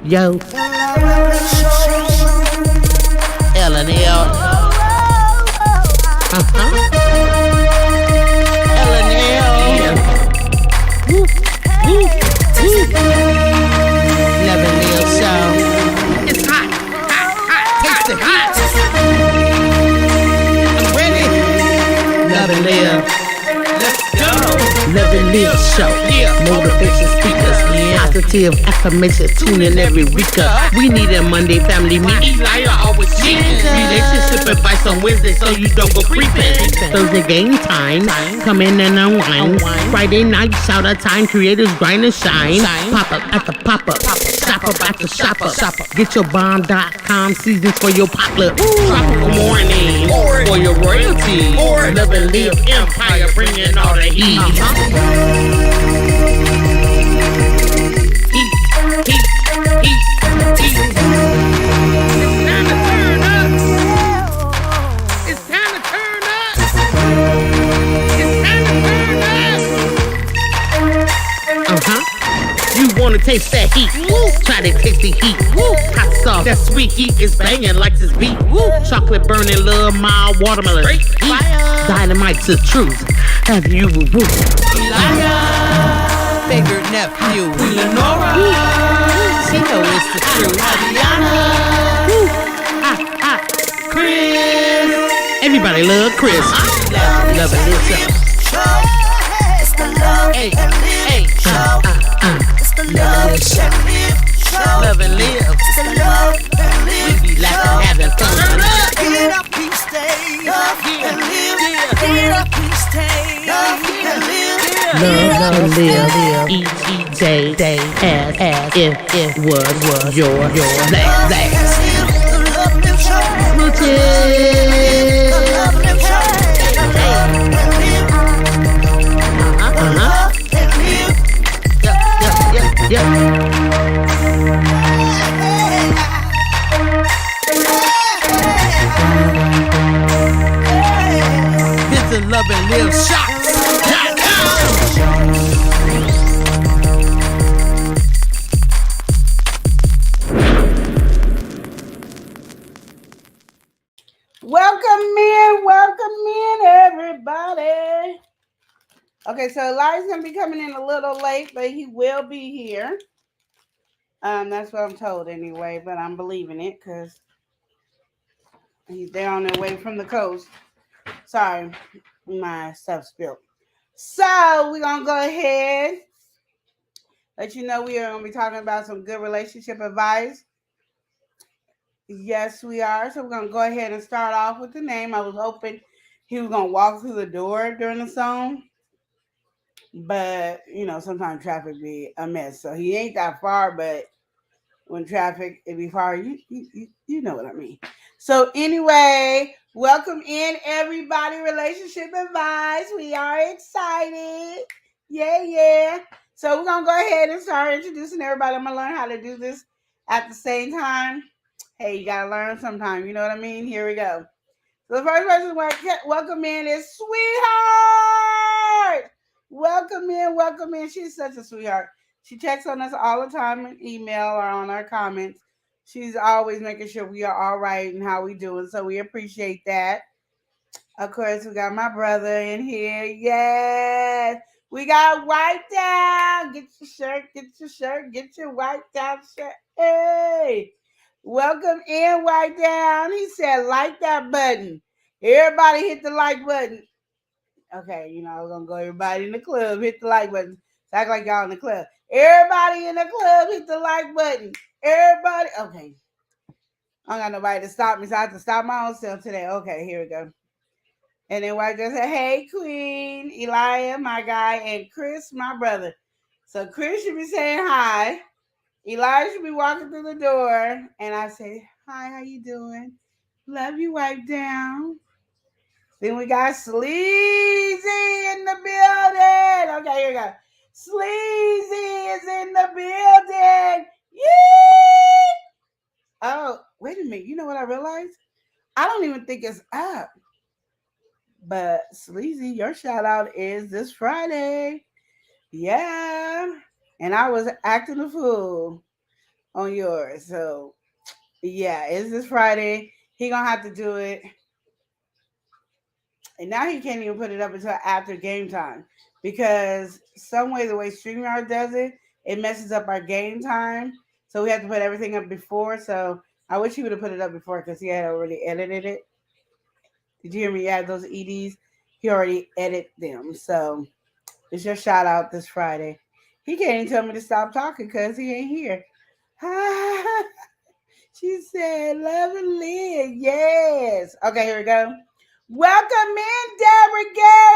Yo. L&L. L&L. Woo. Woo. L&L show. It's hot. Taste it hot. I'm ready. L&L. Let's go. L&L show. Motivation speakers. Positive affirmations. Tune in every week. We need a Monday family meeting. Always relationship advice on Wednesday so you don't go creeping. Thursday game time. Come in and unwind. Friday night shout out time. Creators grind and shine. Pop up at the pop up. Shop up at the shop up. Get your bomb.com seasons for your potluck. Tropical morning for your royalty. Love and live empire bringing all the heat. Wanna taste that heat? Woo. Try to taste the heat. Woo. Hot sauce, that sweet heat is banging like this beat. Woo. Chocolate burning, love, mild watermelon. Heat. Dynamite's the truth. Have you woo? Bigger nephew, Lenora. She know it's the truth. Adriana. Chris. Everybody love Chris. Love it, It's the love and live show. Love and live. It's the love and live. We be laughing, having fun. Get up, peace, stay up and live. Get up, peace, stay up and live. Love and live. Each day as if it was your last. This is Love and Live Shots. Welcome in, everybody. Okay, so Elijah's gonna be coming in a little late, but he will be here. That's what I'm told anyway, but I'm believing it because he's there on the way from the coast. Sorry, my stuff spilled. So we're gonna go ahead, let you know we are gonna be talking about some good relationship advice. Yes, we are. So we're gonna go ahead and start off with the name. I was hoping he was gonna walk through the door during the song, but you know, sometimes traffic be a mess. So he ain't that far, but when traffic it be far, you know what I mean. So anyway, welcome in everybody. Relationship advice. We are excited. Yeah. So we're gonna go ahead and start introducing everybody. I'm gonna learn how to do this at the same time. Hey, you gotta learn sometime. You know what I mean? Here we go. So the first person welcome in is Sweetheart. Welcome in. She's such a sweetheart. She checks on us all the time in email or on our comments. She's always making sure we are all right and how we doing. So we appreciate that. Of course, we got my brother in here. Yes. We got White Down. Get your shirt. Get your White Down shirt. Hey. Welcome in, White Down. He said, like that button. Everybody hit the like button. Okay, you know, we're going to go everybody in the club. Hit the like button. Act like y'all in the club. Everybody in the club, hit the like button. Everybody. Okay. I don't got nobody to stop me, so I have to stop my own self today. Okay, here we go. And then White just said, hey, Queen, Elijah, my guy, and Chris, my brother. So Chris should be saying hi. Elijah should be walking through the door. And I say, hi, how you doing? Love you, Wipe Down. Then we got Sleazy in the building. Okay, here we go. Sleazy is in the building. Yee! Oh, wait a minute. You know what I realized? I don't even think it's up. But Sleazy, your shout out is this Friday. Yeah. And I was acting a fool. on yours. So yeah, it's this Friday. He gonna have to do it, and now he can't even put it up until after game time because some way the way StreamYard does it, it messes up our game time. So we have to put everything up before. So I wish he would have put it up before because he had already edited it. Did you hear me add those EDs? He already edited them. So it's your shout out this Friday. He can't even tell me to stop talking because he ain't here. She said, love and live. Yes. Okay, here we go. Welcome in, Deborah Garrett.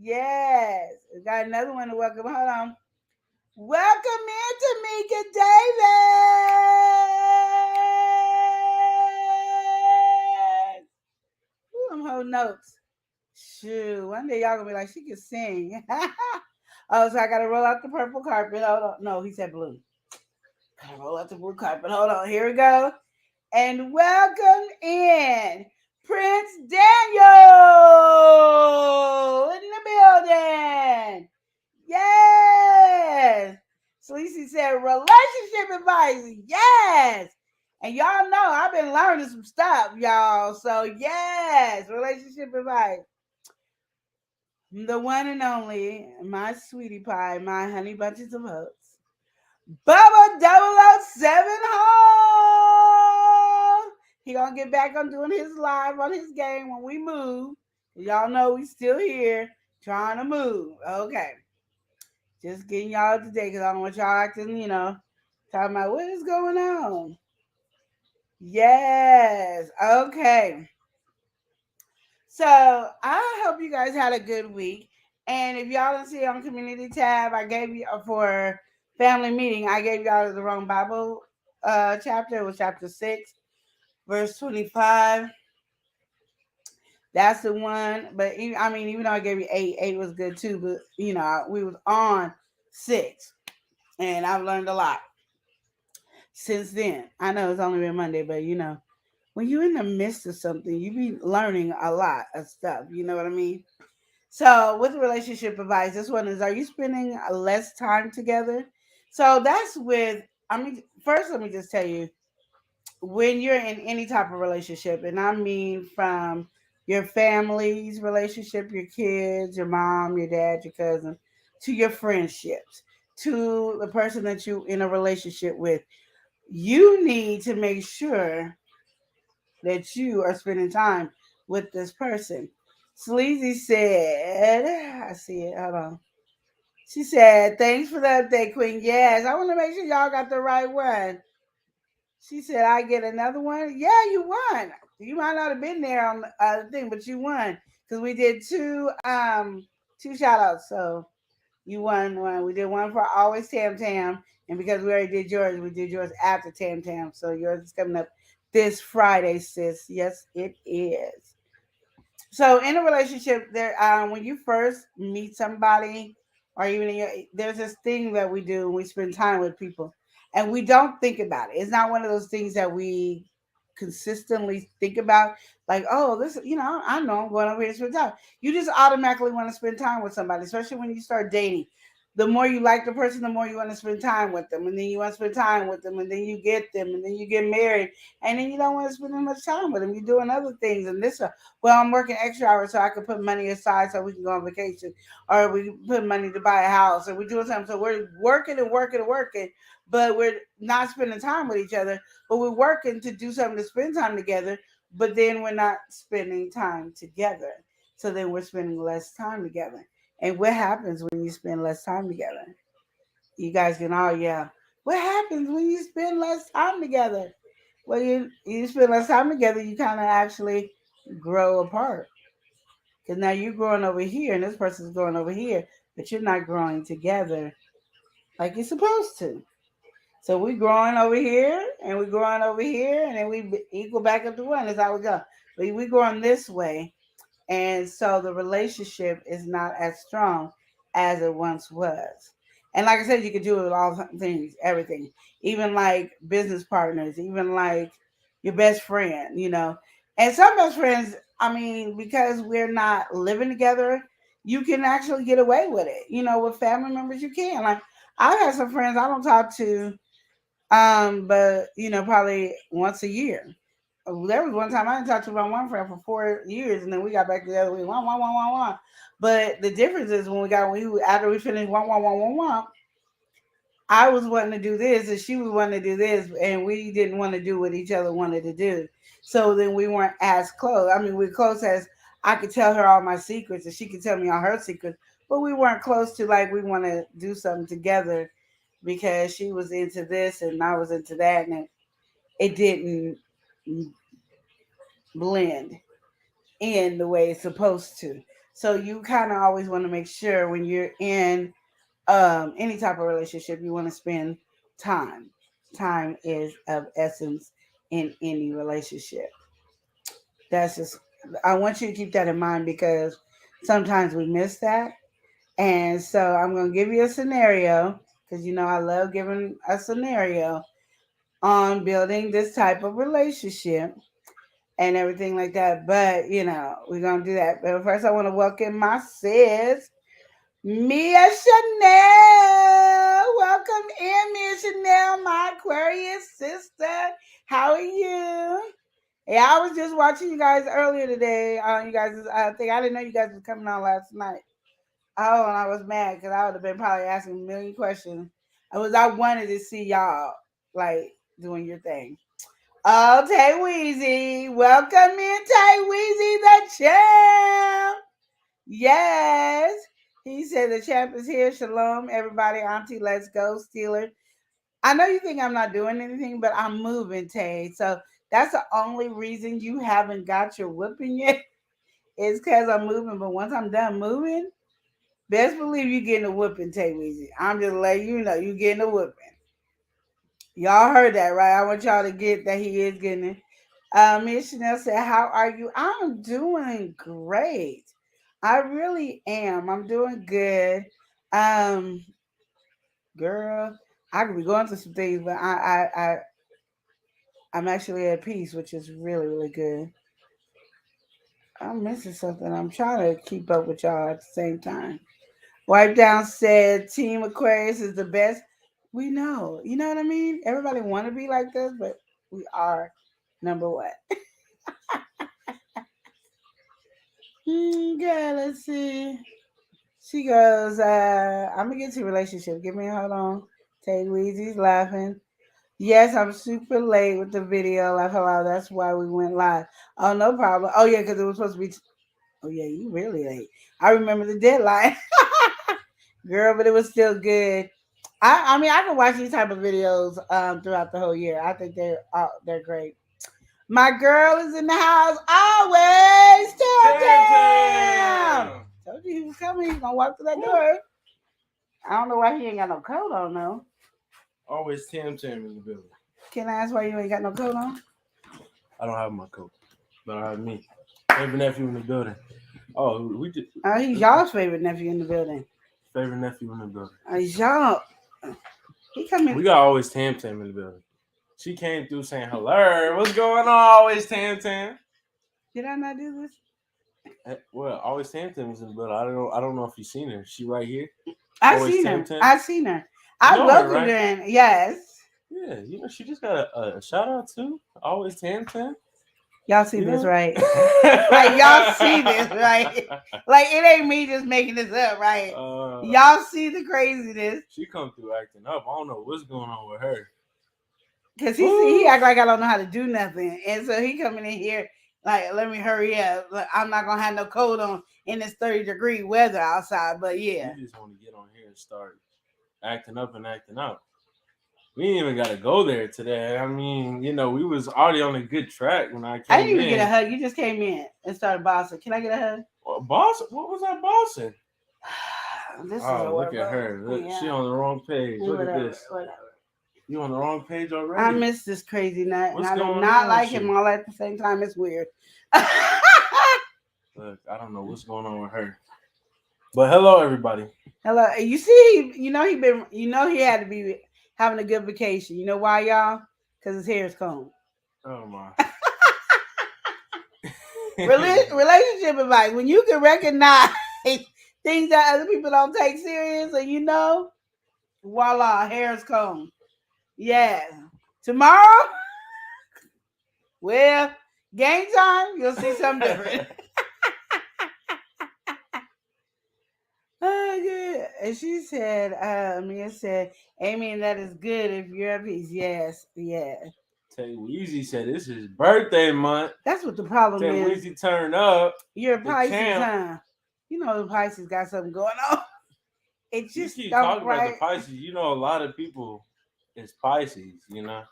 Yes. We got another one to welcome. Hold on. Welcome in, Tamika Davis. Ooh, I'm holding notes. Shoot, one day y'all gonna be like, she can sing. Oh, so I gotta roll out the purple carpet. Hold on. No, he said blue. Gotta roll out the blue carpet. Hold on. Here we go. And welcome in Prince Daniel in the building. Yes. Sleazy said relationship advice. Yes. And y'all know I've been learning some stuff, y'all. So yes, relationship advice. The one and only, my sweetie pie, my honey bunches of oats. Bubba 007 home. He gonna get back on doing his live on his game when we move. Y'all know we still here trying to move. Okay. Just getting y'all up to date because I don't want y'all acting, talking about what is going on. Yes. Okay. So I hope you guys had a good week. And if y'all don't see on community tab, I gave you for family meeting, I gave y'all the wrong Bible chapter. It was chapter 6, verse 25. That's the one. But even though I gave you 8, 8 was good too. But we was on 6, and I've learned a lot since then. I know it's only been Monday, but when you're in the midst of something, you be learning a lot of stuff. You know what I mean? So, with relationship advice, this one is: are you spending less time together? So that's first, let me just tell you, when you're in any type of relationship, and I mean from your family's relationship, your kids, your mom, your dad, your cousin, to your friendships, to the person that you in a relationship with, you need to make sure that you are spending time with this person. Sleazy said, I see it. Hold on. She said, thanks for the update, Queen. Yes, I want to make sure y'all got the right one. She said, I get another one. Yeah, you won. You might not have been there on the thing, but you won because we did two shout outs. So you won one. We did one for Always Tam Tam. And because we already did yours, we did yours after Tam Tam. So yours is coming up this Friday, sis. Yes, it is. So in a relationship, there when you first meet somebody, or even there's this thing that we do when we spend time with people, and we don't think about it. It's not one of those things that we consistently think about. Like, oh, this, I know I'm going over here to spend time. You just automatically want to spend time with somebody, especially when you start dating. The more you like the person, the more you want to spend time with them, and then you want to spend time with them, and then you get them, and then you get married, and then you don't want to spend as much time with them. You're doing other things, and this well, I'm working extra hours so I can put money aside so we can go on vacation, or we put money to buy a house, or we're doing something. So we're working and working and working, but we're not spending time with each other. But we're working to do something to spend time together, but then we're not spending time together. So then we're spending less time together. And what happens when you spend less time together? You guys can all yeah. What happens when you spend less time together? Well, you spend less time together, you kind of actually grow apart. Because now you're growing over here and this person's growing over here, but you're not growing together like you're supposed to. So we growing over here and we growing over here and then we equal back up to one. That's how we go. But we growing this way. And so the relationship is not as strong as it once was. And like I said, you could do it with all things, everything, even like business partners, even like your best friend. And some best friends, because we're not living together, you can actually get away with it. With family members, you can. Like, I've had some friends I don't talk to, but probably once a year. There was one time I didn't talk to my one friend for 4 years, and then we got back together. We one. But the difference is after we finished one. I was wanting to do this, and she was wanting to do this, and we didn't want to do what each other wanted to do. So then we weren't as close. I mean, we're close as I could tell her all my secrets, and she could tell me all her secrets, but we weren't close to like we want to do something together because she was into this and I was into that, and it didn't blend in the way it's supposed to. So you kind of always want to make sure when you're in any type of relationship, you want to spend time. Time is of essence in any relationship. That's just, I want you to keep that in mind because sometimes we miss that. And so I'm going to give you a scenario because I love giving a scenario on building this type of relationship and everything like that. But, we're going to do that. But first, I want to welcome my sis, Mia Chanel. Welcome in, Mia Chanel, my Aquarius sister. How are you? Yeah, I was just watching you guys earlier today. You guys, I think I didn't know you guys were coming on last night. Oh, and I was mad because I would have been probably asking a million questions. I wanted to see y'all like doing your thing. Oh, Tay Weezy, welcome in, Tay Weezy, the champ. Yes, he said the champ is here. Shalom, everybody. Auntie, let's go, Steeler. I know you think I'm not doing anything, but I'm moving, Tay. So that's the only reason you haven't got your whooping yet is because I'm moving. But once I'm done moving, best believe you getting a whooping, Tay Weezy. I'm just letting you know you getting a whooping. Y'all heard that, right? I want y'all to get that he is getting it. Miss Chanel said, "How are you?" I'm doing great. I really am. I'm doing good. Um, Girl, I could be going through some things, but I'm actually at peace, which is really, really good. I'm missing something. I'm trying to keep up with y'all at the same time. Wipe Down said Team Aquarius is the best. We know. You know what I mean? Everybody want to be like this, but we are number one. Girl, let's see. She goes, I'm going to get to relationship. Give me a hold on. Tay Weezy's laughing. Yes, I'm super late with the video. Like, hello, that's why we went live. Oh, no problem. Oh, yeah, because it was supposed to be. Oh, yeah, you really late. I remember the deadline. Girl, but it was still good. I mean, I can watch these type of videos throughout the whole year. I think they're great. My girl is in the house always. Tam. Told you he was coming. He's gonna walk through that door. I don't know why he ain't got no coat on though. Always Tam in the building. Can I ask why you ain't got no coat on? I don't have my coat, but I have me. Favorite nephew in the building. Oh, we did. Oh, he's y'all's favorite nephew in the building. Favorite nephew in the building. He's y'all. He coming. We got always Tam in the building. She came through saying hello. What's going on? Always Tam. Did I not do this? Well, always Tam is in the building. I don't know if you've seen her. She right here. I've seen her. I love her. Right? Yes. Yeah, she just got a shout out too. Always Tam. Y'all see this, right? Like, y'all see this, right? Like, it ain't me just making this up, right? Y'all see the craziness. She come through acting up. I don't know what's going on with her. Because he act like I don't know how to do nothing. And so he coming in here like, let me hurry up. I'm not going to have no coat on in this 30-degree weather outside. But, yeah. You just want to get on here and start acting up and acting out. We ain't even got to go there today. I mean, we was already on a good track when I came in. I didn't even get a hug. You just came in and started bossing. Can I get a hug? Bossing? What was that bossing? Look at her. Look, yeah. She on the wrong page. Look at this. Whatever. You on the wrong page already? I miss this crazy nut. What's and I going do not on like him all at the same time. It's weird. Look, I don't know what's going on with her. But hello, everybody. Hello. You see, he had to be having a good vacation. You know why, y'all? Because his hair is combed. Oh, my. Relationship advice. When you can recognize things that other people don't take serious, and you know, voila, hair's comb. Yeah. Tomorrow, well, game time, you'll see something different. Oh, good. And she said, Mia said, Amy, that is good if you're at peace. Yes, yeah. Tay Weezy said this is his birthday month. That's what the problem Tay is. Weezy turned up. You're a the Pisces, champ. huh? You know the Pisces got something going on. It You just keep don't talking about the right. Pisces. You know, a lot of people is Pisces, you know,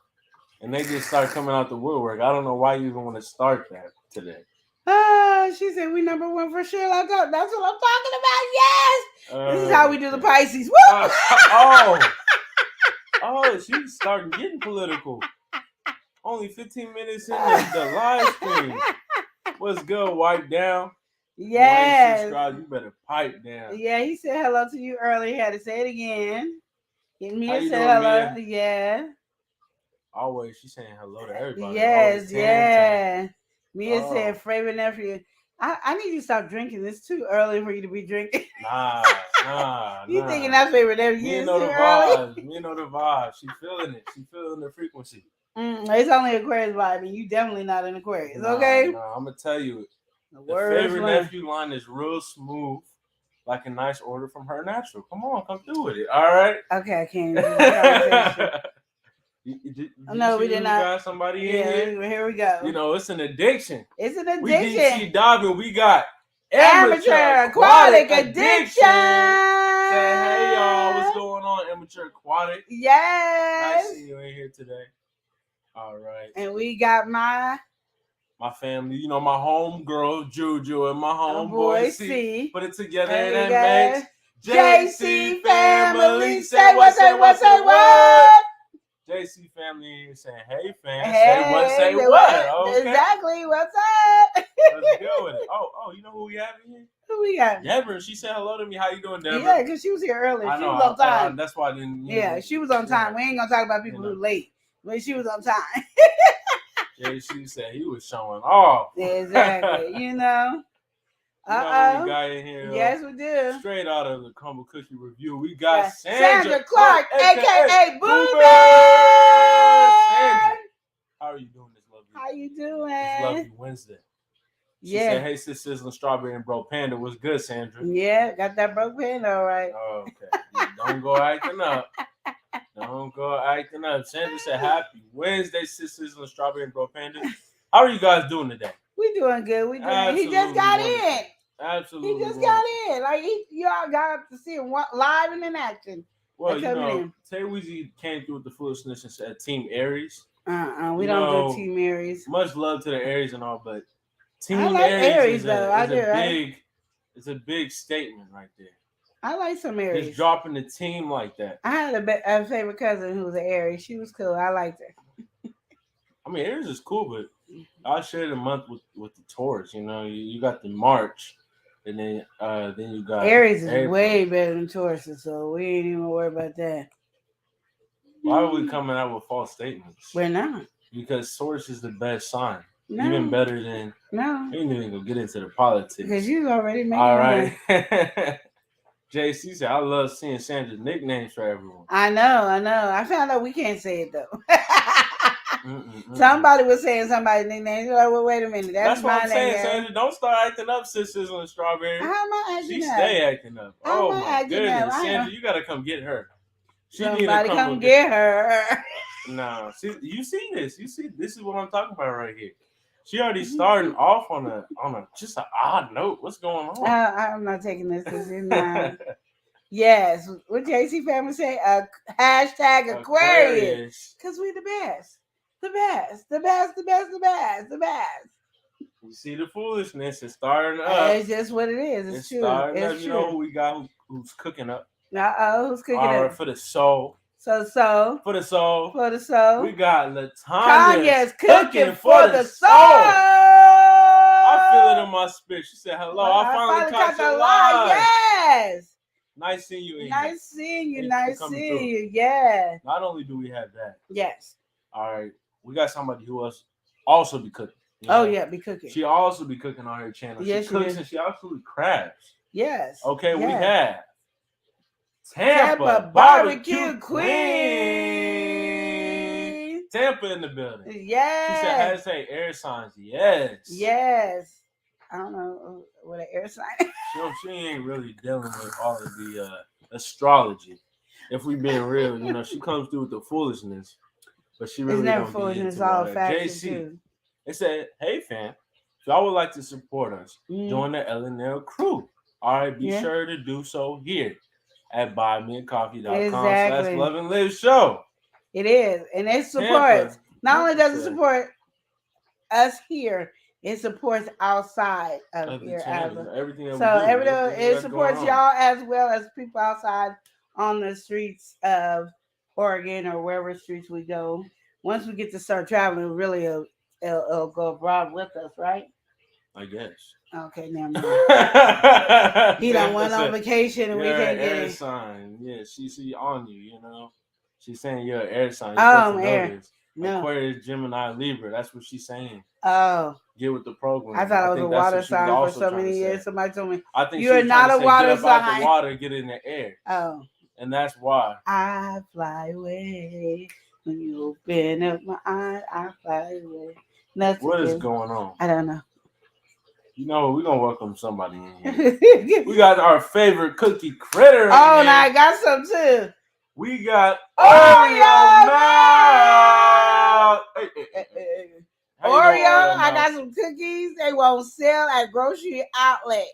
and they just start coming out the woodwork. I don't know why you even want to start that today. She said we number one for sure. That's what I'm talking about. Yes, this is how we do the Pisces. Woo! She's starting getting political. Only 15 minutes in the live stream. What's good? Wipe down. Yes. Subscribe. You better pipe down. Yeah, he said hello to you earlier. He had to say it again. And Mia said doing, hello. Mia? Yeah. Always, she's saying hello to everybody. Yes, yeah. Mia Oh. said, favorite nephew. I need you to stop drinking. It's too early for you to be drinking. Nah. You thinking that favorite nephew Me is know too the early? vibes. Me know the vibes. She feeling it. She feeling the frequency. It's only Aquarius vibe, and you definitely not an Aquarius, Nah, okay? Nah, I'm gonna tell you, The the favorite nephew line is real smooth, like a nice order from Her Natural. Come on, come through with it. All right. Okay, I can't even do the conversation. No, we did not. Got somebody in Yeah, here we go. You know, it's an addiction. It's an We addiction. deep diving. We got Amateur aquatic addiction. Say hey y'all, what's going on, Amateur Aquatic? Yes. Nice seeing you in here today. All right. And we got my family, you know, my home girl Juju and my homeboy C. Put it together and that makes JC family. Say what, say what, say what. JC family saying, hey fam, say what. Okay. Exactly, what's up? Let's go with it. Oh, you know who we have in here? Who we got? Deborah. She said hello to me. How you doing, Deborah? Yeah, because she was here earlier. I know, she was on time. That's why I didn't. Yeah, she was on time. We ain't gonna talk about people who late, but she was on time. JC said he was showing off. Exactly. You know. You know what we got in here? Yes, we do. Straight out of the Crumble Cookie Review, we got Sandra Clark, aka Boo Sandra, how are you doing this lovely? How you doing? This lovely Wednesday. She said, hey, sis, Sizzling Strawberry and Bro Panda. What's good, Sandra? Yeah, got that Bro Panda all right. Oh, okay. Don't go acting up. Don't go acting up. Sandra said, happy Wednesday, sis, Sizzling Strawberry and Bro Panda. How are you guys doing today? We doing good. We doing. He just got in. Absolutely. He just got in. Like y'all got to see him live and in action. Well, you know, Tay Weezy came through with the foolishness and said Team Aries. We don't do Team Aries. Much love to the Aries and all, but Team Aries though. It's a big statement right there. I like some Aries. Just dropping the team like that. I had a favorite cousin who was an Aries. She was cool. I liked her. I mean, Aries is cool, but I shared a month with the Taurus. You know, you got the March, and then you got Aries is April. Way better than Taurus, so we ain't even worry about that. Why are we coming out with false statements? We're not. Because Taurus is the best sign. No. Even better than no. We ain't even gonna get into the politics. Because you already made all right. JC said, I love seeing Sandra's nicknames for everyone. I know. I found out we can't say it though. Somebody was saying somebody's nickname. You're like, well, wait a minute. That's what my I'm saying, name. Sandra. Don't start acting up, sisters on the Strawberry. How am I acting up? She up? Stay acting up. Oh my goodness, Sandra, you gotta come get her. Somebody come get her. No, see, you see this. You see, this is what I'm talking about right here. She already starting off on a just an odd note. What's going on? I'm not taking this. This is not. Yes, what JC family say? Hashtag Aquarius. Because we the best. The best. You see the foolishness is starting up. It's just what it is. It's true. It's true. You know who we got who's cooking up? Who's cooking up? For the soul. For the soul. We got Tanya's cooking for the soul. I feel it in my spirit. She said, hello. I finally caught you live. Yes. Nice seeing you. Nice seeing you. Yeah. Not only do we have that. Yes. All right. We got somebody who else also be cooking. You know? Yeah, be cooking. She also be cooking on her channel. Yes, she cooks and she absolutely crabs. Yes. Okay, we yes. have Tampa Barbecue Queen. Tampa in the building. Yes. She said, "How to say air signs?" Yes. Yes. I don't know what an air sign. She ain't really dealing with all of the astrology. If we being real, she comes through with the foolishness, but she really never don't foolishness. be into All that. facts JC, they said, "Hey fam, if y'all would like to support us, join the L&L crew. All right, be sure to do so here at buymeacoffee.com/Love and Live Show. It is, and it supports. Not only does it support us here, it supports outside of here as well. Everything that so we do, it supports y'all as well as people outside on the streets of Oregon or wherever streets we go. Once we get to start traveling, really it'll go abroad with us, right? I guess. Okay, never mind. He done went on vacation and we can't get it. Sign. Yeah, she on you, She's saying you're an air sign. Air. No. Aquarius, Gemini, Libra. That's what she's saying. Oh. Get with the program. I thought it was a water sign for so many years. Somebody told me, I think you are not a water sign. Get out the water, get in the air. Oh. And that's why. I fly away. When you open up my eyes, I fly away. What is going on? I don't know. We're going to welcome somebody in here. We got our favorite cookie critter. Oh, and I got some too. We got Oreo now. Oreo, I got some cookies. They won't sell at grocery outlet.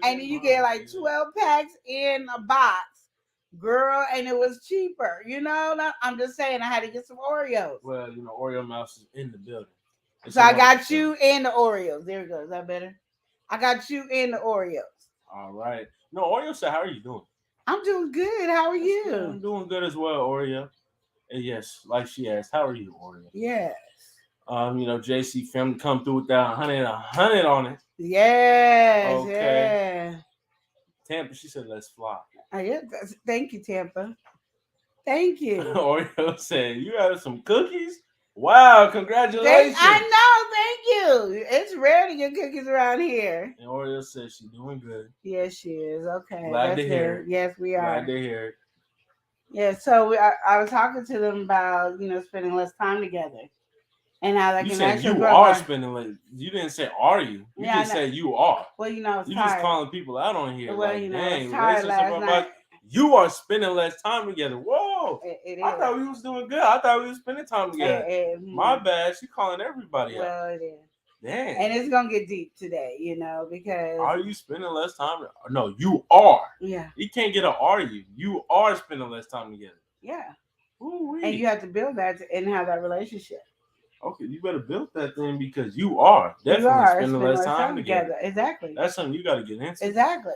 And then you get like 12 packs in a box. Girl, and it was cheaper. I'm just saying I had to get some Oreos. Well, Oreo Mouse is in the building. So I got you and the Oreos. There we go. Is that better? I got you and the Oreos. All right. No, Oreo said, how are you doing? I'm doing good. How are you? I'm doing good as well, Oreo. And yes, like she asked, how are you, Oreo? Yes. JC family come through with that 100 on it. Yes. Okay. Yeah. Tampa, she said, let's fly. Yeah, thank you, Tampa. Thank you. Oreo said, you have some cookies? Wow, congratulations. I know, thank you. It's rare to get cookies around here. And Oreo said she's doing good. Yes, she is. Okay. Glad to hear it. Yes, we are. Glad to hear it. Yeah, so I was talking to them about, spending less time together. And how that you can said actually you are spending less. You didn't say are you. You just said you are. Well, I was you tired. Just calling people out on here. Well, like, I dang, was tired last night. You are spending less time together. Whoa. It I thought we was doing good. I thought we was spending time together. My bad. She calling everybody out. Well, it is. Dang. And it's going to get deep today, because... Are you spending less time? No, you are. Yeah. You can't get an are you. You are spending less time together. Yeah. Ooh-wee. And you have to build that and have that relationship. Okay, you better build that thing because you are definitely spending less time together. Exactly. That's something you got to get into. Exactly.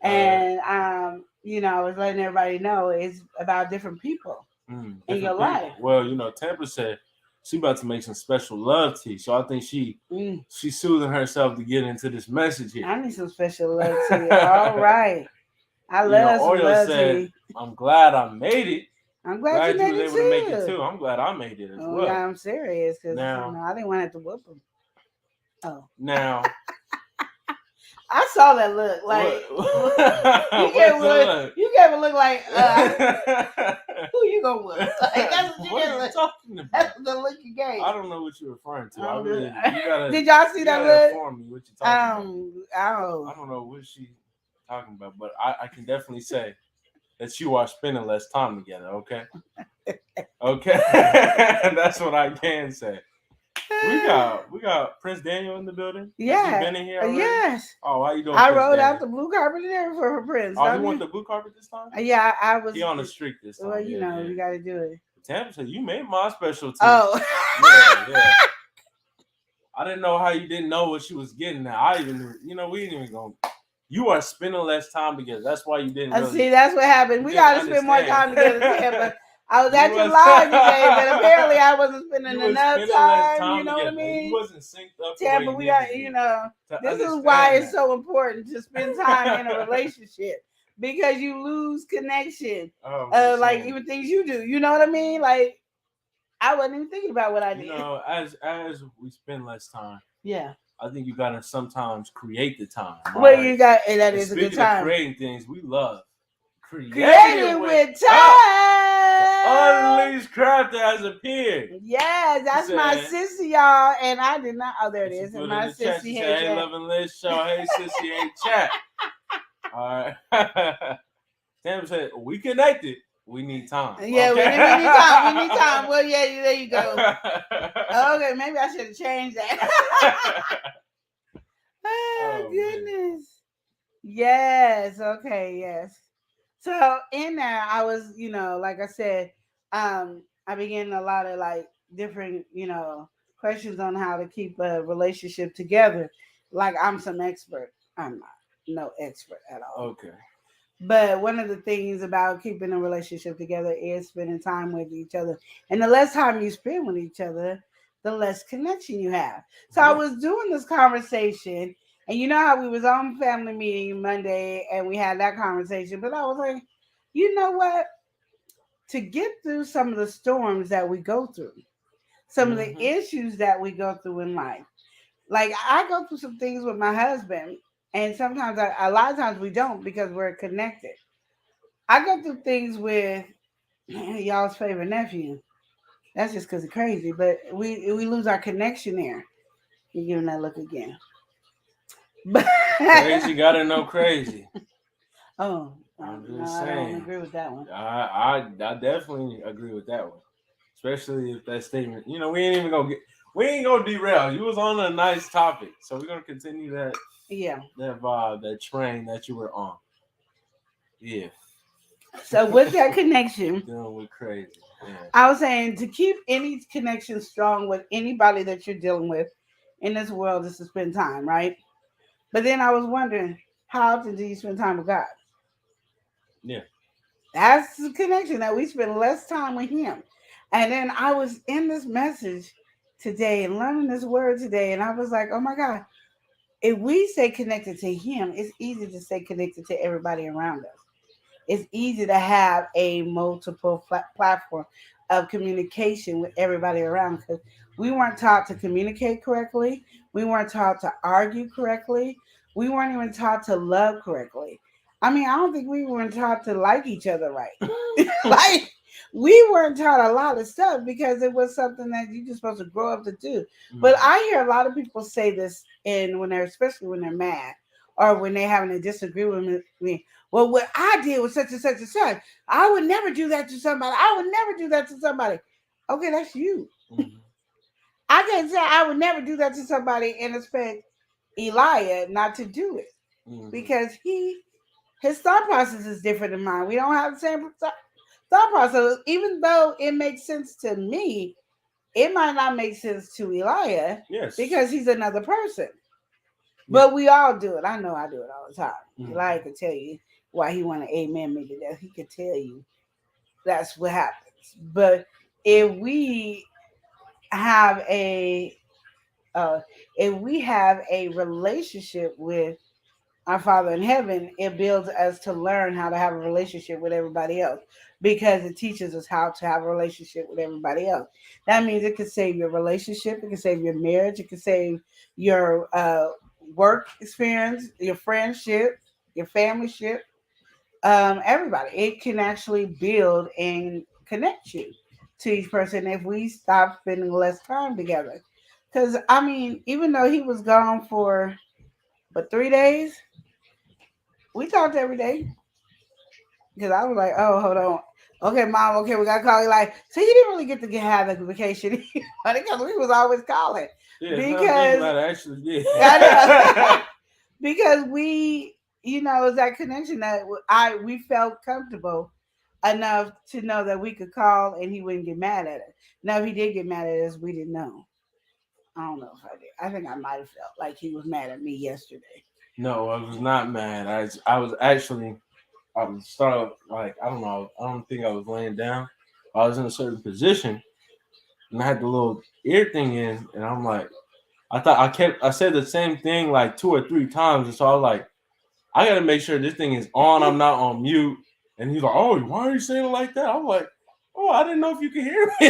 And I was letting everybody know it's about different people in your life. Well, Tampa said she about to make some special love tea, so I think she's soothing herself to get into this message here. I need some special love tea. All right, I love some love tea. I'm glad I made it. I'm glad you was able to make it too. I'm glad I made it as well. Yeah, I'm serious because I didn't want to whoop him. Oh, now. I saw that look. Like you gave a look like who you gonna whoop? Like, that's what you look. Talking about? That's the look you gave. I don't know what you're referring to. Did y'all see that look? Inform me what you're talking about. I don't know what she's talking about, but I can definitely say that you are spending less time together. Okay. Okay. That's what I can say. We got Prince Daniel in the building. Yeah. Has he been in here already? Yes. Oh, how you doing? I rolled out the blue carpet there for Prince. Oh, you want the blue carpet this time? Yeah, I was. He on the streak this time. Well, you got to do it. Tampa said you made my specialty. Oh. Yeah. I didn't know how you didn't know what she was getting at. I even, we didn't even go. You are spending less time together. That's why you didn't. Really, see, that's what happened. We got to spend more time together, Tampa. I was at your live today, but apparently I wasn't spending enough time. You know what I mean? You wasn't synced up. Tampa, we got, this is why it's so important to spend time in a relationship because you lose connection. Like even things you do. You know what I mean? Like I wasn't even thinking about what I did. As we spend less time. Yeah. I think you gotta sometimes create the time. Well, you got, and that is a good time. Speaking of creating things, we love creating with time. Unleashed Crafter has appeared. Yes, that's my sissy, y'all. And I did not. Oh, there it is. And my sissy. Hey, Love and Liz show. Hey, sissy, hey, chat. All right. Tam said, we connected. We need time. Yeah, okay. we need time. We need time. Well, yeah, there you go. Okay, maybe I should have changed that. Oh, goodness. Man. Yes. Okay. Yes. So in there, I was, like I said, I began a lot of like different, questions on how to keep a relationship together. Like I'm some expert. I'm not no expert at all. Okay. But one of the things about keeping a relationship together is spending time with each other. And the less time you spend with each other, the less connection you have. So I was doing this conversation, and you know how we was on family meeting Monday and we had that conversation, but I was like, you know what? To get through some of the storms that we go through, some of the issues that we go through in life, like I go through some things with my husband, and sometimes a lot of times we don't because we're connected. I go through things with y'all's favorite nephew. That's just because it's crazy, but we lose our connection there. You're giving that look again. Crazy gotta know crazy. Oh, I'm just saying. I don't agree with that one. I definitely agree with that one, especially if that statement. We ain't gonna derail. You was on a nice topic, so we're gonna continue that. Yeah. That vibe, that train that you were on. Yeah. So with that connection, dealing with crazy. Yeah. I was saying to keep any connection strong with anybody that you're dealing with in this world is to spend time, right? But then I was wondering, how often do you spend time with God? Yeah. That's the connection, that we spend less time with him. And then I was in this message today and learning this word today, and I was like, oh my God, if we stay connected to him, it's easy to stay connected to everybody around us. It's easy to have a multiple platform of communication with everybody around, because we weren't taught to communicate correctly. We weren't taught to argue correctly. We weren't even taught to love correctly. I mean, I don't think we weren't taught to like each other right. Like, we weren't taught a lot of stuff because it was something that you're just supposed to grow up to do. Mm-hmm. But I hear a lot of people say this, especially when they're mad or when they're having a disagreement with me. Well, what I did was such and such and such. I would never do that to somebody. I would never do that to somebody. Okay, that's you. Mm-hmm. I can't say I would never do that to somebody and expect Elijah not to do it, because his thought process is different than mine. We don't have the same thought process. Even though it makes sense to me, it might not make sense to Elijah. Yes. Because he's another person. Yeah. But we all do it. I know I do it all the time. Mm-hmm. Elijah could tell you why he want to amen me to death. He could tell you that's what happens. But if we have a relationship with our Father in heaven, it builds us to learn how to have a relationship with everybody else, because it teaches us how to have a relationship with everybody else. That means it can save your relationship, it can save your marriage, it can save your work experience, your friendship, your familyship, everybody. It can actually build and connect you to each person if we stop spending less time together. Because, I mean, even though he was gone for 3 days, we talked every day. Because I was like, oh, hold on. Okay, Mom, okay, we got to call you. Like, so he didn't really get to have the vacation because we was always calling. Yeah, because actually, yeah. I know. Because we, it's that connection that we felt comfortable enough to know that we could call and he wouldn't get mad at us. Now, if he did get mad at us, we didn't know. I don't know if I did. I think I might have felt like he was mad at me yesterday. No, I was not mad. I was actually, I was started like, I don't know. I don't think I was laying down. I was in a certain position and I had the little ear thing in, and I'm like, I said the same thing like 2 or 3 times. And so I was like, I got to make sure this thing is on. I'm not on mute. And he's like, oh, why are you saying it like that? I'm like, oh, I didn't know if you could hear me.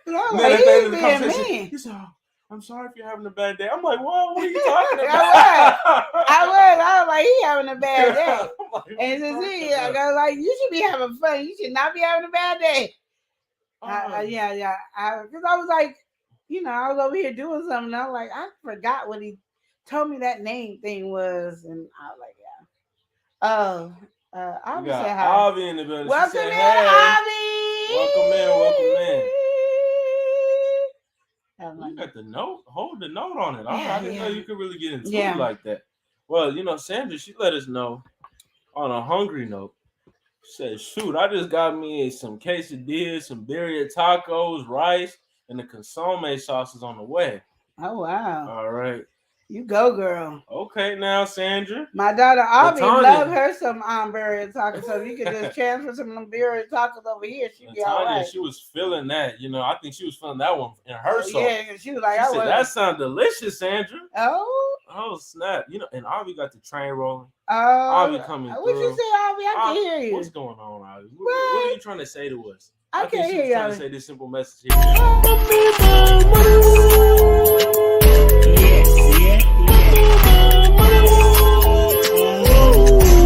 No, he's being mean. He said, I'm sorry if you're having a bad day. I'm like, what are you talking about? I was like, he having a bad day. Like, and I go like, you should be having fun. You should not be having a bad day. Yeah. Because I was like, I was over here doing something. And I was like, I forgot what he told me that name thing was. And I was like, yeah. Avi said hi. Avi in the building. Welcome in, hey. Avi. Welcome in. You got the note. Hold the note on it. I didn't know you could really get into it like that. Well, Sandra, she let us know on a hungry note. She said, shoot, I just got me some quesadillas, some birria tacos, rice, and the consomme sauces on the way. Oh, wow. All right. You go, girl. Okay, now, Sandra. My daughter Avi love her some birria tacos, so if you could just transfer some of them birria tacos over here, she'd be all right. She was feeling that. I think she was feeling that one in her soul. Yeah, she was like, she said, that sounds delicious, Sandra. Oh, snap. And Avi got the train rolling. Oh, Avi coming through. What you say, Avi? I can hear you. What's going on, Avi? What are you trying to say to us? I can't hear you. Trying to say this simple message here.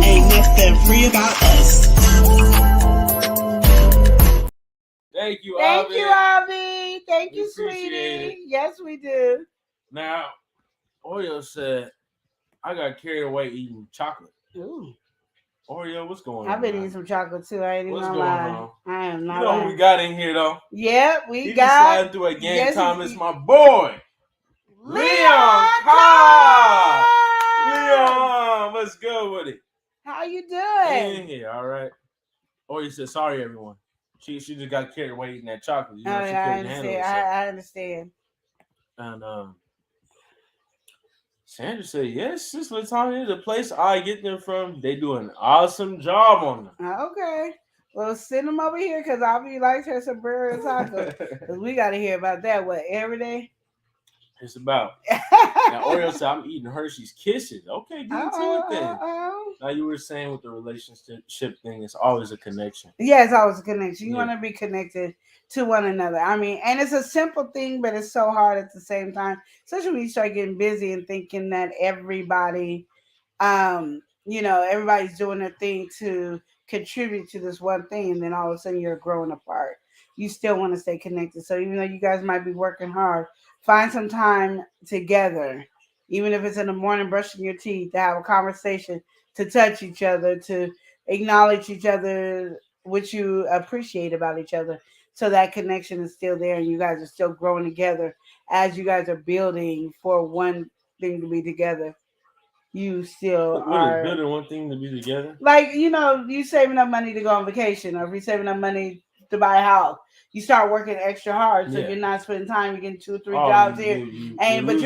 Ain't nothing free about us. Thank you, Avi. Thank you, sweetie. Yes, we do. Now, Oreo said, I got carried away eating chocolate. Ooh. Oreo, what's going on? I've been eating some chocolate too. I ain't even gonna lie. I am not. You know who we got in here though? Yep, he got. Through a game time. It's my boy, Leon. Leon, what's good with it? How you doing? In here, all right. Oreo said, sorry, everyone. She just got carried away eating that chocolate. I understand. I understand. And Sandra said, yes, Sis Latanya, the place I get them from, they do an awesome job on them. Okay. Well, send them over here because Avi likes her some birria tacos. Because we got to hear about that, every day? It's about. Now, Oreo said, I'm eating Hershey's Kisses. Okay, get into it then. Now, you were saying with the relationship thing, it's always a connection. Yeah, it's always a connection. You want to be connected to one another. I mean, and it's a simple thing, but it's so hard at the same time. Especially when you start getting busy and thinking that everybody, everybody's doing their thing to contribute to this one thing, and then all of a sudden you're growing apart. You still want to stay connected. So even though you guys might be working hard, find some time together, even if it's in the morning brushing your teeth, to have a conversation, to touch each other, to acknowledge each other, what you appreciate about each other. So that connection is still there and you guys are still growing together as you guys are building for one thing to be together. You still are building one thing to be together. Like, you saving up money to go on vacation, or if you're saving up money to buy a house, you start working extra hard. So you're not spending time, you're getting 2 or 3 jobs here. But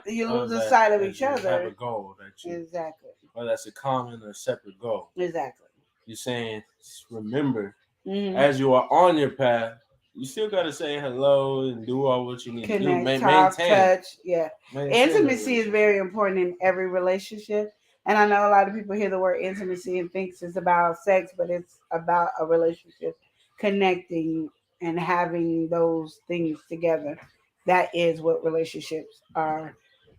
you lose the sight of each other. Have a goal that you exactly. Well, that's a common or separate goal. Exactly. You're saying, remember, as you are on your path, you still got to say hello and do all what you need to do. Talk, touch. Yeah. Intimacy is very important in every relationship. And I know a lot of people hear the word intimacy and thinks it's about sex, but it's about a relationship, connecting and having those things together. That is what relationships are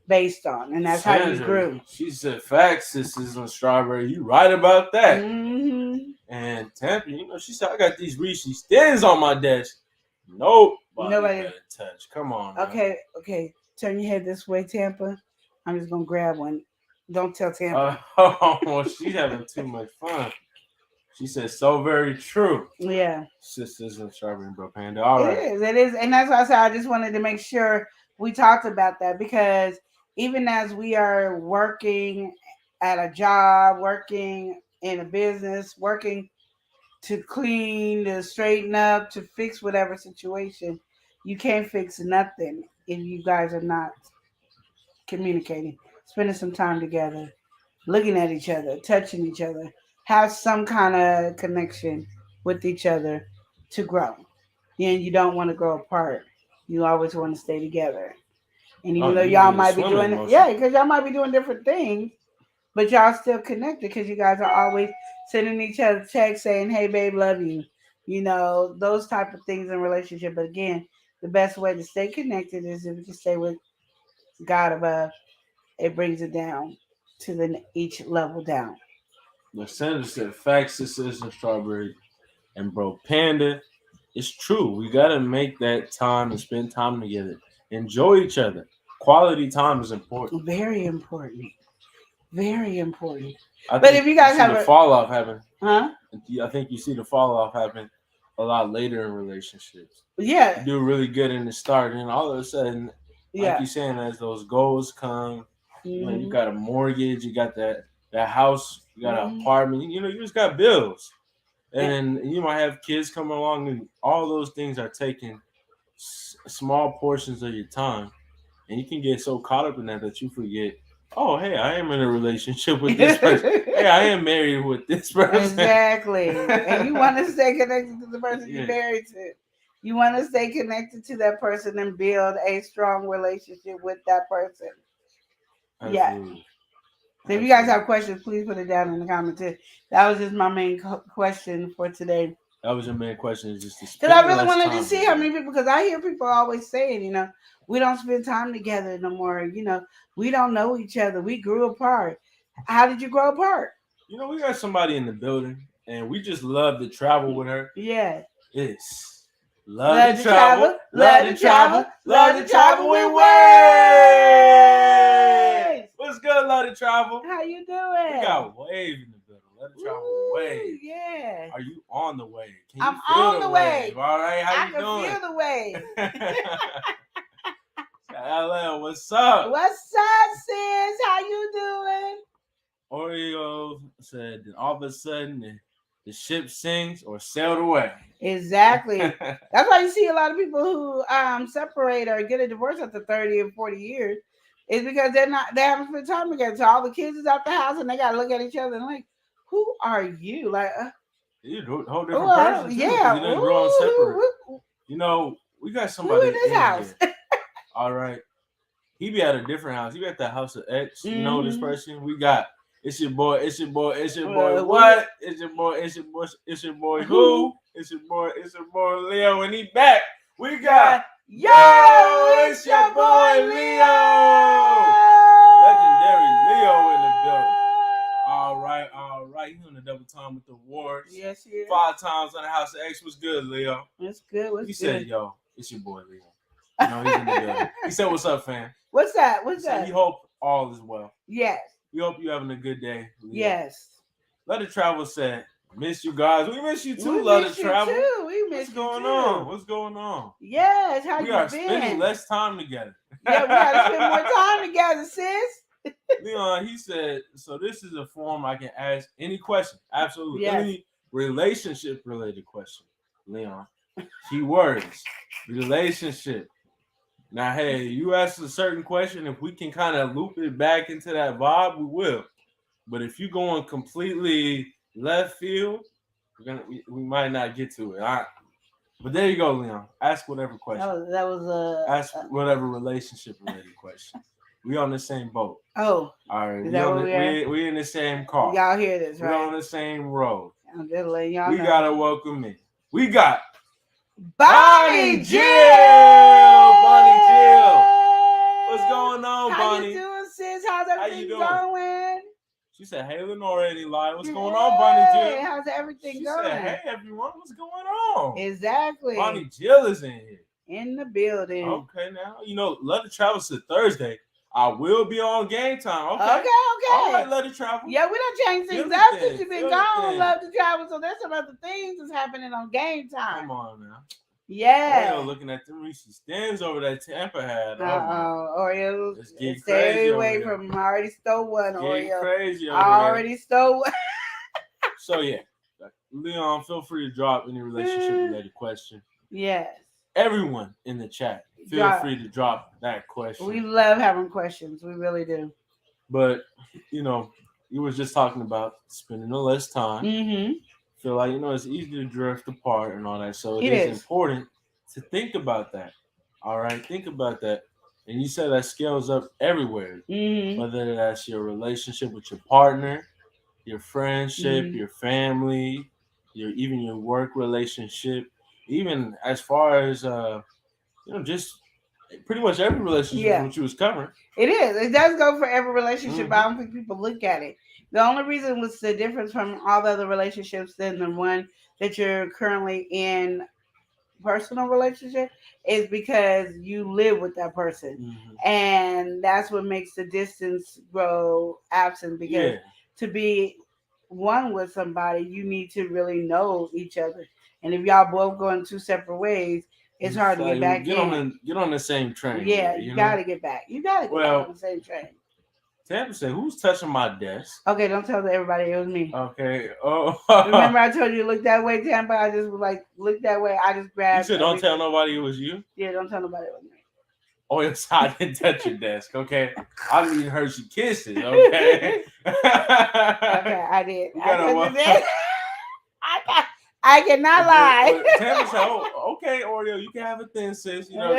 based on, and that's Sandra, how you grew. She said, facts, sisters on Strawberry. You right about that. And Tampa, she said, I got these Reese's Thins on my desk. Nobody better touch. Come on. Okay. Turn your head this way, Tampa. I'm just going to grab one. Don't tell Tampa. She's having too much fun. She said, so very true. Yeah. Sisters and Strawberry and Bro Panda. All right. It is. And that's why I said I just wanted to make sure we talked about that, because even as we are working at a job, working in a business, working to clean, to straighten up, to fix whatever situation, you can't fix nothing if you guys are not communicating, spending some time together, looking at each other, touching each other, have some kind of connection with each other to grow. And you don't want to grow apart. You always want to stay together. And even though y'all might be doing it, because y'all might be doing different things, but y'all still connected because you guys are always sending each other texts saying, hey, babe, love you. Those type of things in relationship. But again, the best way to stay connected is if you can stay with God above. It brings it down to each level down. The senator said, "Facts, Citizen Strawberry, and bro, Panda. It's true. We gotta make that time and spend time together. Enjoy each other. Quality time is important. Very important. Very important. I But think if you guys see have the a fall off happen. huh? I think you see the fall off happen a lot later in relationships. Yeah. You do really good in the start, and all of a sudden, like Yeah. you're saying, as those goals come, you Mhm. got a mortgage, you got that house, you got an Mhm. apartment, you just got bills, Yeah. and you might have kids come along, and all those things are taking small portions of your time, and you can get so caught up in that you forget. Oh, hey, I am in a relationship with this person. Hey, I am married with this person. Exactly. And you want to stay connected to the person you're married to. You want to stay connected to that person and build a strong relationship with that person. Absolutely. Yeah. So if you guys have questions, please put it down in the comments. That was just my main question for today. That was your main question, is just to because I really wanted to see how many people. Because I hear people always saying, we don't spend time together no more. We don't know each other. We grew apart. How did you grow apart? We got somebody in the building, and we just love to travel with her. Yeah. It's love to travel, love to travel, love to travel with waves. What's good, love to travel? How you doing? We got wave in the building. Love to travel with wave. Yeah. Are you on the wave? Can I'm you feel on the wave. All right, how you doing? I can feel the wave. LL, what's up? What's up, sis? How you doing? Oreo said, then all of a sudden the ship sinks or sailed away. Exactly. That's why you see a lot of people who separate or get a divorce after 30 and 40 years. It's because they haven't spent time together. So all the kids is out the house and they gotta look at each other and like, who are you? Like you're a whole different person. Yeah. You done grown separate. We got somebody in this house. Here. All right. He be at a different house. He be at the house of X. You know this person? We got it's your boy. What? It's your boy. It's your boy who? It's your boy Leo, and he back. We got it's your boy Leo. Legendary Leo in the building. All right. He's on the double time with the awards. Yes, he is. 5 times on the house of X. What's good, Leo? What's good? He said, "Yo, it's your boy Leo." He's in the building. He said, "What's up, fam?" What's that? What's that? He hope all is well. Yes. We hope you're having a good day. Leo. Yes. Let It Travel said, "Miss you guys. We miss you too. Let It Travel. We miss What's going on? What's going on? Yes. How we you are been? Spending less time together. Yeah, we gotta spend more time together, sis." Leon, he said, "So this is a form I can ask any question. Absolutely. Yes. Any relationship related question. Leon. Keywords. Relationship. Now, hey, you ask a certain question, if we can kind of loop it back into that vibe, we will. But if you're going completely left field, we might not get to it. All right. But there you go, Leon. Ask whatever question. That was ask whatever relationship related question. We on the same boat. Oh. All right. We in the same car. Y'all hear this, right? We're on the same road. I'm just letting y'all know. We gotta welcome in. We got Bonnie Jill. Bonnie Jill. What's going on, Bonnie? How you doing, sis? How's everything going? She said, "Hey, Lenore, any lie? What's going on, Bonnie Jill? How's everything going?" She said, "Hey, everyone, what's going on?" Exactly. Bonnie Jill is in here. In the building. Okay, now, Love to Travel to Thursday. I will be on Game Time. Okay. All right, Love to Travel. Yeah, we done changed things up since you've been gone. Love to Travel. So there's some other things that's happening on Game Time. Come on now. Yeah. Oreo looking at them Reese's stands over that Tampa hat. Oreo. Stay away from him. I already stole one, Oreo. Crazy I already stole one. So, yeah. Leon, feel free to drop any relationship-related question. Yes. Everyone in the chat, feel free to drop that question. We love having questions. We really do. But, you was just talking about spending the less time. Mm-hmm. Feel like, it's easy to drift apart and all that. So it is important to think about that. All right? Think about that. And you said that scales up everywhere. Mm-hmm. Whether that's your relationship with your partner, your friendship, your family, even your work relationship, even as far as just pretty much every relationship what you was covering. It is. It does go for every relationship, but I don't think people look at it. The only reason what's the difference from all the other relationships than the one that you're currently in personal relationship is because you live with that person, and that's what makes the distance grow absent. Because to be one with somebody, you need to really know each other, and if y'all both going two separate ways, it's hard to get back in. Get on the same train. Yeah, you gotta get back. You gotta get back on the same train. Tampa said, "Who's touching my desk?" Okay, don't tell everybody it was me. Okay. Oh. Remember I told you to look that way, Tampa? I just was like, look that way. I just grabbed. You said, "Don't tell nobody it was you." Yeah, don't tell nobody it was me. Oh, yes, I didn't touch your desk. Okay, I didn't even heard you kisses. Okay. Okay, I did. I cannot lie. Tampa said, "Oh, okay, Oreo, you can have it then, sis." You know.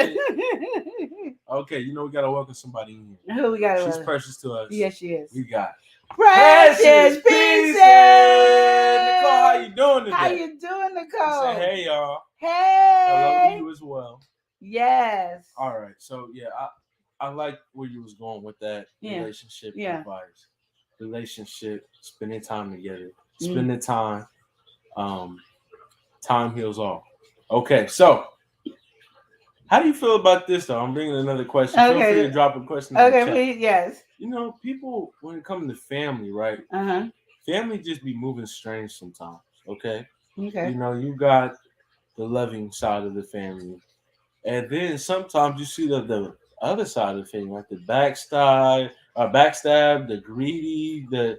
Okay, you know we gotta welcome somebody in. Who we got? She's precious to us. Yes, she is. We got Precious Pieces. Nicole, how you doing today? How you doing, Nicole? Say, hey, y'all. Hey. Hello to you as well. Yes. All right. So yeah, I like where you was going with that relationship advice. Relationship, spending time together, spending time. Time heals all. Okay, so how do you feel about this though? I'm bringing another question. Okay. Feel free to drop a question. Okay, please. Yes. You know, people when it comes to family, right? Family just be moving strange sometimes. Okay. Okay. You know, you got the loving side of the family, and then sometimes you see the other side of the family, like the backstab, the greedy, you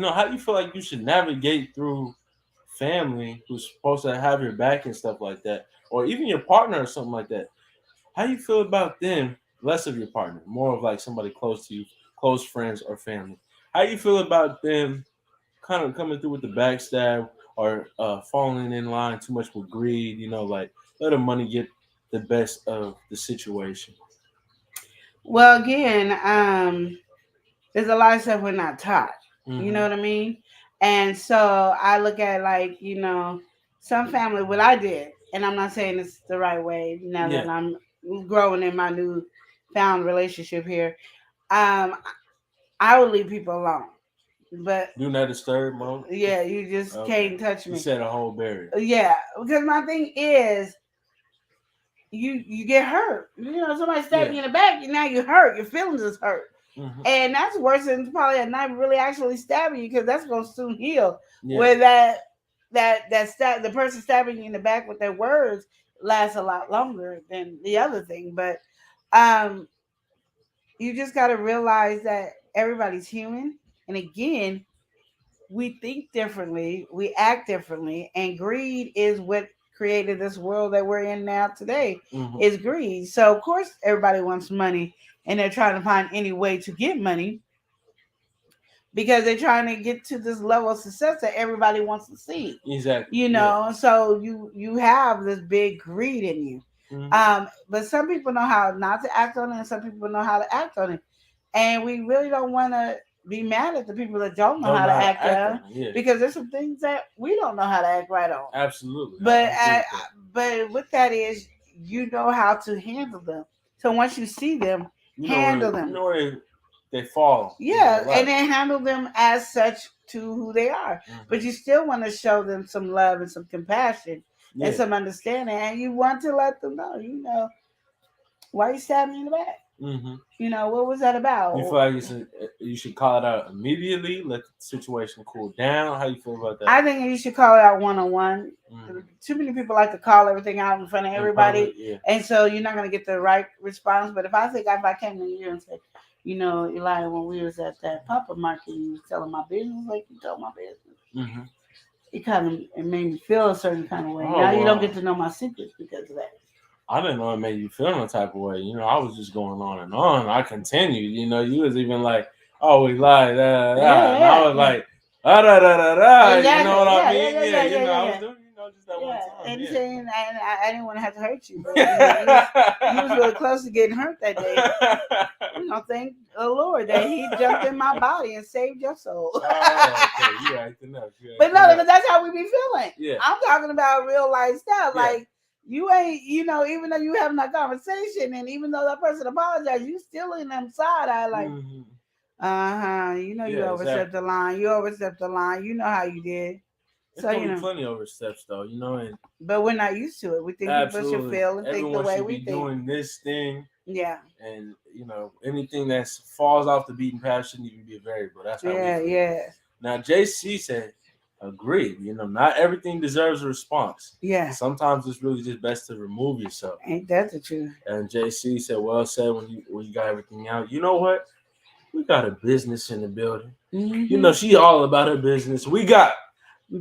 know, how do you feel like you should navigate through family who's supposed to have your back and stuff like that, or even your partner or something like that? How do you feel about them? Less of your partner, more of like somebody close to you, close friends or family. How do you feel about them kind of coming through with the backstab or falling in line too much with greed? You know, like let the money get the best of the situation. Well, again, there's a lot of stuff we're not taught. You know what I mean? And so I look at like, you know, some family, what I did, and I'm not saying it's the right way now that I'm growing in my new found relationship here. I would leave people alone. But do not disturb, Mom. Yeah, you just can't touch me. You set a whole barrier. Yeah, because my thing is you get hurt. You know, somebody stabbed you in the back, now you're hurt. Your feelings is hurt. And that's worse than probably a knife really actually stabbing you, because that's gonna soon heal. Where the person stabbing you in the back with their words lasts a lot longer than the other thing. But you just gotta realize that everybody's human, and again, we think differently, we act differently, and greed is what created this world that we're in now today. Is greed. So of course everybody wants money, and they're trying to find any way to get money because they're trying to get to this level of success that everybody wants to see. Exactly. You know, so you have this big greed in you. But some people know how not to act on it, and some people know how to act on it. And we really don't want to be mad at the people that don't know how to act on it, because there's some things that we don't know how to act right on. Absolutely. But with that is, you know how to handle them. So once you see them, handle them. You know where they fall. Yeah, and then handle them as such to who they are. But you still want to show them some love and some compassion and some understanding. And you want to let them know, you know, why you stabbed me in the back? You know, what was that about? You feel like you should call it out immediately, let the situation cool down? How you feel about that? I think you should call it out one-on-one. Too many people like to call everything out in front of everybody. And so you're not going to get the right response. But if I came to you and said, you know, Eli, when we was at that Papa market, you was telling my business like you told my business. It made me feel a certain kind of way. Now you don't get to know my secrets because of that. I didn't know it made you feel no type of way. You know, I was just going on and on. I continued. You know, you was even like, oh, we lied. And I was like, You know what I mean? I was doing, just that one time. And saying, I didn't want to have to hurt you. But, you was really close to getting hurt that day. You know, thank the Lord that He jumped in my body and saved your soul. Okay. You're acting up. But no, because that's how we be feeling. Yeah. I'm talking about real life stuff. Like, You ain't, even though you having that conversation, and even though that person apologized, you still in them side eye like, you overstepped the line. You overstepped the line. You know how you did. It's gonna be plenty oversteps though, but we're not used to it. We think people should feel and think the way we think. Doing this thing. Yeah. And anything that falls off the beaten path shouldn't even be a variable. That's how we feel. Yeah. Now JC said, agreed. Not everything deserves a response. Yeah. Sometimes it's really just best to remove yourself. Ain't that the truth? And JC said, well said when you got everything out. You know what? We got a business in the building. Mm-hmm. She all about her business. We got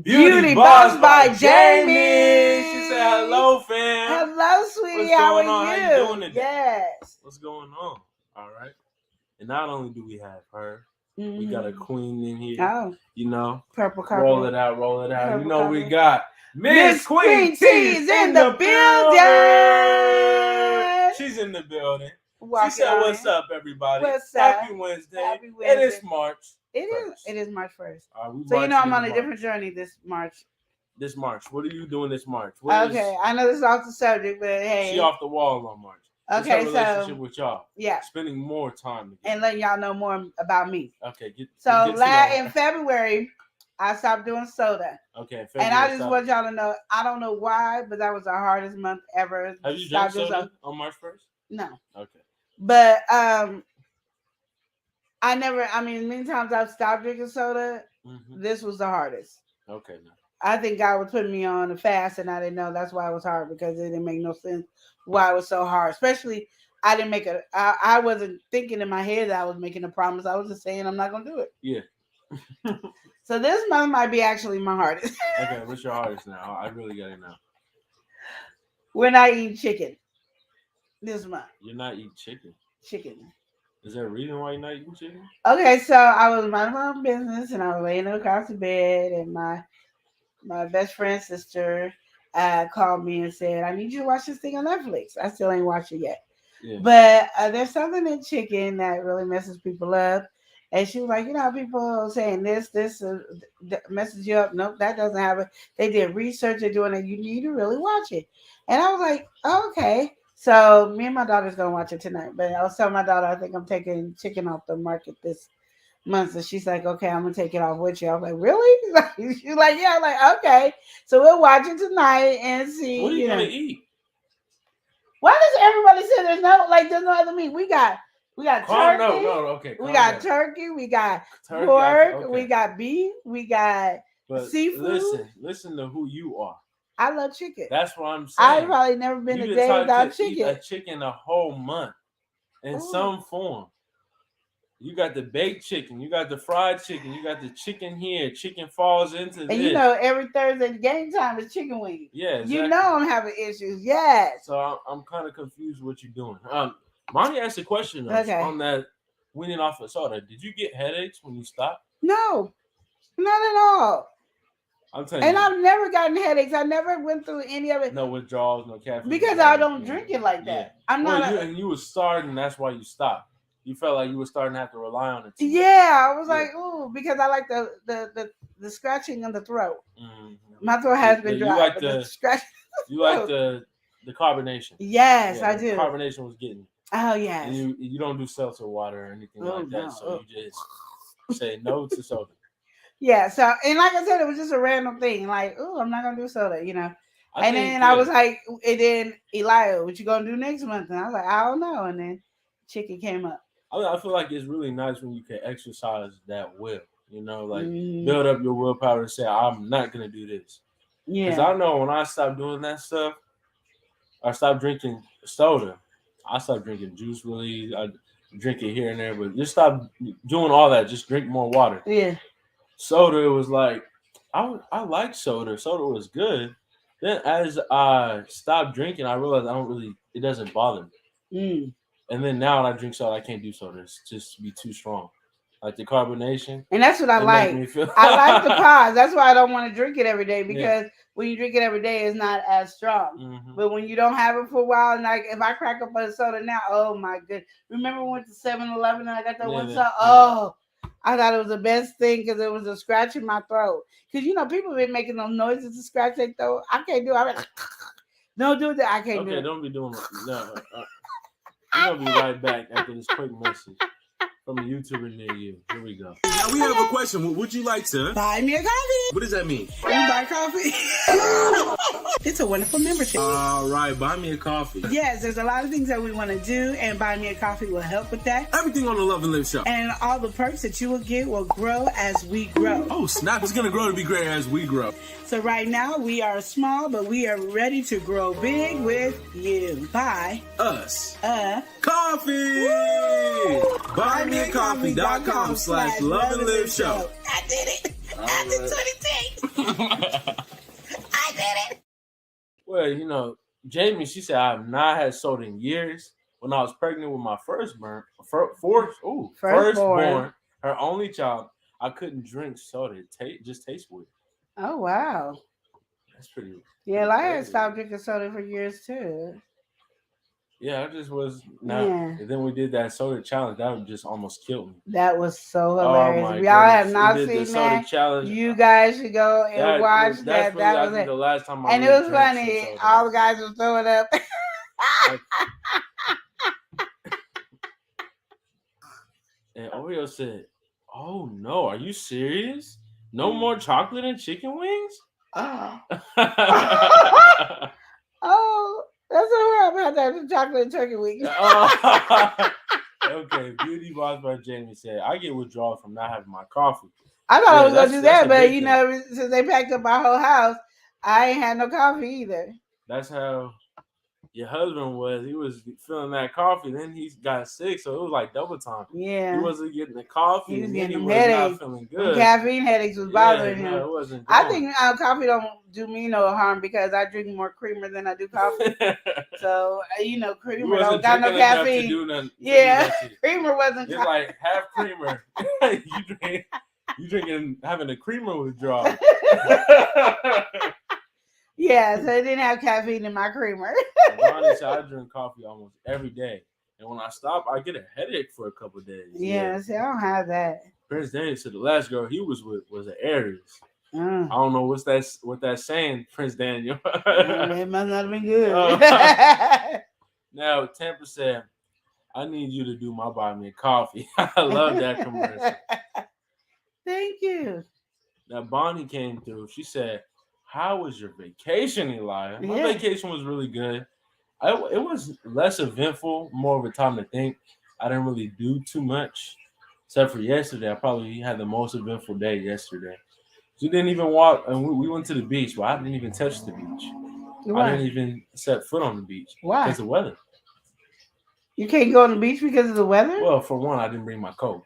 Beauty Boss by Jamie. She said, hello, fam. Hello, sweetie. How are you? How you doing today? Yes. What's going on? All right. And not only do we have her, we got a queen in here. Oh. Purple carpet. Roll it out. Purple carpet. We got Miss Queen T's in the building. She's in the building. She said, what's up, everybody? What's up? Happy Wednesday. It is March. It is March 1st. So I'm on a different journey this March. This March. What are you doing this March? Okay, I know this is off the subject, but hey. She off the wall on March. Okay, What's her relationship with y'all? Yeah. Spending more time together. And letting y'all know more about me. Okay. In February, I stopped doing soda. Okay. And I just want y'all to know, I don't know why, but that was the hardest month ever. Have you drank soda on March 1st? No. Okay. But many times I've stopped drinking soda. Mm-hmm. This was the hardest. Okay. No. I think God was putting me on a fast, and I didn't know that's why it was hard, because it didn't make no sense why it was so hard. Especially, I wasn't thinking in my head that I was making a promise. I was just saying I'm not going to do it. Yeah. So this month might be actually my hardest. Okay, what's your hardest now? I really got it now. We're not eating chicken this month. You're not eating chicken? Chicken. Is there a reason why you're not eating chicken? Okay, so I was minding my own business, and I was laying across the bed, and my best friend's sister called me and said, I need you to watch this thing on Netflix. I still ain't watched it yet. Yeah. But there's something in chicken that really messes people up. And she was like, people saying this messes you up. Nope, that doesn't happen. They did research. They're doing it. You need to really watch it. And I was like, okay. So me and my daughter's going to watch it tonight. But I was telling my daughter, I think I'm taking chicken off the market this month. So she's like, okay, I'm going to take it off with you. I was like, really? She's like, yeah. I'm like, okay. So we'll watch it tonight and see. What are you going to eat? Why does everybody say there's no other meat? We got turkey. Okay. We got turkey. We got pork. Okay. We got beef. We got seafood. Listen to who you are. I love chicken. That's what I'm saying. I've probably never been a day without chicken. Eat a chicken a whole month in some form. You got the baked chicken. You got the fried chicken. You got the chicken here. Chicken falls into this. And every Thursday game time is chicken wings. Yeah, exactly. I'm having issues. Yes. So I'm kind of confused what you're doing. Monty asked a question on that weaning off of soda. Did you get headaches when you stopped? No, not at all. I'm telling you. And I've never gotten headaches. I never went through any of it. No withdrawals, no caffeine. Because I don't drink it like that. Yeah. I'm not. You were starting. That's why you stopped. You felt like you were starting to have to rely on it. Yeah, I was like, ooh, because I like the scratching in the throat. Mm-hmm. My throat has been dry. You like the scratching. You like the carbonation. Yes, I do. The carbonation was getting. Oh yes. And you don't do seltzer water or anything like that, so you just say no to soda. Yeah. So and like I said, it was just a random thing. Like, oh, I'm not gonna do soda, I was like, and then Elia, what you gonna do next month? And I was like, I don't know. And then chicken came up. I feel like it's really nice when you can exercise that will, build up your willpower and say, I'm not going to do this. Yeah. Because I know when I stopped doing that stuff, I stopped drinking soda. I stopped drinking juice really. I drink it here and there, but just stop doing all that. Just drink more water. Yeah. Soda, it was like, I like soda. Soda was good. Then as I stopped drinking, I realized it doesn't bother me. And then now when I drink soda, I can't do soda. It's just be too strong. Like the carbonation. And that's what I like. I like the pause. That's why I don't want to drink it every day, because when you drink it every day, it's not as strong. Mm-hmm. But when you don't have it for a while, and like if I crack up a soda now, oh my goodness. Remember we went to 7-Eleven and I got that one soda? Oh, I thought it was the best thing because it was a scratch in my throat. Because, people been making those noises to scratch their throat. I can't do it. Don't do that. I can't do it. Okay, don't be doing no. We're gonna be right back after this quick message from a YouTuber near you. Here we go. Now we have a question. Would you like to Buy me a coffee? What does that mean? You buy coffee? It's a wonderful membership. All right, buy me a coffee. Yes, there's a lot of things that we want to do, and Buy Me a Coffee will help with that. Everything on the Love and Live show. And all the perks that you will get will grow as we grow. Oh, snap. It's going to grow to be great as we grow. So right now, we are small, but we are ready to grow big with you. Buy us a coffee. BuyMeACoffee.com/Love and Live show. I did it. I did 20 I did it. Well, Jamie, she said I have not had soda in years. When I was pregnant with my firstborn, her only child, I couldn't drink soda. It just tastes weird. Oh, wow. That's pretty. Yeah, I had stopped drinking soda for years, too. Yeah, I just was not. Yeah. And then we did that soda challenge. That would just almost kill me. That was so hilarious. Oh, If y'all have goodness. not We did seen the soda that, challenge. you guys should go and watch that. Really, That was it. The last time I And it really was drank funny. some soda. All the guys were throwing up. And Oreo said, "Oh no, are you serious? No more chocolate and chicken wings?" Oh, that's so hard about that chocolate and turkey wings. Okay, Beauty Boss by Jamie said, "I get withdrawal from not having my coffee." I thought I was gonna do that, a but big since they packed up our whole house, I ain't had no coffee either. That's how your husband was. He was feeling that coffee, then he got sick, so it was like double time. Yeah, He wasn't getting the coffee, he was and getting then them he was headaches. not feeling The good. caffeine headaches was bothering him. No, it wasn't. I think coffee don't do me no harm because I drink more creamer than I do coffee. So creamer don't got no caffeine. Creamer wasn't. It's like half creamer. you drinking having a creamer withdrawal. Yeah, so it didn't have caffeine in my creamer. Honestly, I drink coffee almost every day, and when I stop, I get a headache for a couple of days. Yeah, see, I don't have that. Prince Daniel said the last girl he was with was an Aries. I don't know what that's saying, Prince Daniel. It must not have been good. Now, Tampa said, "I need you to do my Buy Me a Coffee." I love that commercial. Thank you. Now, Bonnie came through. She said, "How was your vacation, Elijah?" My vacation was really good. It was less eventful, more of a time to think. I didn't really do too much, except for yesterday. I probably had the most eventful day yesterday. We didn't even walk, and we went to the beach. Well, I didn't even touch the beach. Why? I didn't even set foot on the beach. Why? Because of the weather. You can't go on the beach because of the weather? Well, for one, I didn't bring my coat.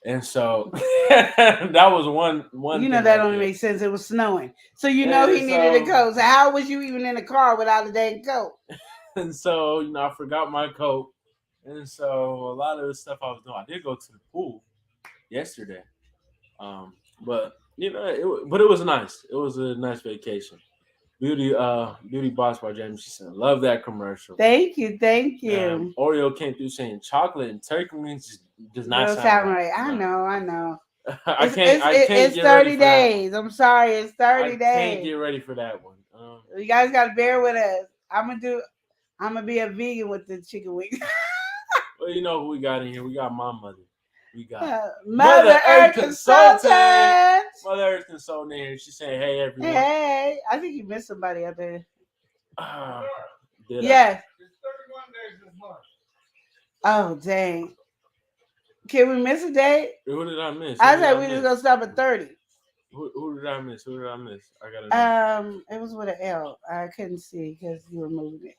And so that was one. That only makes sense. It was snowing. So he needed a coat. So how was you even in the car without a dang coat? And so, I forgot my coat. And so a lot of the stuff I was doing, I did go to the pool yesterday. But it was nice. It was a nice vacation. Beauty Boss by Jamie. She said, "Love that commercial." Thank you. Oreo came through saying chocolate and turkey wings does not sound right. I know. I can't. It's 30 days. I'm sorry. It's 30 days. I can't get ready for that one. You guys got to bear with us. I'm gonna be a vegan with the chicken wings. Well, you know who we got in here? We got my mother. We got Mother Earth Consultant. Mother Earth Consultant here. She's saying, "Hey, everyone." Hey, I think you missed somebody up there. Yes. It's 31 days this month. Oh, dang. Can we miss a day? Who did I miss? I said we just gonna stop at 30. Who did I miss? I gotta know. It was with an L. I couldn't see because you were moving it.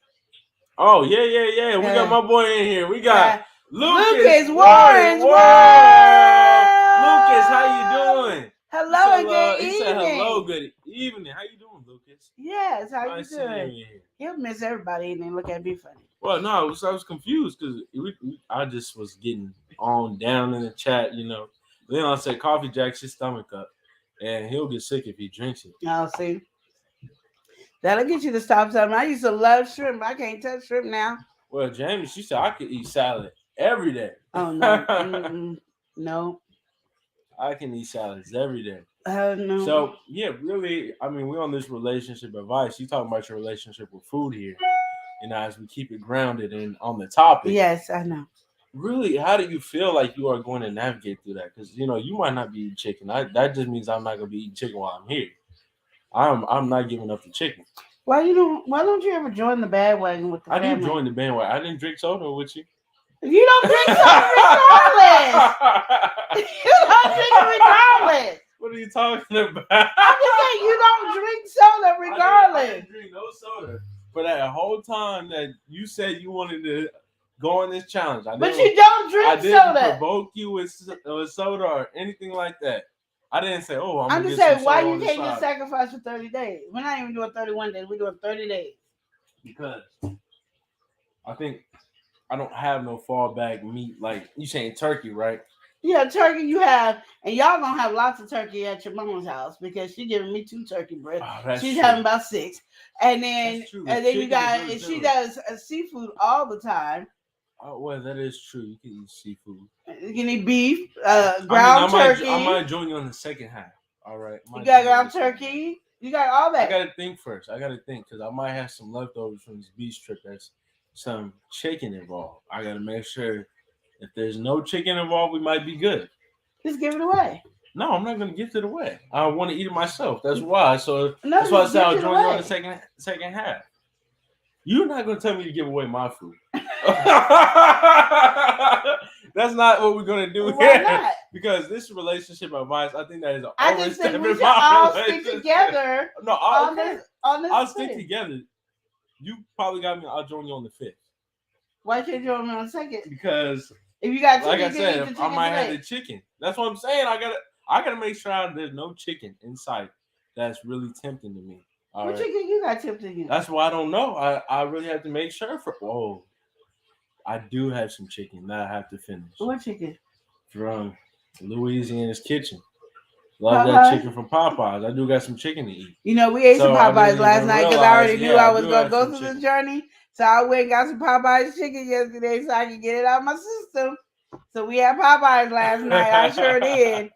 Oh, yeah. We got my boy in here. We got Lucas Warren's World. Lucas, how you doing? Hello and good evening. He said hello, good evening. How you doing, Lucas? Yes, how nice you doing? He'll miss everybody and then look at me funny. Well, no, I was confused because I just was getting on down in the chat, Then I said, "Coffee jacks his stomach up, and he'll get sick if he drinks it." Oh, see, that'll get you to stop something. I used to love shrimp. I can't touch shrimp now. Well, Jamie, she said I could eat salad every day. Oh no, no. I can eat salads every day. No. So yeah, really, I mean, we're on this relationship advice. You talking about your relationship with food here, as we keep it grounded and on the topic. Yes, I know. Really, how do you feel like you are going to navigate through that? Because you might not be eating chicken. That just means I'm not going to be eating chicken while I'm here. I'm not giving up the chicken. Why don't you ever join the bandwagon with the family? I do join the bandwagon. I didn't drink soda with you. You don't drink soda regardless. You don't drink it regardless. What are you talking about? I'm just saying you don't drink soda regardless. I didn't drink no soda. For that whole time that you said you wanted to go on this challenge. But you don't drink soda. I didn't provoke you with soda or anything like that. I didn't say, I'm just saying, why you taking a sacrifice for 30 days? We're not even doing 31 days. We're doing 30 days. Because I think I don't have no fallback meat. Like, you saying turkey, right? Yeah, turkey you have. And y'all going to have lots of turkey at your mama's house because she's giving me 2 turkey breasts. Oh, she's true. having about 6. And then you got, really she does seafood all the time. Oh, well, that is true. You can eat seafood. You can eat beef, ground turkey. I might join you on the second half. All right. You got ground turkey. You got all that. I got to think first. Because I might have some leftovers from this beach trip. That's some chicken involved. I got to make sure if there's no chicken involved, we might be good. Just give it away. No, I'm not going to give it away. I want to eat it myself. That's why. So no, that's why I said I'll join you on the second half. You're not going to tell me to give away my food. That's not what we're gonna do Why here. not? Because this relationship advice, I think that is. I just think we should all stick together. No, on this I'll stick together. You probably got me. I'll join you on the 5th. Why can't you join me on the 2nd? Because if you got chicken, like I said, I might today. have the chicken. That's what I'm saying. I gotta make sure there's no chicken in sight. That's really tempting to me. What chicken you got tempting you? That's why I don't know. I really have to make sure I do have some chicken that I have to finish. What chicken? From Louisiana's Kitchen. Love that chicken from Popeyes. I do got some chicken to eat. We ate some Popeyes last night because I already knew I was going to go through the journey. So I went and got some Popeyes chicken yesterday so I could get it out of my system. So we had Popeyes last night. I sure did.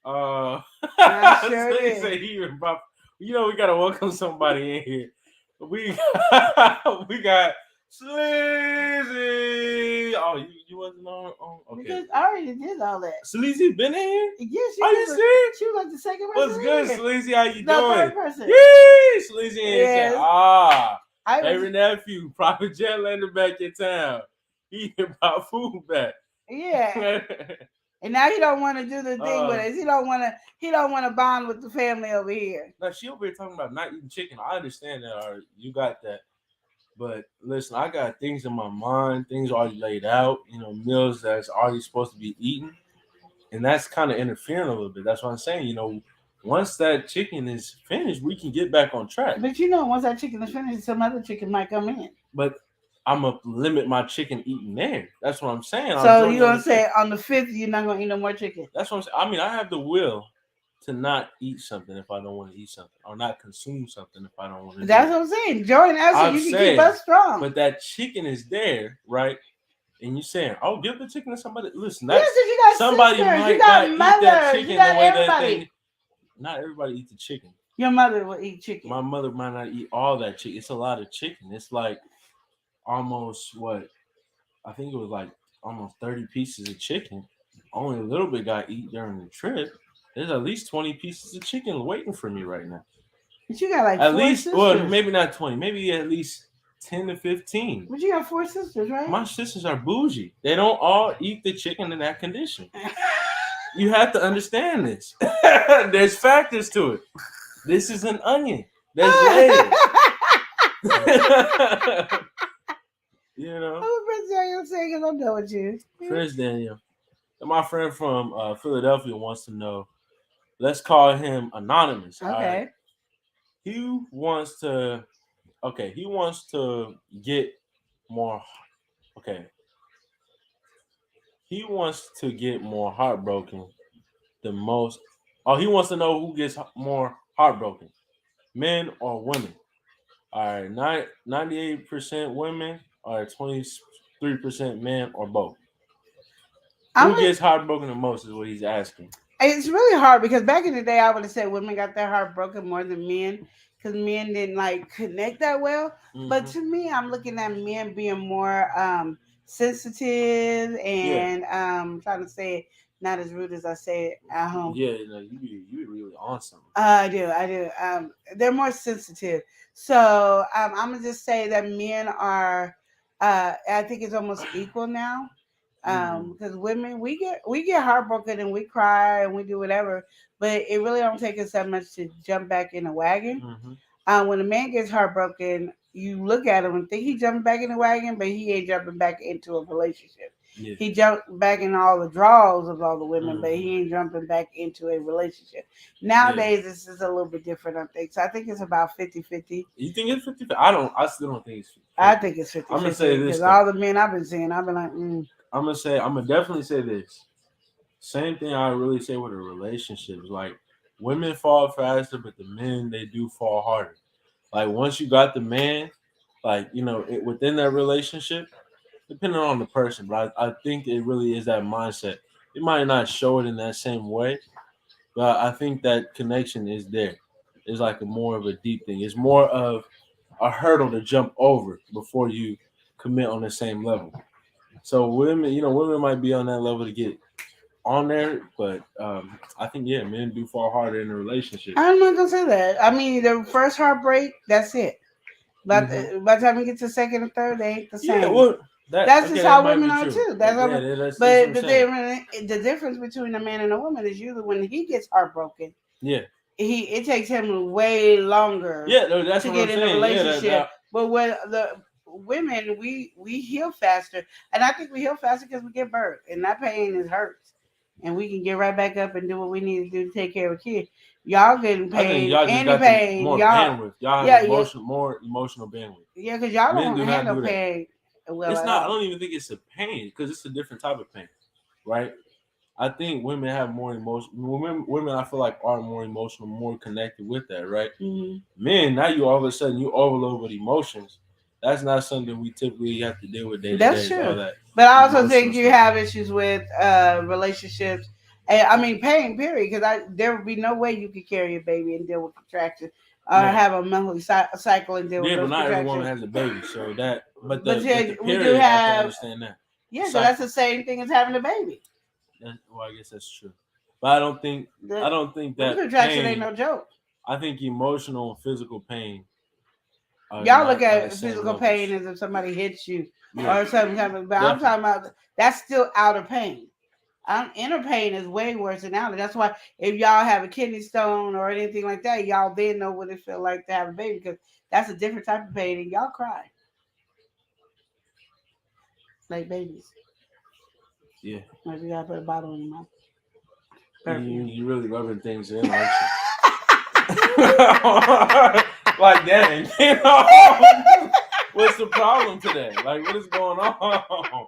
I sure did. Say here, we got to welcome somebody in here. We got Sleazy. Oh, you wasn't on? Okay. Because I already did all that. Sleazy been in here? Yes, Are you serious? She was like the second person. What's good, Sleazy? How you doing? Third person. Yee! Sleazy in here. Yes. Favorite nephew, Prophet Jetlander back in town. He brought food back. Yeah. And now he don't want to do the thing with us. He don't want to bond with the family over here. Now she over here talking about not eating chicken. I understand that. All right, you got that. But listen, I got things in my mind, things already laid out, meals that's already supposed to be eaten. And that's kind of interfering a little bit. That's what I'm saying. Once that chicken is finished, we can get back on track. But once that chicken is finished, some other chicken might come in. But I'm going to limit my chicken eating there. That's what I'm saying. So you're going to say on the 5th, you're not going to eat no more chicken? That's what I'm saying. I mean, I have the will to not eat something if I don't want to eat something, or not consume something if I don't want to. That's what I'm saying. Join us so you can keep us strong. But that chicken is there, right? And you're saying, give the chicken to somebody. Listen, that's you got somebody sisters, might you got not mothers, eat that chicken you got the way everybody. that not everybody eats the chicken. Your mother will eat chicken. My mother might not eat all that chicken. It's a lot of chicken. It's like almost I think it was like almost 30 pieces of chicken. Only a little bit got eaten during the trip. There's at least 20 pieces of chicken waiting for me right now. But you got like at 4 least, sisters. Well, maybe not 20, maybe at least 10 to 15. But you got 4 sisters, right? My sisters are bougie. They don't all eat the chicken in that condition. You have to understand this. There's factors to it. This is an onion. There's layers. Who Prince Daniel saying? I'm done with you. Prince Daniel. And my friend from Philadelphia wants to know. Let's call him anonymous. Okay. Right? He wants to get more. Okay. He wants to get more heartbroken than most. Oh, he wants to know who gets more heartbroken, men or women. All right, 98% women or 23% men or both. Who gets heartbroken the most is what he's asking. It's really hard because back in the day, I would have said women got their heart broken more than men because men didn't like connect that well. But to me, I'm looking at men being more sensitive Yeah. and trying to say it not as rude as I say it at home. Yeah, no, you really on something. I do. They're more sensitive. So I'm gonna just say that men are. I think it's almost equal now. Because women we get heartbroken and we cry and we do whatever, but it really don't take us that much to jump back in the wagon. Mm-hmm. When a man gets heartbroken, you look at him and think he jumping back in the wagon, but he ain't jumping back into a relationship. Yeah. He jumped back in all the draws of all the women, but Mm-hmm. he ain't jumping back into a relationship. Nowadays, this is a little bit different, I think. So I think it's about 50-50. You think it's 50? I still don't think it's 50. I think it's 50-50. I'm gonna say this because though. all the men I've been seeing, I've been like, I'm gonna definitely say this. Same thing I really say with a relationship. Like women fall faster, but the men they do fall harder. Like once you got the man, like within that relationship, depending on the person, but I think it really is that mindset. It might not show it in that same way, but I think that connection is there. It's like a more of a deep thing. It's more of a hurdle to jump over before you commit on the same level. So women might be on that level to get on there, but I think men do fall harder in a relationship. I'm not gonna say that. I mean, the first heartbreak, that's it. But by the time you get to second and third, they ain't the same. Yeah, well, that's just how women are true. too. That's that's but what I'm the difference between a man and a woman is usually when he gets heartbroken. Yeah, it takes him way longer. Yeah, that's to what get I'm in a saying. relationship. Yeah, But when the women, we heal faster, and I think we heal faster because we give birth, and that pain is hurts, and we can get right back up and do what we need to do to take care of a kid. Y'all getting I think pain, y'all just any got pain, more y'all. bandwidth. Y'all have more emotional bandwidth. Yeah, because y'all Men don't do not handle do that. pain well. It's at not. I all. don't even think it's a pain because it's a different type of pain, right? I think women have more emotion. Women, I feel like are more emotional, more connected with that, right? Mm-hmm. Men, now you all of a sudden you overload with emotions. That's not something we typically have to deal with day to That's day. All true. that. But I also emotional think you stuff. have issues with relationships. And I mean, pain, period. Because there would be no way you could carry a baby and deal with contractions, or have a monthly cycle and deal with Yeah, but those not every woman contractions. has a baby, so that. But But yeah, the we do period, I can have. understand that. Yeah, so that's the same thing as having a baby. Well, I guess that's true. But I don't think that contraction pain, ain't no joke. I think emotional and physical pain. Y'all look at same physical levels. pain as if somebody hits you Yeah. or something kind but I'm talking about that's still outer pain. Inner pain is way worse than outer. That's why if y'all have a kidney stone or anything like that, y'all then know what it feels like to have a baby because that's a different type of pain and y'all cry like babies. Yeah. Like you gotta put a bottle in your mouth. You really rubbing things in, aren't you? Like, dang, what's the problem today? Like, what is going on?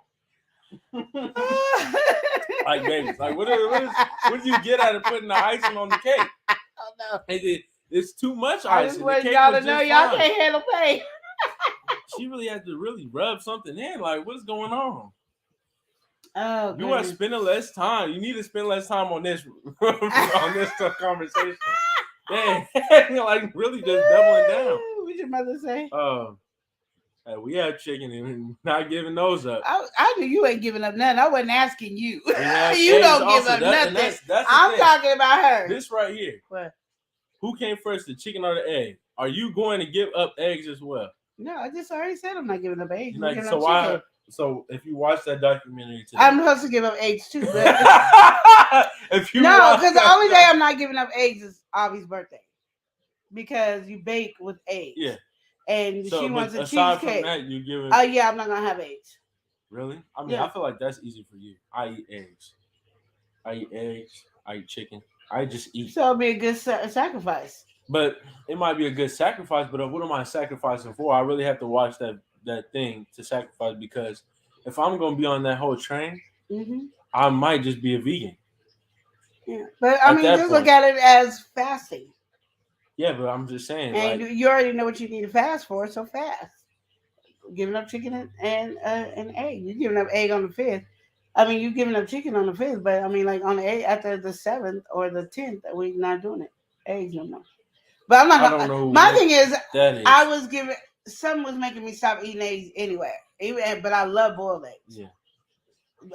Like, babies, like, what do you get out of putting the icing on the cake? Oh no. It's too much I icing. just want y'all to know y'all can't handle pain. She really had to really rub something in. Like, what's going on? Oh, you are spending less time. You need to spend less time on this on this conversation. Dang, like really just doubling down. What your mother say? Hey, we have chicken and not giving those up. I knew you ain't giving up nothing. I wasn't asking you. You don't give up nothing. That's I'm talking about her. This right here. What? Who came first, the chicken or the egg? Are you going to give up eggs as well? No, I just already said I'm not giving up eggs. So why? So if you watch that documentary today, I'm supposed to give up eggs too. But if you because the only day I'm not giving up eggs is Avi's birthday because you bake with eggs. Yeah. And she wants a aside cheesecake. From that, you give it. Yeah, I'm not gonna have eggs. Really? I mean, I feel like that's easy for you. I eat eggs. I eat chicken. I just eat. So it'll be a good sacrifice. But it might be a good sacrifice. But what am I sacrificing for? I really have to watch that thing to sacrifice because if I'm gonna be on that whole train, I might just be a vegan. Yeah, but I mean, just look at it as fasting. Yeah, but I'm just saying. And you already know what you need to fast for, so fast. Giving up chicken and an egg. You're giving up egg on the 5th. I mean, you giving up chicken on the 5th, but I mean, like on the 8th, after the 7th or the 10th, we're not doing it. Eggs no more. But I'm not. I don't know. My thing is, that is. I was giving. Something was making me stop eating eggs anyway. But I love boiled eggs. Yeah.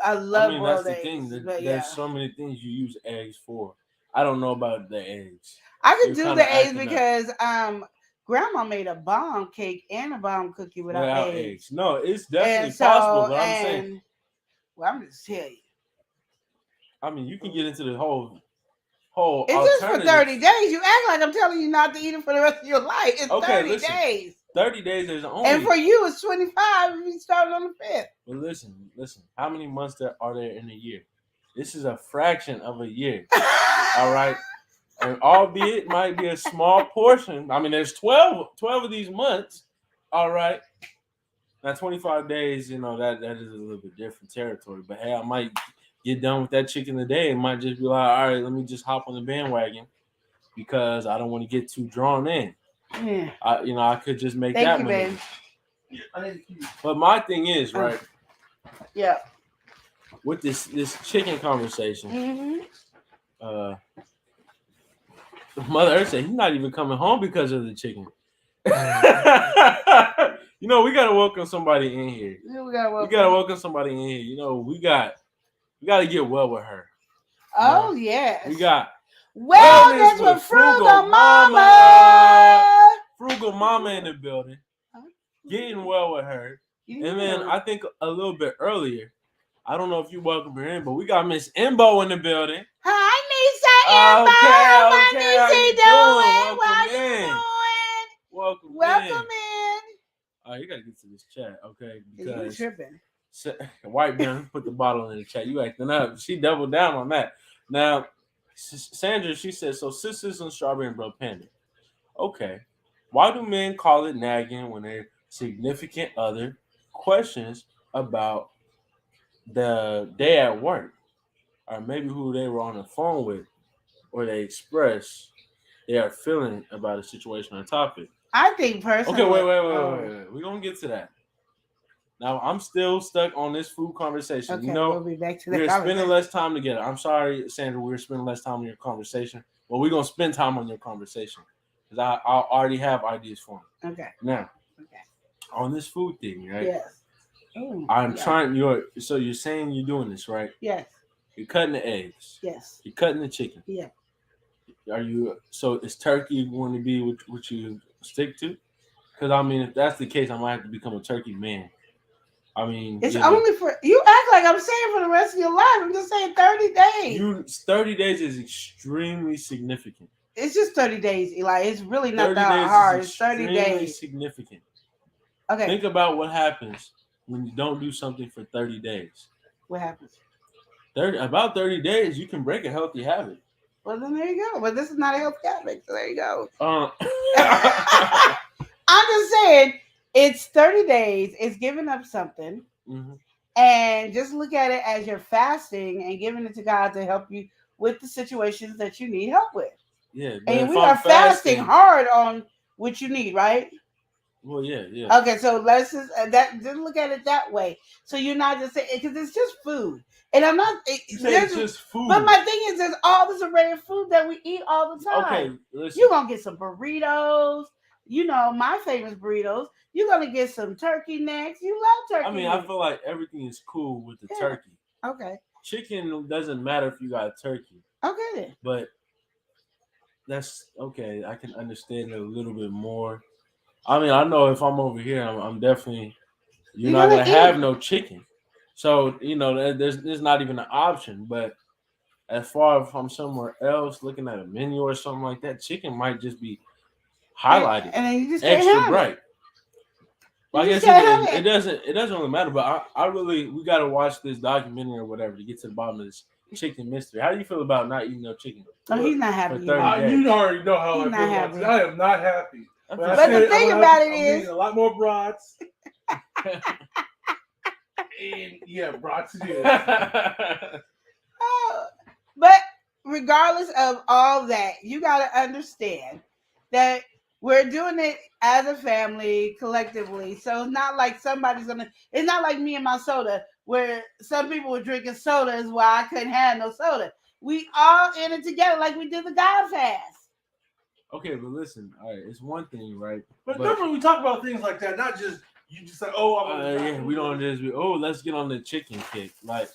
I love boiled that's eggs. the thing. But there's so many things you use eggs for. I don't know about the eggs. I could do the eggs because Grandma made a bomb cake and a bomb cookie without eggs. No, it's definitely possible. But I'm saying, well, I'm just telling you. I mean, you can get into the whole. It's just for 30 days. You act like I'm telling you not to eat it for the rest of your life. It's 30 days. 30 days is only. And for you, it's 25 if you start on the 5th. But listen. How many months are there in a year? This is a fraction of a year. All right. And albeit it might be a small portion. I mean, there's 12 of these months. All right. Now, 25 days, that is a little bit different territory. But hey, I might get done with that chicken today. It might just be like, all right, let me just hop on the bandwagon because I don't want to get too drawn in. Yeah. I could just make that money. But my thing is, right? Yeah. With this chicken conversation, Mother Earth said he's not even coming home because of the chicken. We gotta welcome somebody in here. We gotta welcome somebody in here. We gotta get well with her. Oh yes. We got wellness with Frugal Mama. Frugal Mama in the building. Getting well with her. And then I think a little bit earlier, I don't know if you welcome her in, but we got Miss Embo in the building. Hi, Nisa Embo. How you doing? Welcome in. Oh, you gotta get to this chat, okay? Because you're tripping. White man put the bottle in the chat. You acting up. She doubled down on that. Now, Sandra, she said, so sisters and strawberry and bro panda. Okay. Why do men call it nagging when their significant other questions about the day at work, or maybe who they were on the phone with, or they express they are feeling about a situation or topic? I think personally. Okay, wait. We're gonna get to that. Now I'm still stuck on this food conversation. Okay, we'll be back to that. We're spending less time together. I'm sorry, Sandra, we're spending less time on your conversation. But we're gonna spend time on your conversation. Because I already have ideas for them. Okay. Now, on this food thing, right? Yes. Ooh, so you're saying you're doing this, right? Yes. You're cutting the eggs. Yes. You're cutting the chicken. Yeah. So is turkey going to be what you stick to? Because I mean, if that's the case, I might have to become a turkey man. I mean, it's only for you. Act like I'm saying for the rest of your life. I'm just saying 30 days. 30 days is extremely significant. It's just 30 days, Eli. It's really not that hard. It's 30 days. Significant. Okay. Think about what happens when you don't do something for 30 days. What happens? About 30 days, you can break a healthy habit. Well, then there you go. But this is not a healthy habit, so there you go. I'm just saying, it's 30 days. It's giving up something. Mm-hmm. And just look at it as you're fasting and giving it to God to help you with the situations that you need help with. Yeah. And we are fasting hard on what you need, right? Well, yeah. Okay, so let's just look at it that way. So you're not just saying, because it's just food. And I'm not. It's just food. But my thing is, there's all this array of food that we eat all the time. Okay, listen. You're going to get some burritos. My famous burritos. You're going to get some turkey necks. You love turkey. I mean, I feel like everything is cool with the turkey. Okay. Chicken doesn't matter if you got a turkey. Okay, then. But that's okay. I can understand it a little bit more. I mean, I know if I'm over here, I'm definitely, you're not going to have no chicken. So, there's not even an option. But as far as I'm somewhere else looking at a menu or something like that, chicken might just be highlighted. And then you just extra bright. Well, I guess it doesn't really matter. But we got to watch this documentary or whatever to get to the bottom of this chicken mystery. How do you feel about not eating no chicken? Oh, he's not happy. You already know how I feel about it. I am not happy. But the thing about it is, a lot more brats. And yeah, brats it is. But regardless of all that, you got to understand that we're doing it as a family collectively. So it's not like it's not like me and my soda. where some people were drinking soda is why I couldn't have no soda. We all in it together like we did the God fast. Okay, but listen, all right, it's one thing, right? But normally we talk about things like that, not just you just say, "Oh, I'm we don't just be, oh, let's get on the chicken kick." Like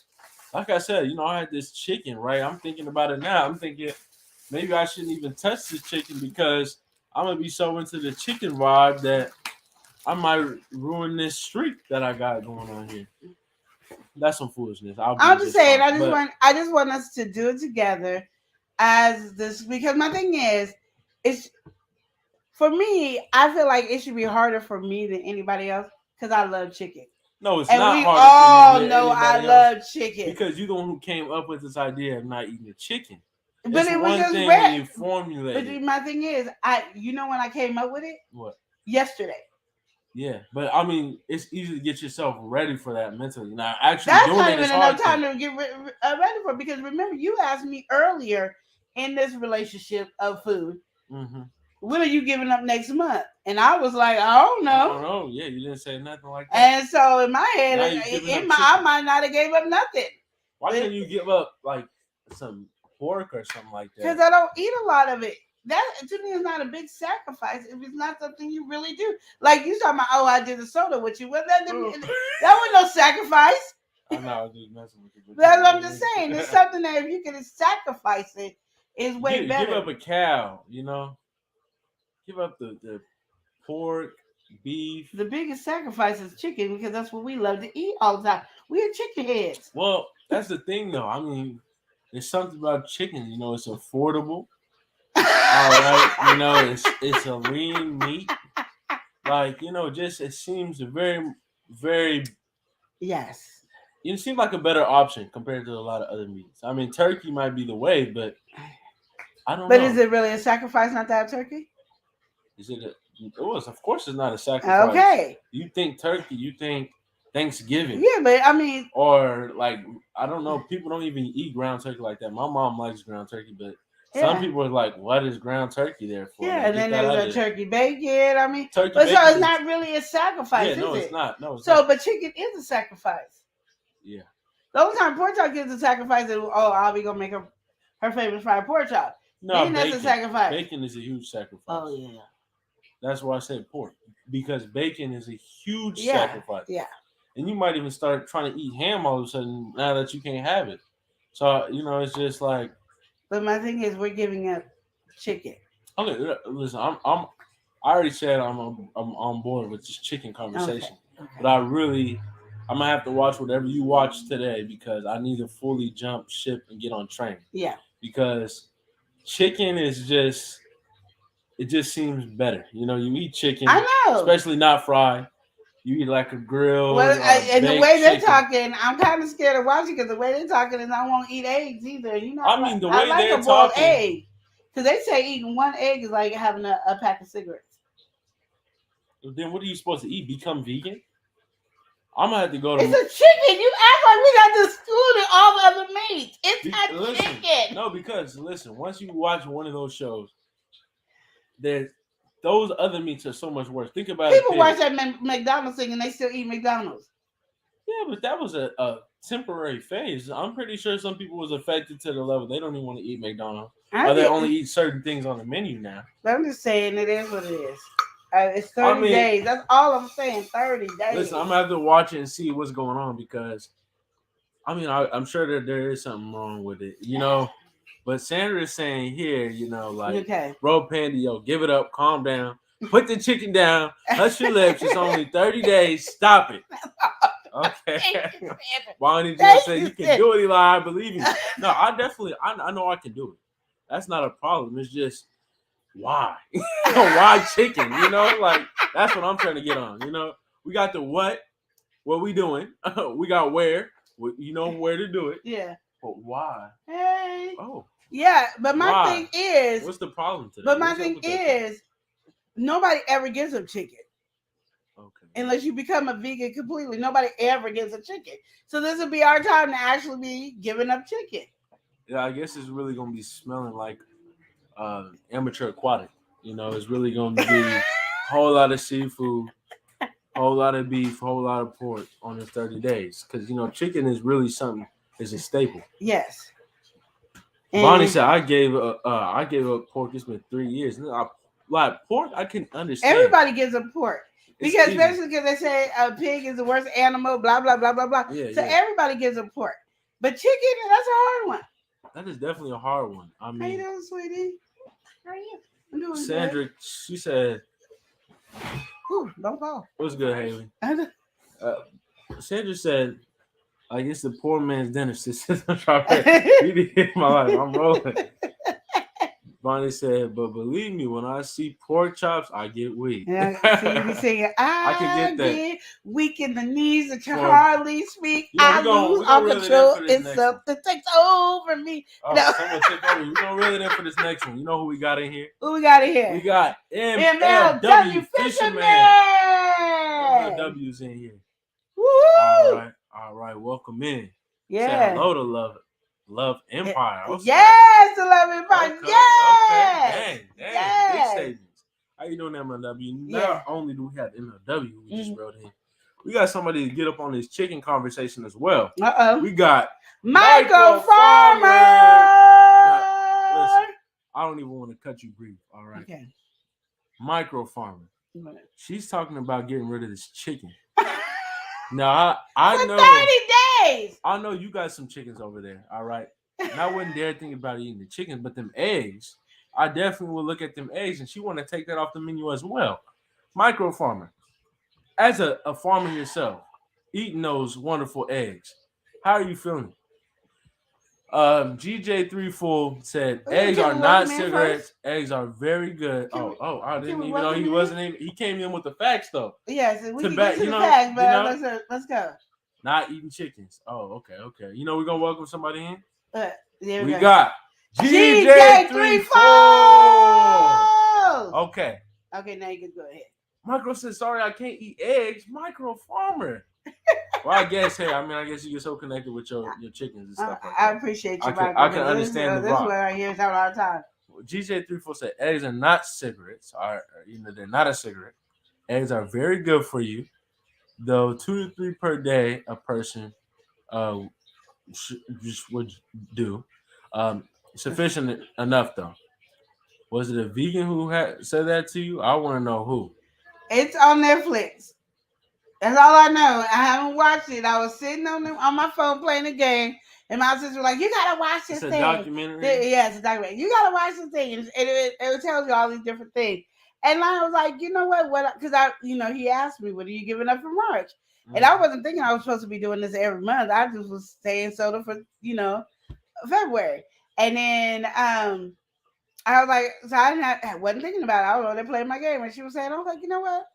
I said, I had this chicken, right? I'm thinking about it now. I'm thinking maybe I shouldn't even touch this chicken because I'm gonna be so into the chicken vibe that I might ruin this streak that I got going on here. That's some foolishness. I'm just saying. I just want us to do it together as this, because my thing is, it's for me. I feel like it should be harder for me than anybody else because I love chicken. No, it's and not we hard. All know I love chicken because you're the one who came up with this idea of not eating the chicken. But it was just when you formulated. But my thing is, when I came up with it? What? Yesterday. Yeah, but I mean, it's easy to get yourself ready for that mentally. Now, actually, that's doing not it even is enough hard time to get ready for it. Because remember, you asked me earlier in this relationship of food, when are you giving up next month? And I was like, I don't know. I don't know. Yeah, you didn't say nothing like that. And so in my head, I might not have gave up nothing. Why can't you give up like some pork or something like that? Because I don't eat a lot of it. That to me is not a big sacrifice if it's not something you really do. Like you talking about, I did a soda with you. Well, that was no sacrifice. I know, I was just messing with you. That's what I'm just saying. It's something that if you can sacrifice it, is way better. Give up a cow, Give up the pork, beef. The biggest sacrifice is chicken because that's what we love to eat all the time. We're chicken heads. Well, that's the thing, though. I mean, there's something about chicken. It's affordable. All right, it's a lean meat. Like, just it seems very, very. Yes. It seems like a better option compared to a lot of other meats. I mean, turkey might be the way, but I don't know. But is it really a sacrifice not to have turkey? Is it? Of course, it's not a sacrifice. Okay. You think turkey? You think Thanksgiving? Yeah, but I mean, or like I don't know. People don't even eat ground turkey like that. My mom likes ground turkey, but some people are like, "What is ground turkey there for?" Yeah, and then there's a turkey bacon. I mean, turkey but bacon so it's not really a sacrifice, is it? It's not. No, it's so not. But chicken is a sacrifice. Yeah. The only time pork chop is a sacrifice is, I'll be gonna make her famous fried pork chop. No, that's a sacrifice. Bacon is a huge sacrifice. Oh yeah. That's why I said pork, because bacon is a huge sacrifice. Yeah. And you might even start trying to eat ham all of a sudden now that you can't have it. So it's just like. But my thing is, we're giving up chicken. Okay, listen, I already said I'm on board with this chicken conversation, okay. But I'm gonna have to watch whatever you watch today because I need to fully jump ship and get on train. Yeah. Because chicken is just. It just seems better. You eat chicken. I know. Especially not fried. You eat like a grill. Well, and the way they're talking, I'm kind of scared of watching because the way they're talking is I won't eat eggs either. The way like they're a boiled talking. egg. Because they say eating one egg is like having a pack of cigarettes. Then what are you supposed to eat? Become vegan? I'm going to have to go to... It's a chicken. You act like we got to exclude all the other meats. It's a chicken. No, because, once you watch one of those shows, those other meats are so much worse. Think about People watch that McDonald's thing and they still eat McDonald's. Yeah, but that was a temporary phase. I'm pretty sure some people was affected to the level they don't even want to eat McDonald's. Or they only eat certain things on the menu now. But I'm just saying it is what it is. It's 30 days. That's all I'm saying. 30 days. Listen, I'm going to have to watch it and see what's going on because, I'm sure that there is something wrong with it, But Sandra is saying here, okay. Bro Panda, give it up, calm down, put the chicken down, hush your lips. It's only 30 days. Stop it. Okay. Why don't you just say you can do it, Eli? I believe you. No, I know I can do it. That's not a problem. It's just why? Why chicken? Like that's what I'm trying to get on. We got the what we doing? We got where to do it. Yeah. But why? Hey. Oh. Yeah, but my thing is... What's the problem today? But my thing is, nobody ever gives up chicken. Okay. Unless you become a vegan completely. Nobody ever gives up chicken. So this will be our time to actually be giving up chicken. Yeah, I guess it's really going to be smelling like amateur aquatic. It's really going to be a whole lot of seafood. whole lot of beef, whole lot of pork on his 30 days. Because, chicken is really something, it's a staple. Yes. Bonnie said, I gave up pork. It's been 3 years. Pork, I can understand. Everybody gives up pork. Because especially because they say a pig is the worst animal, blah, blah, blah, blah, blah. Yeah, so everybody gives up pork. But chicken, that's a hard one. That is definitely a hard one. I mean, how you doing, sweetie? How are you? I'm doing Sandra, good. she said, don't fall. What's good, Haley? Sandra said, I guess the poor man's dinner system. You did hit my life. I'm rolling. Bonnie said, but believe me, when I see pork chops, I get weak. Yeah, so you be singing, I can get that. Weak in the knees that you hardly speak. I lose all control and something takes over me. Someone took over. We're going to reel it in for this next one. You know who we got in here? Who we got in here? We got MLW Fisherman. MLW's in here. Woo! All right. Welcome in. Yeah. Say hello to Love Empire. Yes, the Love Empire. Okay, Yes. Okay. Dang. Big statements. How you doing, MLW? Not only do we have MLW, we just wrote in. We got somebody to get up on this chicken conversation as well. We got Michael Farmer. Now, listen, I don't even want to cut you brief. All right. Okay. Micro Farmer. She's talking about getting rid of this chicken. Now I for know 30 days. I know you got some chickens over there. All right. And I wouldn't dare think about eating the chickens, but them eggs, I definitely will look at them eggs, and she want to take that off the menu as well. Micro Farmer, as a farmer yourself, eating those wonderful eggs, how are you feeling? GJ34 said eggs are not cigarettes. First? Eggs are very good. I didn't even know he wasn't even. He came in with the facts though. Yes, we can get to the facts, but let's go. Not eating chickens. Oh, okay. You know we're gonna welcome somebody in. We got GJ34. Okay. Okay, now you can go ahead. Micro says, "Sorry, I can't eat eggs." Micro Farmer. Well, I guess you get so connected with your chickens and stuff like that. I appreciate you, Michael. I can understand this is what I hear all the time. GJ34 said eggs are not cigarettes. They're not a cigarette. Eggs are very good for you, though 2 to 3 per day a person just would do. Sufficient enough though. Was it a vegan who had said that to you? I want to know who. It's on Netflix. That's all I know. I haven't watched it. I was sitting on my phone playing the game, and my sister was like, "You gotta watch this thing." It's a documentary. Yes, it's a documentary. You gotta watch this thing, and it tells you all these different things. And I was like, you know what? Because he asked me, "What are you giving up for March?" And I wasn't thinking I was supposed to be doing this every month. I just was staying soda for February, and then I was like, so I wasn't thinking about it. I was over there playing my game, and she was saying, I was like, you know what?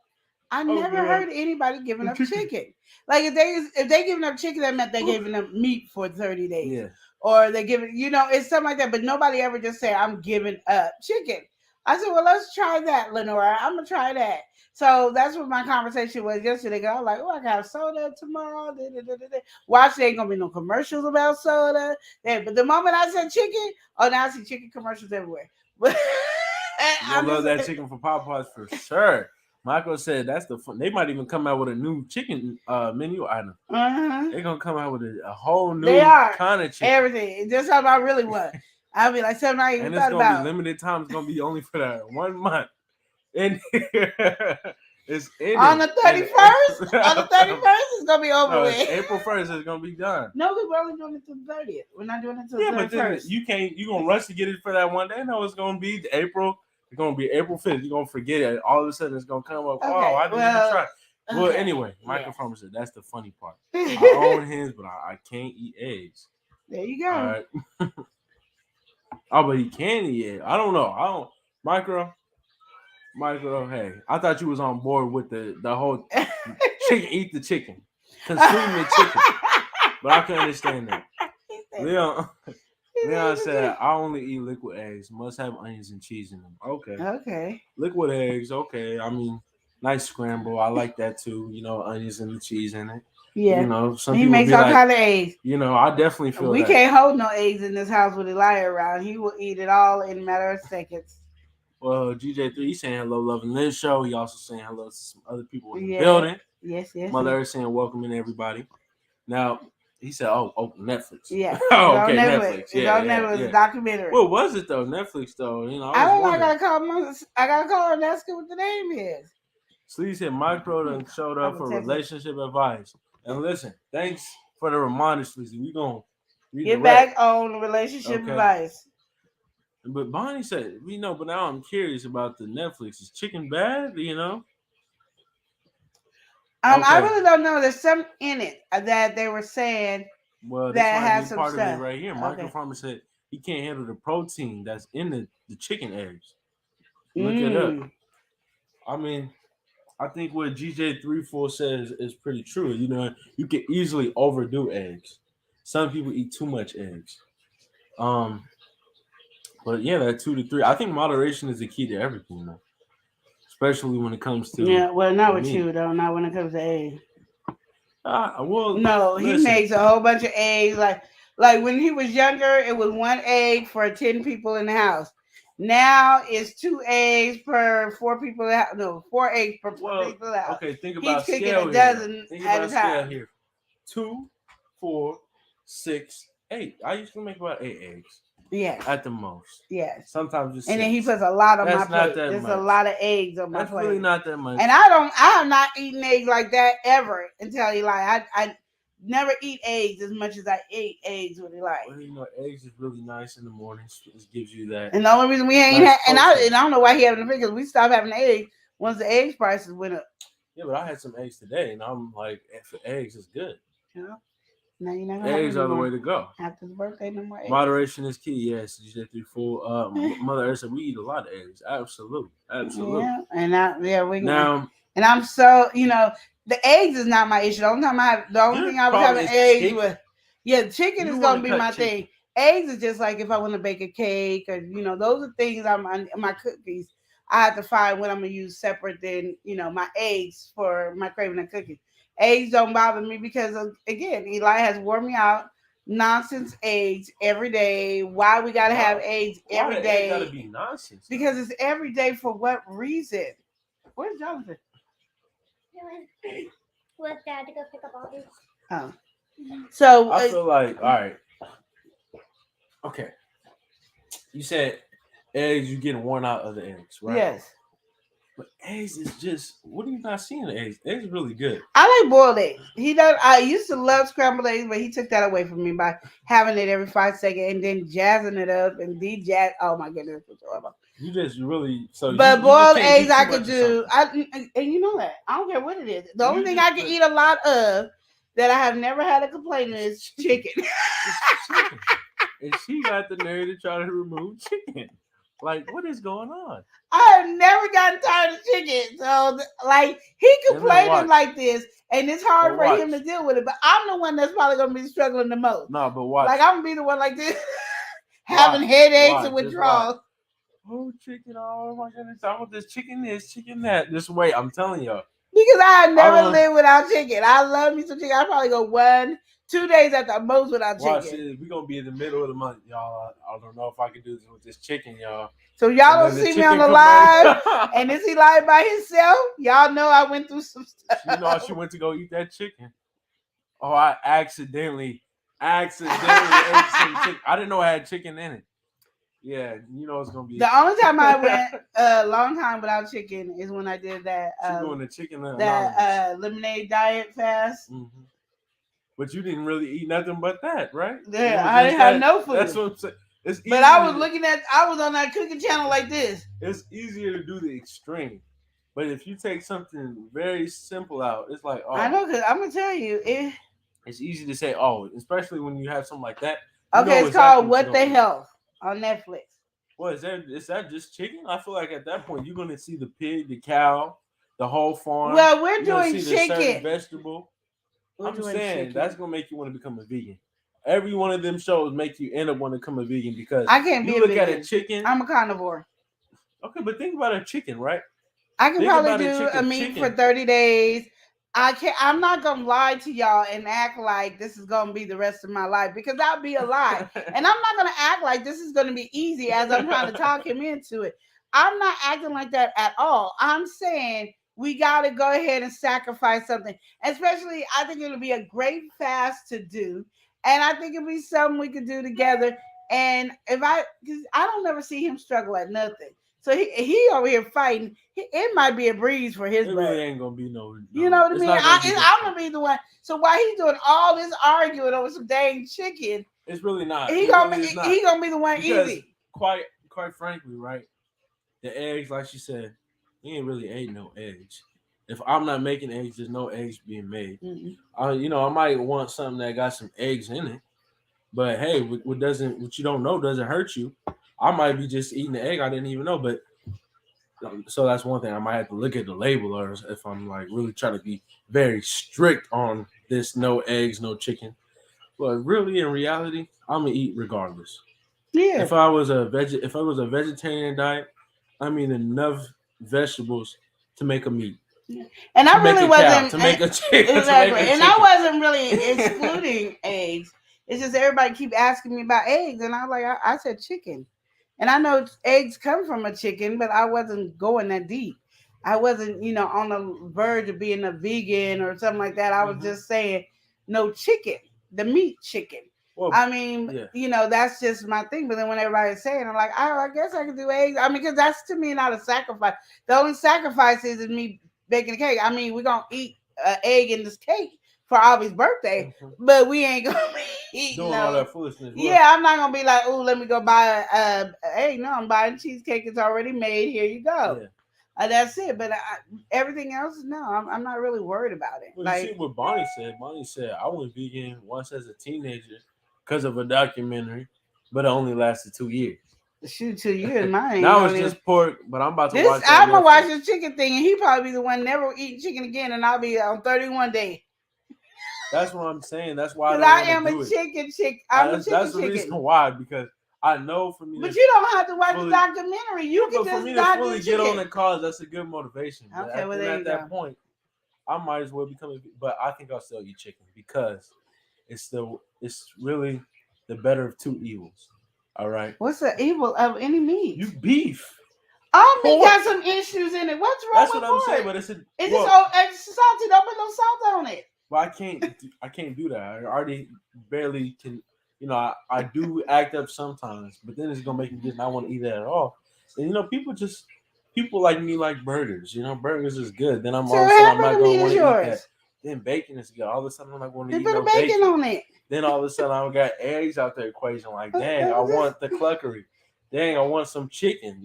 I never heard anybody giving up chicken. Like if they giving up chicken, that meant they giving up meat for 30 days. Yeah. Or they giving, it's something like that. But nobody ever just said, I'm giving up chicken. I said, well, let's try that, Lenora. I'm gonna try that. So that's what my conversation was yesterday. I was like, I got soda tomorrow. Watch, there ain't gonna be no commercials about soda. But the moment I said chicken, now I see chicken commercials everywhere. I love that chicken for Popeyes for sure. Michael said that's the fun. They might even come out with a new chicken menu item. They're gonna come out with a whole new kind of chicken. Everything. That's what I really want. I'll be like something I even thought about. And it's gonna be limited time. It's gonna be only for that 1 month. And it's on the 31st. On the 31st, it's gonna be over with. April 1st, it's gonna be done. No, we're only doing it till the 30th. We're not doing it till the 31st. But then you gonna rush to get it for that one day. No, it's gonna be April. It's gonna be April 5th. You're gonna forget it. All of a sudden, it's gonna come up. Okay, I didn't even try. Well, anyway, Michael Farmer said that's the funny part. I own hens, but I can't eat eggs. There you go. All right. But he can eat eggs. I don't know. Micro. Hey, I thought you was on board with the whole chicken. Eat the chicken. Consume the chicken. But I can understand that. Leon said, I only eat liquid eggs. Must have onions and cheese in them. Okay. Liquid eggs. Okay. I mean, nice scramble. I like that too. Onions and the cheese in it. Yeah. Some he people makes all kind of eggs. I definitely feel we can't hold no eggs in this house with Elijah around. He will eat it all in a matter of seconds. Well, GJ3, he's saying hello, loving this show. He also saying hello to some other people in the building. Yes. Mother Earth saying welcome in everybody. Now he said, "Oh, Netflix." Yeah. Oh, okay, Netflix. It's on Netflix. It's a documentary. What was it though? Netflix though. I don't know. I gotta call her and ask her what the name is. Sleaze said Micro done showed up for relationship advice. And listen, thanks for the reminder, Sleazy. We gonna get back on relationship advice. But Bonnie said, but now I'm curious about the Netflix. Is chicken bad? I really don't know. There's some in it that they were saying that has some part stuff. Of it right here. Michael Farmer said he can't handle the protein that's in the chicken eggs. Look it up. I mean, I think what GJ34 says is pretty true. You can easily overdo eggs. Some people eat too much eggs. But yeah, that 2 to 3. I think moderation is the key to everything, though. Especially when it comes to not with you though. Not when it comes to eggs. No, he makes a whole bunch of eggs. Like when he was younger, it was 1 egg for 10 people in the house. Now it's 2 eggs per 4 people in the house. No, 4 eggs per 4 people in the house. Okay, think about He's cooking scale a dozen think at about a time. Scale here. 2, 4, 6, 8. I used to make about 8 eggs. Yeah. At the most. Yes. Sometimes it's 6. And then he puts a lot on my plate. Not that There's much. a lot of eggs on my plate. That's really not that much. And I have not eaten eggs like that ever until Eli. I never eat eggs as much as I ate eggs with Eli. Well, eggs is really nice in the morning. It gives you that. And the only reason we ain't and I don't know why he having the because we stopped having eggs once the eggs prices went up. Yeah, but I had some eggs today, and I'm like, for eggs is good. Yeah. Now you're not eggs are the way to go. After his birthday, no more eggs. Moderation is key. Yes, GJ34. Mother Earth said we eat a lot of eggs. Absolutely. Yeah, and I'm so the eggs is not my issue. The only thing I was having eggs with, chicken is gonna be my thing. Eggs is just like if I want to bake a cake or those are things my cookies. I have to find what I'm gonna use separate than my eggs for my craving and cookies. Eggs don't bother me because, again, Eli has worn me out. Nonsense eggs every day. Why we gotta have eggs every day? Gotta be nonsense. Because it's every day for what reason? Where's Jonathan? With Dad to go pick up all these. Oh, so I feel like all right. Okay, you said eggs. You getting worn out of the eggs, right? Yes. But eggs is just, what are you not seeing in eggs? Eggs is really good. I like boiled eggs. I used to love scrambled eggs, but he took that away from me by having it every 5 seconds and then jazzing it up and oh my goodness. You just really, but boiled eggs I could do. And you know that. I don't care what it is. The only thing I can eat a lot of that I have never had a complaint is chicken. Chicken. And she got the nerve to try to remove chicken. Like, what is going on? I have never gotten tired of chicken. So, he complaining like this, and it's hard for him to deal with it. But I'm the one that's probably going to be struggling the most. No, but watch. I'm going to be the one like this, having headaches and withdrawals. Oh, chicken. Oh, my goodness. I want this chicken that. Just wait. I'm telling y'all. Because I have never lived without chicken. I love me some chicken. I probably go 1-2 days at the most without chicken. We're going to be in the middle of the month, y'all. I don't know if I can do this with this chicken, y'all. So y'all don't see me on the live, and is he live by himself? Y'all know I went through some stuff. She went to go eat that chicken. Oh, I accidentally ate some chicken. I didn't know I had chicken in it. Yeah, it's gonna be. The only time I went a long time without chicken is when I did that. Doing the chicken lemonade diet fast. Mm-hmm. But you didn't really eat nothing but that, right? Yeah, I didn't have no food. That's what I'm saying. But I was on that cooking channel like this. It's easier to do the extreme. But if you take something very simple out, it's like, oh. I know, because I'm going to tell you. It's easy to say, oh, especially when you have something like that. Okay, it's called What the Health on Netflix. Well, is that just chicken? I feel like at that point, you're going to see the pig, the cow, the whole farm. Well, we're doing chicken. Vegetable. I'm saying that's going to make you want to become a vegan. Every one of them shows make you end up wanting to become a vegan because I can't be a vegan. At a chicken. I'm a carnivore. Okay, but think about a chicken, right? I can probably do a meat for 30 days. I'm not gonna lie to y'all and act like this is gonna be the rest of my life because that'll be a lie. And I'm not gonna act like this is gonna be easy as I'm trying to talk him into it. I'm not acting like that at all. I'm saying we got to go ahead and sacrifice something. Especially, I think it'll be a great fast to do, and I think it'll be something we could do together. And because I don't never see him struggle at nothing. So he over here fighting. It might be a breeze for his. It really ain't gonna be no. You know what I mean? I'm gonna be the one. So while he's doing all this arguing over some dang chicken, it's really not. He gonna be the one because easy. Quite frankly, right? The eggs, like she said, he ain't really ate no eggs. If I'm not making eggs, there's no eggs being made. Mm-hmm. I might want something that got some eggs in it. But hey, what you don't know doesn't hurt you. I might be just eating the egg I didn't even know. But so that's one thing. I might have to look at the label, or if I'm like really trying to be very strict on this: no eggs, no chicken. But really, in reality, I'm gonna eat regardless. Yeah. If I was a vegetarian diet, I mean enough vegetables to make a meat. Yeah. And I really wasn't to make a chicken. Exactly. And I wasn't really excluding eggs. It's just everybody keep asking me about eggs, and I'm like, I said chicken. And I know eggs come from a chicken, but I wasn't going that deep. I wasn't, on the verge of being a vegan or something like that. I was just saying no chicken, the meat chicken. Well, I mean, that's just my thing. But then when everybody's saying, I'm like, I guess I can do eggs. I mean, because that's to me not a sacrifice. The only sacrifice is me baking a cake. I mean, we're going to eat an egg in this cake for Aubrey's birthday, but we ain't gonna be eating doing all that foolishness. Yeah, I'm not gonna be like, oh, let me go buy egg. No, I'm buying cheesecake. It's already made. Here you go. Yeah. That's it. But everything else, no, I'm not really worried about it. Well, you see what Bonnie said. Bonnie said, I went vegan once as a teenager because of a documentary, but it only lasted 2 years. Shoot, 2 years, mine. Now it's just pork, but I'm about to watch. I'm gonna watch this chicken thing, and he probably be the one never eating chicken again, and I'll be on 31 day. That's what I'm saying. That's why I am a chicken chick. That's the reason why, because I know for me. But you don't have to watch the documentary. You can just for me to fully get on the cause, that's a good motivation. Okay, well there you go. At that point, I might as well become a. But I think I'll still eat chicken because it's really the better of two evils. All right. What's the evil of any meat? You beef. All meat got some issues in it. What's wrong with pork? That's what I'm saying. But it's salty. Don't put no salt on it. Well, I can't do that. I already barely can. I do act up sometimes, but then it's gonna make me just not want to eat that at all. And people like me like burgers. Burgers is good. Then I'm not gonna want to eat that. Then bacon is good. All of a sudden I'm not going to eat no bacon on it. Then all of a sudden I got eggs out the equation. Like, dang, I want the cluckery. Dang, I want some chicken.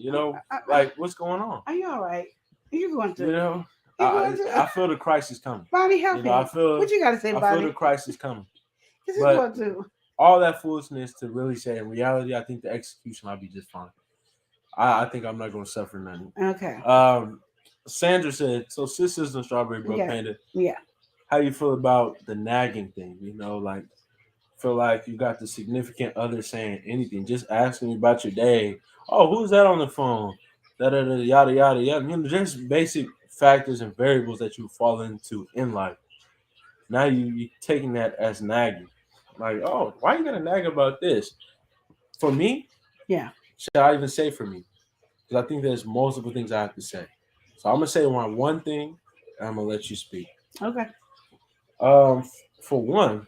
Like what's going on? Are you all right? You going to? I feel the crisis coming. Bonnie, help me. What you got to say, Bonnie? I feel the crisis coming. This is what to. All that foolishness to really say, in reality, I think the execution I'll be just fine. I think I'm not going to suffer nothing. Okay. Sandra said, so Sisters and Strawberry Brook Panda. Yeah. How you feel about the nagging thing? Like feel like you got the significant other saying anything, just asking you about your day. Oh, who's that on the phone? Yada yada yada. Just basic factors and variables that you fall into in life. Now you taking that as nagging. Like, oh, why you gonna nag about this? For me, should I even say for me? Because I think there's multiple things I have to say. So I'm gonna say one thing, and I'm gonna let you speak. Okay. For one,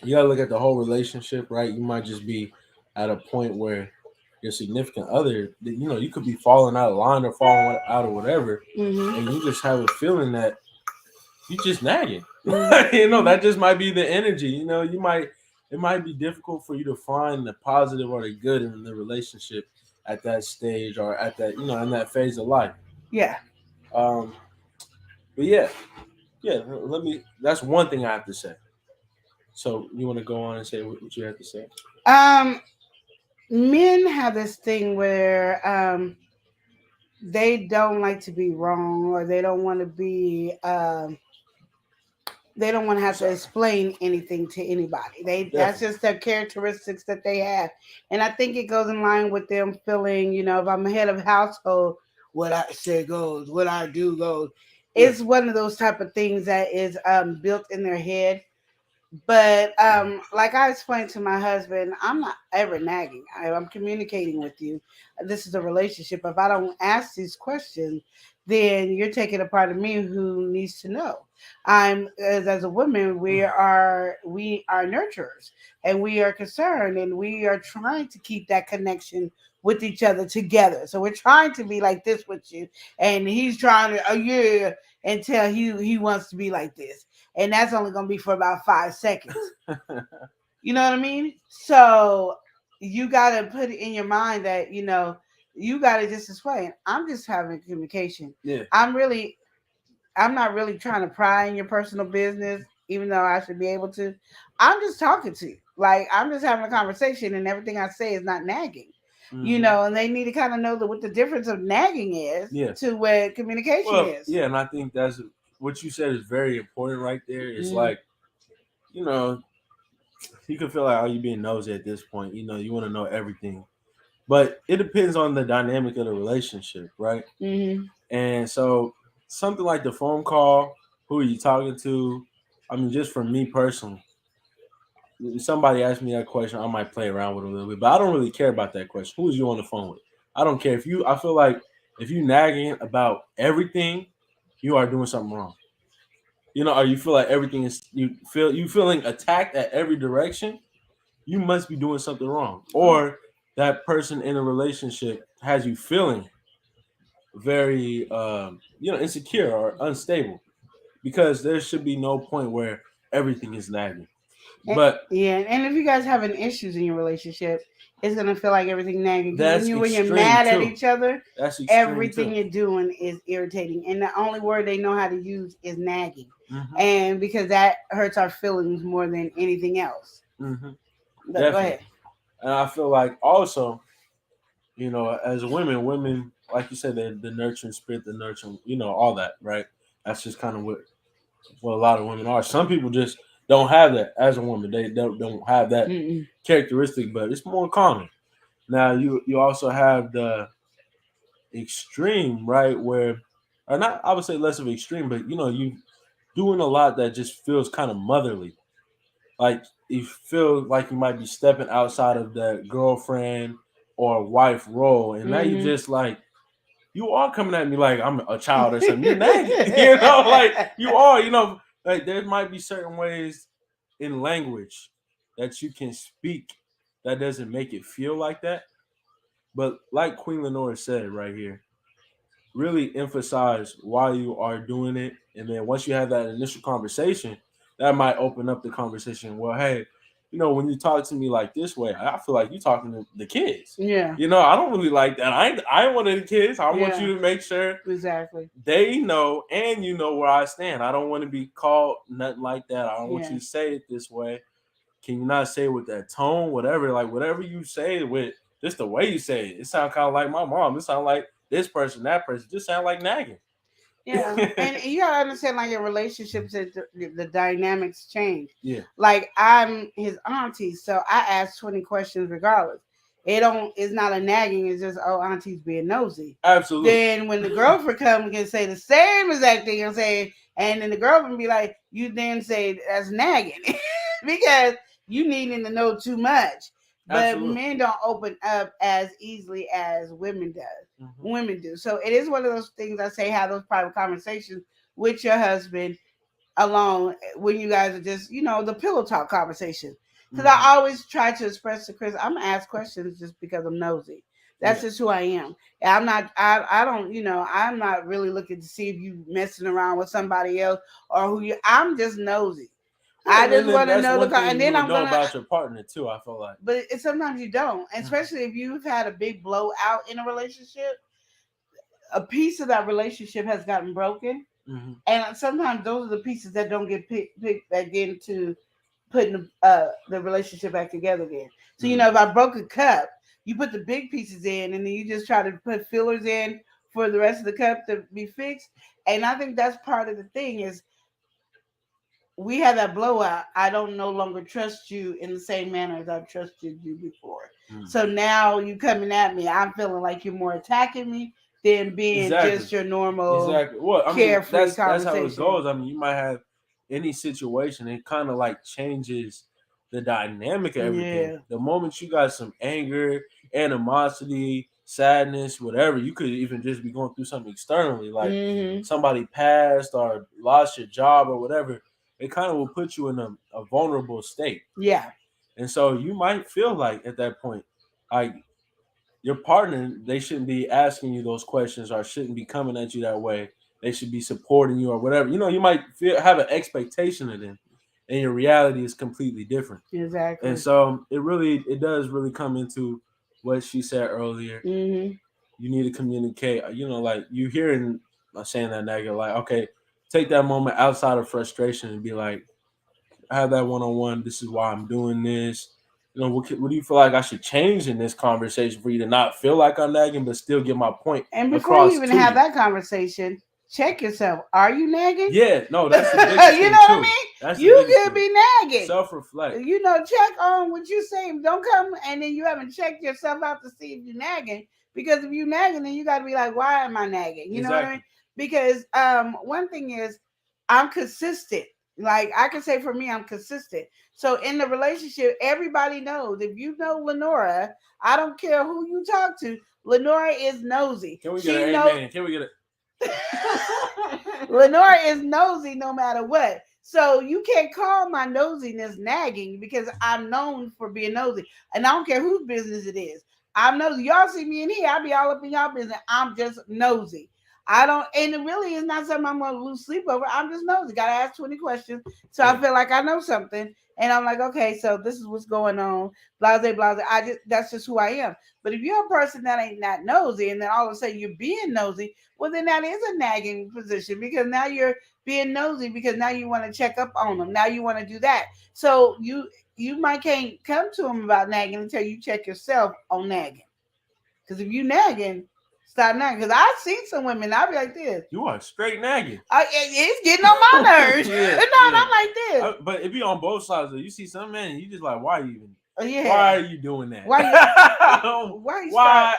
you gotta look at the whole relationship, right? You might just be at a point where your significant other, you could be falling out of line or falling out of whatever, and you just have a feeling that you just nagging. That just might be the energy. It might be difficult for you to find the positive or the good in the relationship at that stage or at that, in that phase of life. Yeah. But yeah. That's one thing I have to say. So you want to go on and say what you have to say? Men have this thing where they don't like to be wrong, or they don't want to be they don't want to have to explain anything to anybody. That's just their characteristics that they have. And I think it goes in line with them feeling, if I'm head of household, what I say goes, what I do goes. Yeah. It's one of those type of things that is built in their head. But like I explained to my husband, I'm not ever nagging. I'm communicating with you. This is a relationship. If I don't ask these questions, then you're taking a part of me who needs to know. I'm as a woman, we are nurturers, and we are concerned, and we are trying to keep that connection with each other together. So we're trying to be like this with you, and he's trying to yeah until he wants to be like this, and that's only gonna be for about 5 seconds. You know what I mean? So you gotta put it in your mind that you gotta just explain. I'm just having communication. Yeah. I'm not really trying to pry in your personal business, even though I should be able to. I'm just talking to you. Like I'm just having a conversation, and everything I say is not nagging. And they need to kind of know what the difference of nagging is to what communication is. Yeah, and I think that's what you said is very important right there. It's like, you can feel like, oh, you being nosy at this point. You want to know everything. But it depends on the dynamic of the relationship, right? And so something like the phone call, who are you talking to? I mean, just for me personally, if somebody asks me that question, I might play around with it a little bit, but I don't really care about that question. Who is you on the phone with? I don't care. I feel like if you nagging about everything, you are doing something wrong. Or you feel like everything is you feeling attacked at every direction, you must be doing something wrong. Or that person in a relationship has you feeling very insecure or unstable, because there should be no point where everything is nagging. But and if you guys having issues in your relationship, it's gonna feel like everything nagging. That's when you're mad at each other, everything too. you're doing is irritating, and the only word they know how to use is nagging, and because that hurts our feelings more than anything else. Go ahead. And I feel like also, as women, like you said, the nurturing spirit, the nurturing, all that, right? That's just kind of what a lot of women are. Some people just don't have that as a woman. They don't have that characteristic, but it's more common. Now you also have the extreme, right? Where, or not, I would say less of extreme, but you doing a lot that just feels kind of motherly. Like you feel like you might be stepping outside of that girlfriend or wife role, and now you just like, you are coming at me like I'm a child or something. You're nagging, like you are, like there might be certain ways in language that you can speak that doesn't make it feel like that. But like Queen Lenore said right here, really emphasize why you are doing it. And then once you have that initial conversation, that might open up the conversation. Well, hey, when you talk to me like this way, I feel like you're talking to the kids. Yeah. I don't really like that. I ain't one of the kids. I want you to make sure exactly they know and you know where I stand. I don't want to be called nothing like that. I don't want you to say it this way. Can you not say it with that tone? Whatever, like whatever you say with just the way you say it. It sounds kind of like my mom. It sounds like this person, that person. Just sound like nagging. Yeah, and you gotta understand, like in relationships, the dynamics change. Yeah, like I'm his auntie, so I ask 20 questions regardless. It's not a nagging. It's just, oh, auntie's being nosy. Absolutely. Then when the girlfriend comes and say the same exact thing and say, and then the girlfriend be like, you then say that's nagging because you needing to know too much. But Absolutely. Men don't open up as easily as women does. Women do. So it is one of those things I say, have those private conversations with your husband alone when you guys are just, the pillow talk conversation. Because I always try to express to Chris, I'm gonna ask questions just because I'm nosy. That's just who I am. I'm not. I don't. I'm not really looking to see if you messing around with somebody else or who you. I'm just nosy. I just want to know and then I'm gonna know about your partner too. I feel like, but sometimes you don't, especially if you've had a big blowout in a relationship. A piece of that relationship has gotten broken, and sometimes those are the pieces that don't get picked that get into putting the relationship back together again. So if I broke a cup, you put the big pieces in, and then you just try to put fillers in for the rest of the cup to be fixed. And I think that's part of the thing is we had that blowout. I don't no longer trust you in the same manner as I've trusted you before. So now you coming at me, I'm feeling like you're more attacking me than being just your normal carefree conversation. That's how it goes. I mean, you might have any situation, it kind of like changes the dynamic of everything. The moment you got some anger, animosity, sadness, whatever. You could even just be going through something externally, like somebody passed or lost your job or whatever. It kind of will put you in a vulnerable state. Yeah. And so you might feel like at that point, like your partner, they shouldn't be asking you those questions or shouldn't be coming at you that way. They should be supporting you or whatever. You know, you might have an expectation of them, and your reality is completely different. Exactly. And so it does really come into what she said earlier. Mm-hmm. You need to communicate. You know, like you hearing saying that negative, like, okay, take that moment outside of frustration and be like, have that one-on-one. This is why I'm doing this. You know, what do you feel like I should change in this conversation for you to not feel like I'm nagging, but still get my point And before across you even have that conversation, check yourself. Are you nagging? Yeah, no, that's the biggest thing, you know what I too. mean? That's You could be nagging. Self-reflect. You know, check on what you say. Don't come and then you haven't checked yourself out to see if you're nagging. Because if you're nagging, then you got to be like, why am I nagging? You know what I mean? Because one thing is, I'm consistent. Like I can say for me, I'm consistent. So in the relationship, everybody knows. If you know Lenora, I don't care who you talk to, Lenora is nosy. Can we get an amen? Can we get it? Lenora is nosy no matter what. So you can't call my nosiness nagging because I'm known for being nosy. And I don't care whose business it is. I'm nosy. Y'all see me in here, I'll be all up in y'all business. I'm just nosy. I don't, and it really is not something I'm going to lose sleep over. I'm just nosy. Got to ask 20 questions. So I feel like I know something. And I'm like, okay, so this is what's going on. Blase, blase. That's just who I am. But if you're a person that ain't not nosy and then all of a sudden you're being nosy, well, then that is a nagging position because now you're being nosy because now you want to check up on them. Now you want to do that. So you might can't come to them about nagging until you check yourself on nagging. Because if you nagging, stop nagging. Because I've seen some women, I'll be like this. You are straight nagging. It's getting on my nerves. I'm like this. But it be on both sides. Though. You see some men, and you just like, why are you even? Yeah. Why are you doing that? Why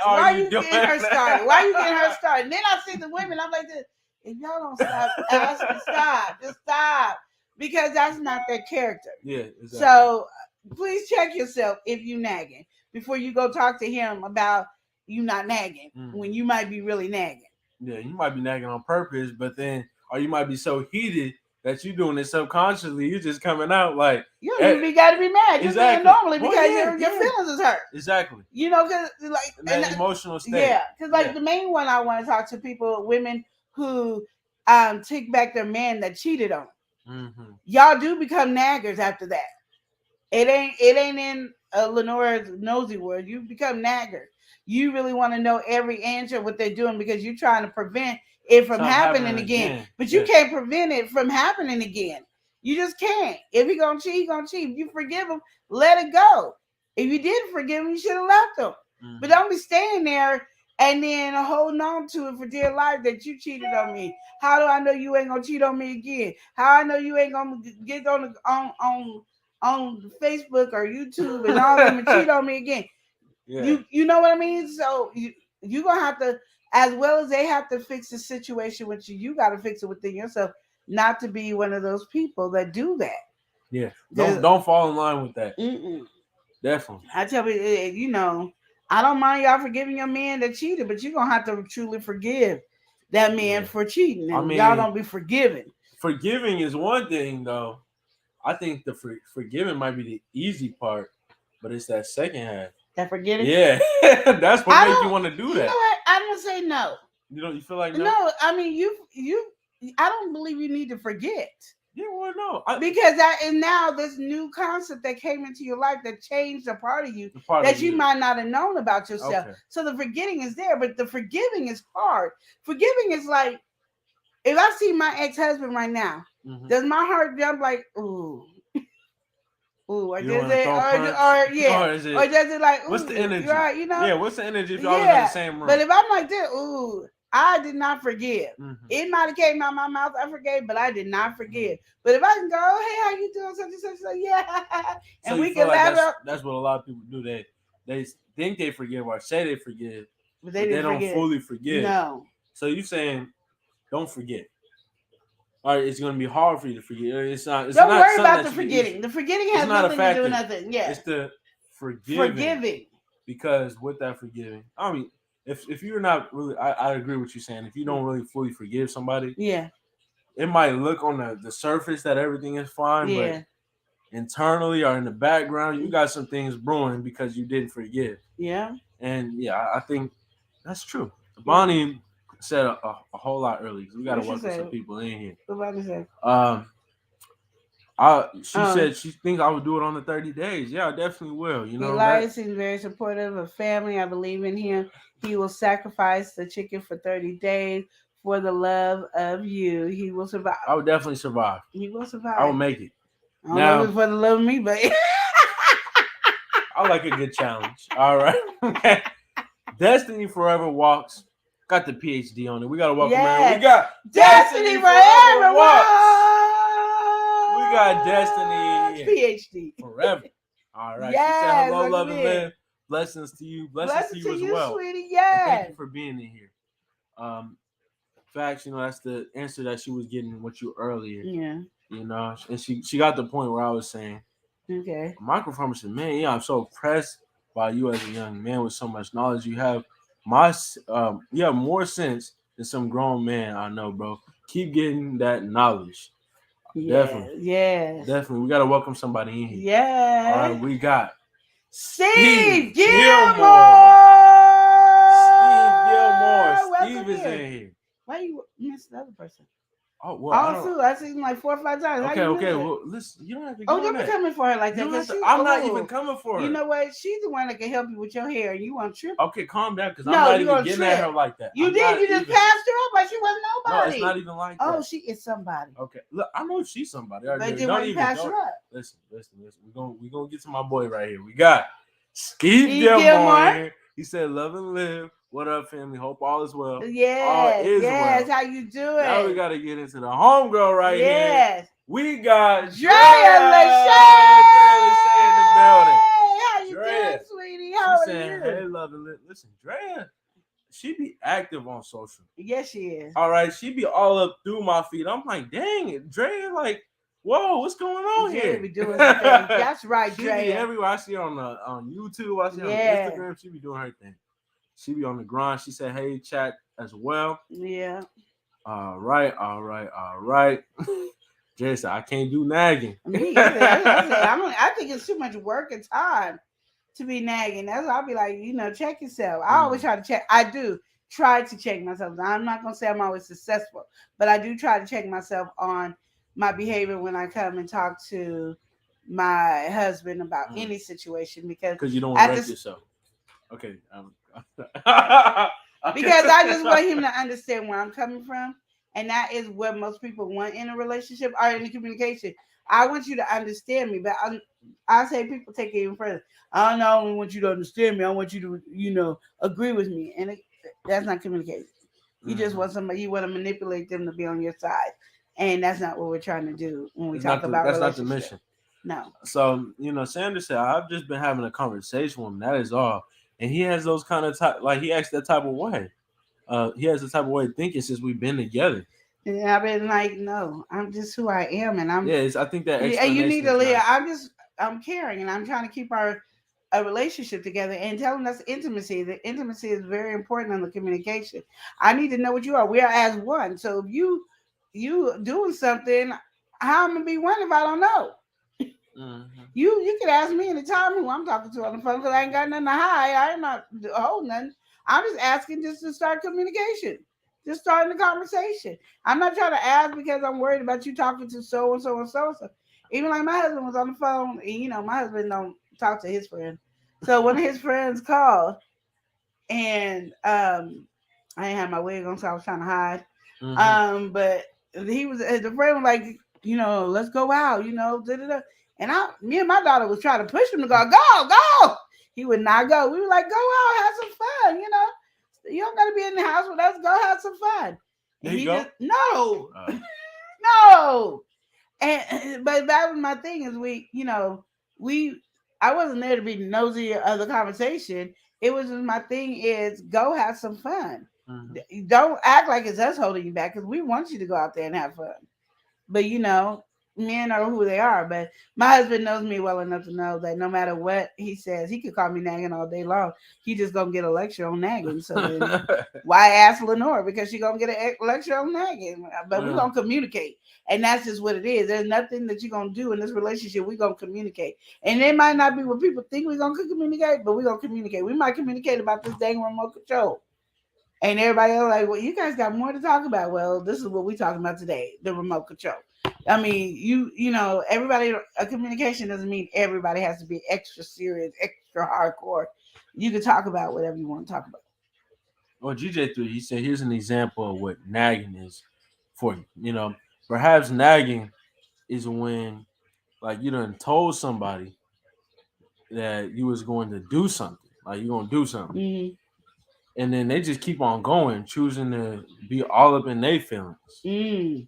are you getting her started? Why are you getting her started? And then I see the women, I'm like this. If y'all don't stop asking, stop. Just stop. Because that's not their character. Yeah, exactly. So please check yourself if you nagging before you go talk to him about you not nagging when you might be really nagging. Yeah, you might be nagging on purpose, but then, or you might be so heated that you're doing it subconsciously. You're just coming out like you got to be mad. You're being normally because your feelings is hurt. Exactly. You know, because like that emotional state. Yeah, because like the main one I want to talk to people, women who take back their man that cheated on. Mm-hmm. Y'all do become naggers after that. It ain't in Lenora's nosy word. You become naggers. You really want to know every answer what they're doing because you're trying to prevent it from happening again. But you can't prevent it from happening again. You just can't. If he gonna cheat, he gonna cheat. If you forgive him, let it go. If you didn't forgive him, you should have left him. Mm-hmm. But don't be staying there and then holding on to it for dear life that you cheated on me. How do I know you ain't gonna cheat on me again? How I know you ain't gonna get on Facebook or YouTube and all them and cheat on me again? Yeah. You know what I mean? So you gonna have to, as well as they have to fix the situation with you, you got to fix it within yourself, not to be one of those people that do that. Yeah, don't fall in line with that. Definitely. I tell you, I don't mind y'all forgiving your man that cheated, but you're gonna have to truly forgive that man for cheating. And y'all don't be forgiving. Forgiving is one thing, though. I think the forgiving might be the easy part, but it's that second half. That forgetting? Yeah. That's what makes you want to do that. You know what? I'm going to say no. You feel like no? No, I mean, I don't believe you need to forget. Yeah, well, no. Because and now this new concept that came into your life that changed a part of you that you might not have known about yourself. Okay. So the forgetting is there, but the forgiving is hard. Forgiving is like, if I see my ex-husband right now, does my heart jump like, ooh? Ooh, or does it, or does it like, ooh, what's the energy? Right, Yeah, what's the energy if y'all in the same room? But if I'm like this, ooh, I did not forgive. It might have came out my mouth, I forgave, but I did not forgive. But if I can go, hey, how you doing? Such and such, like, yeah, and we can laugh up. That's what a lot of people do. They think they forgive or say they forgive, but they don't fully forgive. No. So you saying, don't forget. All right, it's going to be hard for you to forget. Don't worry about the forgetting. The forgetting has nothing to do with nothing. Yeah, it's the forgiving. Because with that forgiving, I mean, if you're not really, I agree with you saying. If you don't really fully forgive somebody, yeah, it might look on the surface that everything is fine, yeah, but internally or in the background, you got some things brewing because you didn't forgive. yeah. And yeah, I think that's true. Bonnie said a whole lot earlier. We got to work with some people in here. What Bonnie say? She said she thinks I would do it on the 30 days. Yeah, I definitely will. You know, Elias seems very supportive of family. I believe in him. He will sacrifice the chicken for 30 days for the love of you. He will survive. I would definitely survive. He will survive. I will make it. I don't know if it's for the love of me, but I like a good challenge. All right. Okay. Destiny Forever Walks. Got the PhD on it. We got to welcome her. We got Destiny Forever Walks. We got Destiny PhD Forever. All right. Yes, she said hello, love, and live. Blessings to you. Blessings to you as well. Sweetie. Yes. And thank you for being in here. Facts, that's the answer that she was getting with you earlier. Yeah. And she got the point where I was saying, okay. Microfarmer said, man, I'm so impressed by you as a young man with so much knowledge. You have you have more sense than some grown man I know, bro. Keep getting that knowledge. Definitely. Yes. Definitely. We got to welcome somebody in here. Yeah. All right, we got Steve Gilmore. Steve is in here. Why you miss the other person? Oh, well. I've seen him like 4 or 5 times. Okay. Well, listen, you don't have to don't be coming for her like that. I'm not even coming for her. You know what? She's the one that can help you with your hair. You want to trip? Okay, calm down, because I'm not even getting at her like that. You did. You just passed her up like she wasn't nobody. No, it's not even like that. Oh, she is somebody. Okay, look, I know she's somebody. But then why you pass her up? Listen. We're gonna get to my boy right here. We got Steve Gilmore here. He said, "Love and live." What up, family? Hope all is well. Yes. How you doing? Now we got to get into the homegirl right here. Yes. We got Drea Lachey in the building. How you doing, sweetie? How are you? Hey, love and live. Listen, Drea, she be active on social. Yes, she is. All right, she be all up through my feed. I'm like, dang it, Drea, like, whoa, what's going on here? Be doing her thing. That's right, Drea. She be everywhere. I see her on YouTube. I see her on Instagram. She be doing her thing. She be on the grind. She said, hey, chat as well. Yeah. All right. Jay said, I can't do nagging. I think it's too much work and time to be nagging. That's why I'll be like, check yourself. I always try to check. I do try to check myself. I'm not going to say I'm always successful, but I do try to check myself on my behavior when I come and talk to my husband about any situation. Because you don't want to wreck yourself. Okay. Because I just want him to understand where I'm coming from, and that is what most people want in a relationship or in a communication. I want you to understand me, but I say people take it even further. I don't know. I don't want you to understand me. I want you to, agree with me, and that's not communication. You just want somebody. You want to manipulate them to be on your side, and that's not what we're trying to do when we talk about relationships. That's not the mission. No. So Sandra said, I've just been having a conversation with him. That is all. And he has those kind of he acts that type of way. He has the type of way of thinking since we've been together. And I've been like, no, I'm just who I am, and I'm. Yes, I think that. You need to live. I'm caring, and I'm trying to keep a relationship together, and tell them that's intimacy. The intimacy is very important in the communication. I need to know what you are. We are as one. So if you doing something, how I'm gonna be one if I don't know? Mm-hmm. You can ask me anytime who I'm talking to on the phone because I ain't got nothing to hide. I'm not holding nothing. I'm just asking just to start communication, just starting the conversation. I'm not trying to ask because I'm worried about you talking to so and so and so and so. Even like my husband was on the phone, and my husband don't talk to his friend. So one of his friends called, and I didn't have my wig on, so I was trying to hide. Mm-hmm. But the friend was like, let's go out, da-da-da. And me and my daughter was trying to push him to go. He would not go. We were like, go out, have some fun, You don't got to be in the house with us. Go have some fun. And he just, no. No. But that was my thing is I wasn't there to be nosy of the conversation. It was just my thing is go have some fun. Mm-hmm. Don't act like it's us holding you back because we want you to go out there and have fun. But, men are who they are. But my husband knows me well enough to know that no matter what he says, he could call me nagging all day long. He just gonna get a lecture on nagging. So then why ask Lenore? Because she gonna get a lecture on nagging. But we're gonna communicate. And that's just what it is. There's nothing that you're gonna do in this relationship. We're gonna communicate. And it might not be what people think we're gonna communicate, but we're gonna communicate. We might communicate about this dang remote control. And everybody else like, well, you guys got more to talk about. Well, this is what we're talking about today, the remote control. I mean, you know, everybody, a communication doesn't mean everybody has to be extra serious, extra hardcore. You can talk about whatever you want to talk about. Well, GJ3, he said, here's an example of what nagging is for you. You know, perhaps nagging is when, like, you done told somebody that you was going to do something, like you're going to do something. Mm-hmm. And then they just keep on going, choosing to be all up in their feelings. Mm.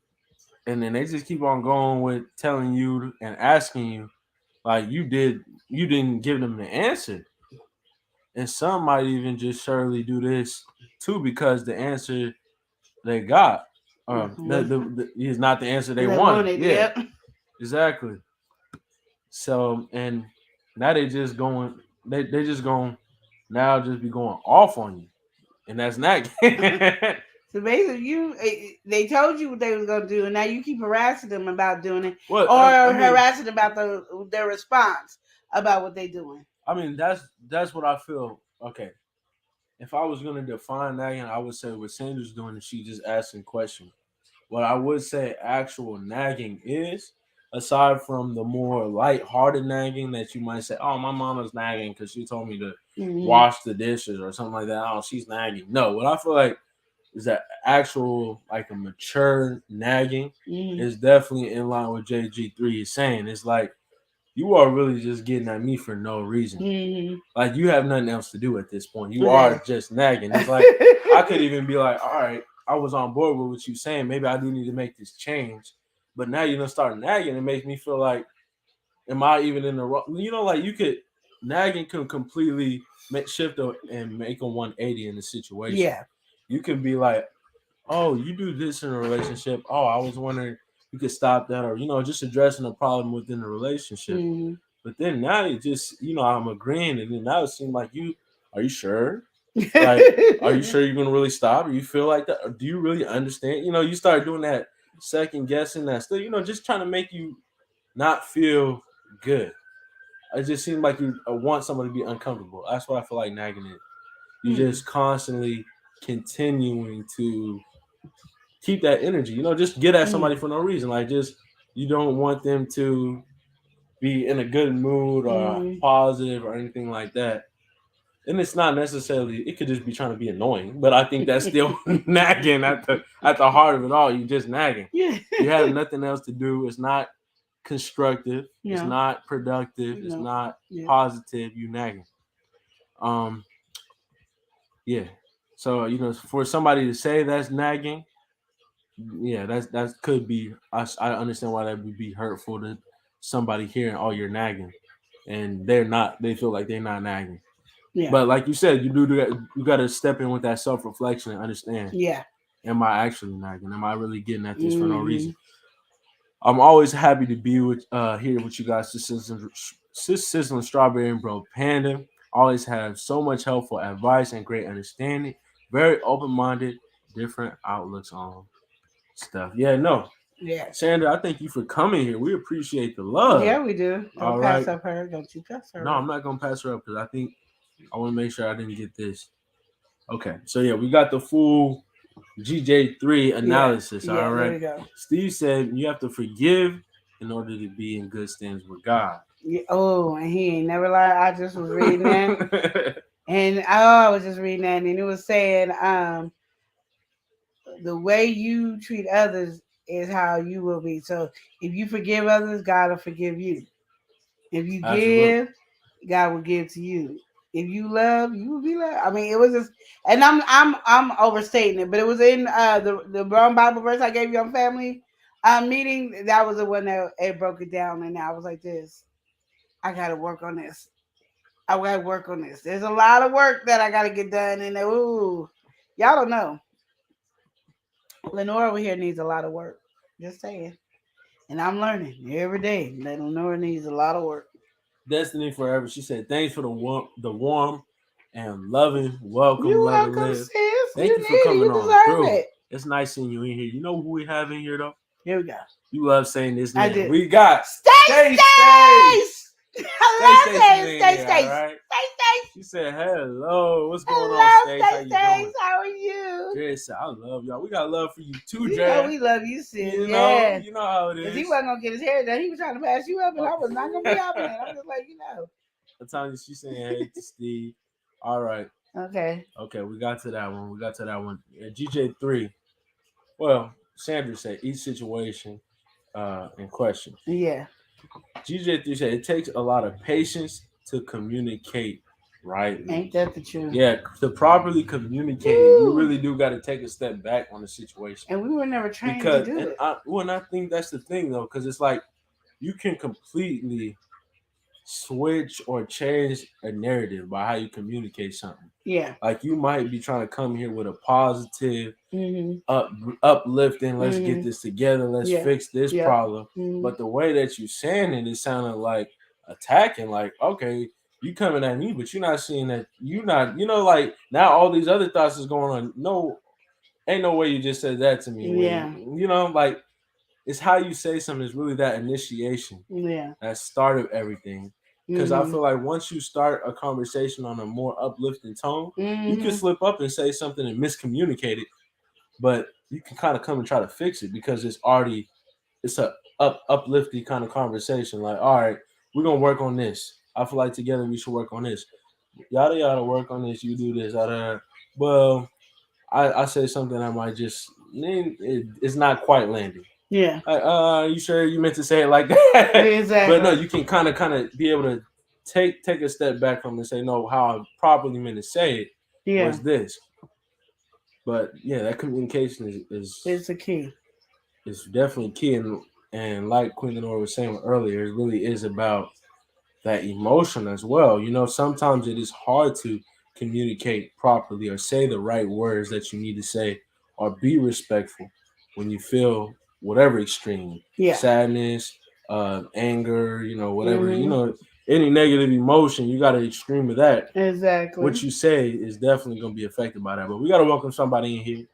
And then they just keep on going with telling you and asking you, like you didn't give them the answer. And some might even just surely do this too because the answer they got is not the answer they wanted. Yeah, yep. exactly. So and now they just going they just going now just be going off on you, and that's not. So basically, they told you what they was gonna do, and now you keep harassing them about doing it, Well, or harassing about their response about what they doing. I mean, that's what I feel. Okay, if I was gonna define nagging, I would say what Sandra's doing is she just asking questions. What I would say actual nagging is, aside from the more light-hearted nagging that you might say, oh, my mama's nagging because she told me to wash the dishes or something like that. Oh, she's nagging. No, what I feel like is that actual, like a mature nagging is definitely in line with JG3 is saying. It's like, you are really just getting at me for no reason. Mm-hmm. Like, you have nothing else to do at this point. You are just nagging. It's like, I could even be like, all right, I was on board with what you're saying. Maybe I do need to make this change. But now you're going to start nagging. It makes me feel like, am I even in the wrong? You know, like nagging can completely shift and make a 180 in the situation. Yeah. You can be like, oh, you do this in a relationship. Oh, I was wondering you could stop that, or, you know, just addressing a problem within the relationship. Mm-hmm. But then now it just, you know, I'm agreeing. And then now it seems like are you sure? Like, are you sure you're going to really stop? Or you feel like that? Or do you really understand? You know, you start doing that second guessing that still, you know, just trying to make you not feel good. It just seems like you want someone to be uncomfortable. That's what I feel like nagging is. You just constantly continuing to keep that energy, you know, just get at somebody for no reason. Like, just, you don't want them to be in a good mood or positive or anything like that. And it's not necessarily, it could just be trying to be annoying, but I think that's still nagging at the heart of it all. You just nagging. Yeah. You have nothing else to do. It's not constructive. Yeah. It's not productive. It's not positive. You nagging. Yeah. So, you know, for somebody to say that's nagging, yeah, that could be. I understand why that would be hurtful to somebody hearing, "Oh, you're nagging," and they're not. They feel like they're not nagging. Yeah. But like you said, you got to step in with that self-reflection and understand. Yeah. Am I actually nagging? Am I really getting at this for no reason? I'm always happy to be here with you guys. Sizzling Strawberry and Bro Panda always have so much helpful advice and great understanding. Very open-minded, different outlooks on stuff. Yeah, no. Yeah. Sandra, I thank you for coming here. We appreciate the love. Yeah, we do. Don't pass up her. Don't you pass her. No, I'm not going to pass her up because I want to make sure I didn't get this. Okay. So, yeah, we got the full GJ3 analysis. Yeah, all right. There you go. Steve said you have to forgive in order to be in good stands with God. Yeah, oh, and he ain't never lied. I just was reading that. And I was just reading that, and it was saying, the way you treat others is how you will be. So if you forgive others, God will forgive you. If you give, God will give to you. If you love, you will be loved. I mean, it was just, and I'm overstating it, but it was in the wrong Bible verse I gave you on family meeting. That was the one that it broke it down, and I was like this. I got to work on this. I got to work on this. There's a lot of work that I got to get done, and y'all don't know. Lenore over here needs a lot of work. Just saying. And I'm learning every day. Little Nora needs a lot of work. Destiny Forever. She said, "Thanks for the warm and loving welcome. You Let it welcome, live. sis. Thank You you for need it. coming You on deserve through. it. It's nice seeing you in here. You know who we have in here though? Here we go. You love saying this I name. did. We got Stay. I love saying stay. Right? Stay. She said, "Hello, what's going on, Hello, Stace? How you doing?" How are you? Yes, I love y'all. We got love for you too, You Jay. know we love you, sis. You Yeah. know how it Because is. he wasn't going to get his hair done. He was trying to pass you up, and I was not going to be helping it. I'm just like, Latanya, she's saying hey to Steve. All right. Okay, we got to that one. Yeah, GJ3. Well, Sandra said each situation in question. Yeah. GJ3 said it takes a lot of patience to communicate rightly. Ain't that the truth? Yeah, to properly communicate, you really do got to take a step back on the situation. And we were never trained to do it. I think that's the thing though, because it's like you can completely switch or change a narrative by how you communicate something. Yeah. Like you might be trying to come here with a positive, uplifting, let's get this together, let's fix this problem. But the way that you saying it sounded like attacking, like, okay, you coming at me, but you're not seeing that like now all these other thoughts is going on. No, ain't no way you just said that to me. Yeah. Like it's how you say something is really that initiation. Yeah. That start of everything. Because I feel like once you start a conversation on a more uplifting tone, you can slip up and say something and miscommunicate it, but you can kind of come and try to fix it because it's a uplifting kind of conversation. Like, all right, we're gonna work on this. I feel like together we should work on this. Yada yada, work on this. You do this. Well, I say something that might just it's not quite landing. Yeah. You sure you meant to say it like that? Exactly. But no, you can kind of be able to take a step back from it and say, no, how I properly meant to say it was this. But yeah, that communication is it's a key. It's definitely key, and like Queen Lenore was saying earlier, it really is about that emotion as well. Sometimes it is hard to communicate properly or say the right words that you need to say or be respectful when you feel whatever extreme, sadness, anger, whatever, any negative emotion, you got an extreme of that. Exactly. What you say is definitely going to be affected by that. But we got to welcome somebody in here.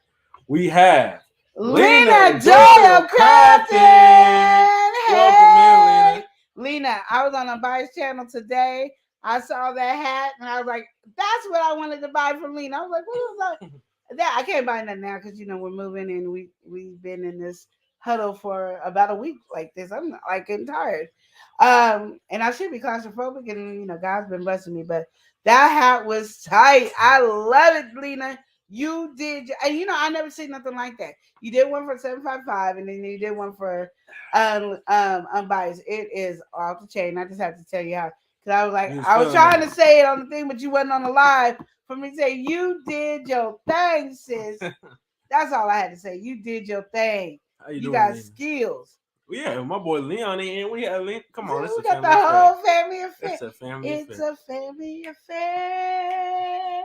We have Lena Doyle Crafton. Welcome in, Lena. Lena, I was on a Buy's channel today. I saw that hat and I was like, that's what I wanted to buy from Lena. I was like, what was that? I can't buy that now because we're moving and we've been in this huddle for about a week like this. I'm like getting tired. And I should be claustrophobic and God's been blessing me, but that hat was tight. I love it, Lena. You did, and I never seen nothing like that. You did one for 755, and then you did one for unbiased. It is off the chain. I just have to tell you how, because I was like, I was trying to say it on the thing, but you wasn't on the live for me to say you did your thing, sis. That's all I had to say. You did your thing. You got skills. Well, yeah, my boy Leon in here. We have Leon. Come on, we got the whole family affair. It's a family affair. It's a family affair.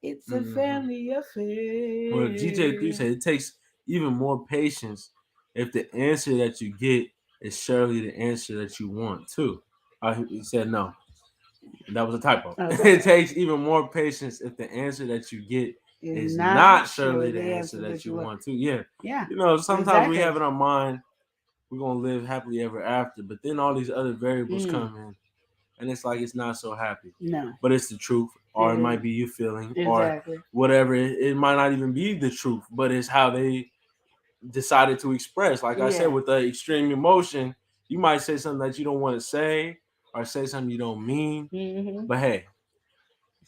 It's a family affair. Well, GJ3 said it takes even more patience if the answer that you get is surely the answer that you want too. He said no. That was a typo. Okay. It takes even more patience if the answer that you get is not surely the answer that you want to. Yeah. Sometimes we have in our mind we're gonna live happily ever after, but then all these other variables come in, and it's like it's not so happy. No. But it's the truth, or it might be you feeling, or whatever. It might not even be the truth, but it's how they decided to express. Like I said, with the extreme emotion, you might say something that you don't want to say, or say something you don't mean. But hey,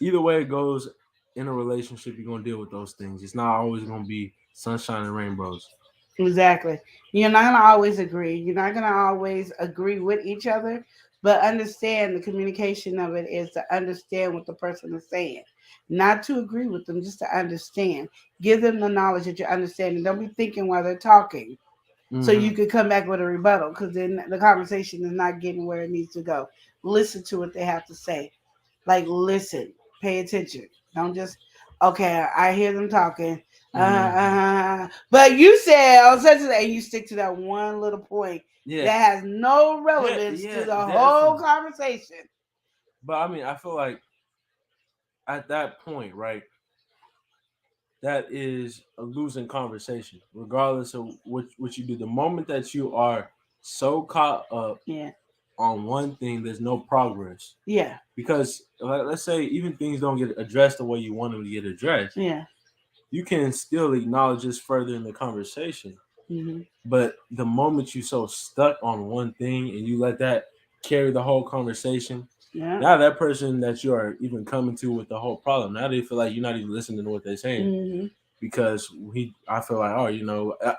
either way it goes in a relationship, you're gonna deal with those things. It's not always gonna be sunshine and rainbows. Exactly. You're not gonna always agree. You're not gonna always agree with each other, but understand the communication of it is to understand what the person is saying. Not to agree with them, just to understand. Give them the knowledge that you're understanding. Don't be thinking while they're talking. So you could come back with a rebuttal, because then the conversation is not getting where it needs to go. Listen to what they have to say. Like, listen, pay attention. Don't just, Okay, I hear them talking. But you said on such a and you stick to that one little point that has no relevance to the whole conversation. But I mean, I feel like at that point, right, that is a losing conversation, regardless of what you do. The moment that you are so caught up on one thing, there's no progress. Yeah. Because let's say even things don't get addressed the way you want them to get addressed. Yeah. You can still acknowledge this further in the conversation. Mm-hmm. But the moment you're so stuck on one thing and you let that carry the whole conversation, now that person that you are even coming to with the whole problem, now they feel like you're not even listening to what they're saying. Mm-hmm. Because I feel like,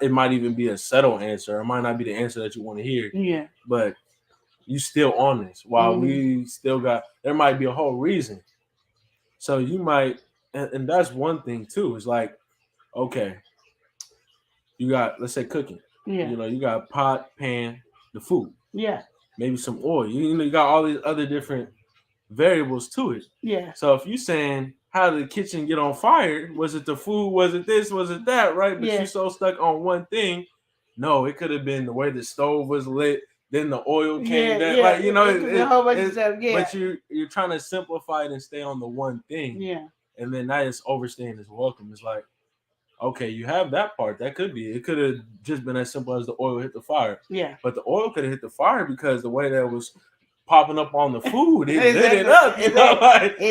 it might even be a settled answer. It might not be the answer that you want to hear. Yeah. But you still on this while we still there might be a whole reason. So you might, and that's one thing too. It's like, okay, you got, let's say, cooking. Yeah. You got pot, pan, the food. Yeah. Maybe some oil. You got all these other different variables to it. Yeah. So if you saying how did the kitchen get on fire? Was it the food? Was it this? Was it that? Right? But you so stuck on one thing. No, it could have been the way the stove was lit. Then the oil came down. Yeah. Like, a whole bunch of stuff. Yeah. But you're trying to simplify it and stay on the one thing. Yeah. And then that is overstaying is welcome. It's like, okay, you have that part. That could be. It could have just been as simple as the oil hit the fire. Yeah. But the oil could have hit the fire because the way that it was popping up on the food, it lit it up. It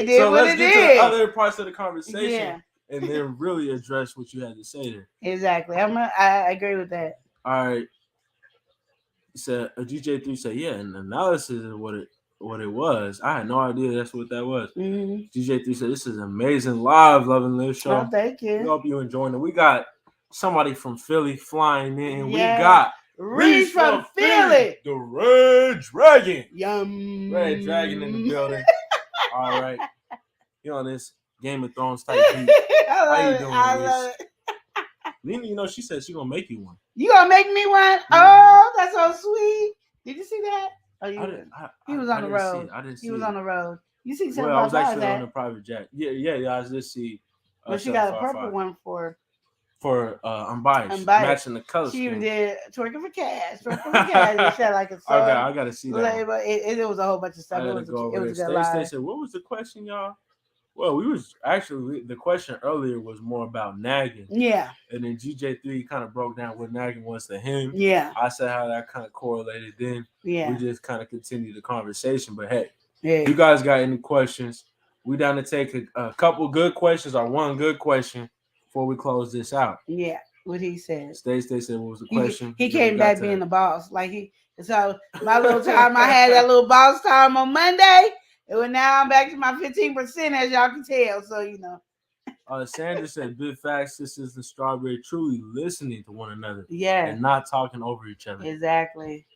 did so what let's it get did. to other parts of the conversation and then really address what you had to say there. Exactly. I agree with that. All right. So a DJ3 said, yeah, an analysis is what it was. I had no idea that's what that was. Mm-hmm. DJ3 said, this is amazing live, loving this show. Oh, thank you. We hope you enjoying it. We got somebody from Philly flying in. We got Reese from Philly. The Red Dragon. Yum. Red Dragon in the building. All right. You on this Game of Thrones type beat. How you doing, I love it. Nina, she said she gonna make you one. You gonna make me one? Oh, that's so sweet. Did you see that? Oh, he was on the road. I didn't see He was it. on the road. You see something I was about actually that? on a private jet. Yeah. I just see. But she got a purple one for Unbiased, matching the color. She even did twerking for cash. It shot like a song. Okay, I gotta see that. But it was a whole bunch of stuff. It was a good live. Said, what was the question, y'all? Well, the question earlier was more about nagging. Yeah. And then GJ3 kind of broke down what nagging was to him. Yeah. I said how that kind of correlated. Then we just kind of continued the conversation. But hey, you guys got any questions? We down to take a couple good questions or one good question before we close this out. Yeah. What he said. Stay said, what was the question? He came back being the boss. So my little time, I had that little boss time on Monday. And now I'm back to my 15%, as y'all can tell. So, Sandra said, big facts, sisters and Strawberry truly listening to one another. Yeah. And not talking over each other. Exactly.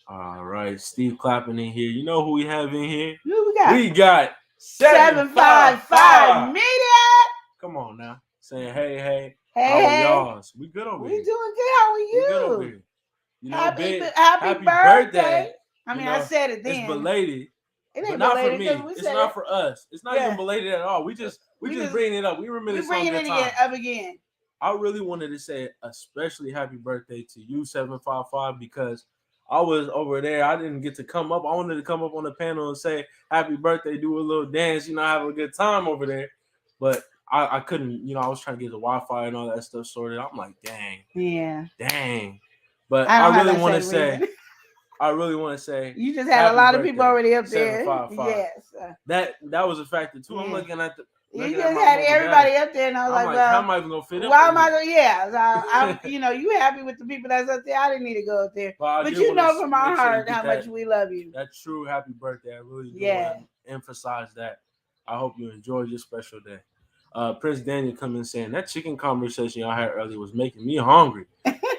All right. Steve clapping in here. You know who we have in here? Who we got? We got 755 Media. Come on now. Saying, hey. Hey. How are y'all? We good over here. We doing good. How are you? We good over here. You know, happy birthday. I mean, I said it then. It's belated. It ain't but not belated, for me. It's not for us. It's not even belated at all. We just bringing it up. We reminisce on the time. Up again. I really wanted to say especially happy birthday to you, 755, because I was over there. I didn't get to come up. I wanted to come up on the panel and say happy birthday, do a little dance, have a good time over there. But I couldn't, I was trying to get the Wi-Fi and all that stuff sorted. I'm like, dang. Yeah. Dang. But I really want to say. You just had a lot of people already up there. 755. Yes. That was a factor too. I'm looking at the. You just had everybody up there, and I was like, well, how am I even gonna fit up? Why am I going? Yeah, so you happy with the people that's up there? I didn't need to go up there, but you know from our heart how much we love you. That true happy birthday. I really do want to emphasize that. I hope you enjoyed your special day. Prince Daniel coming saying that chicken conversation y'all had earlier was making me hungry.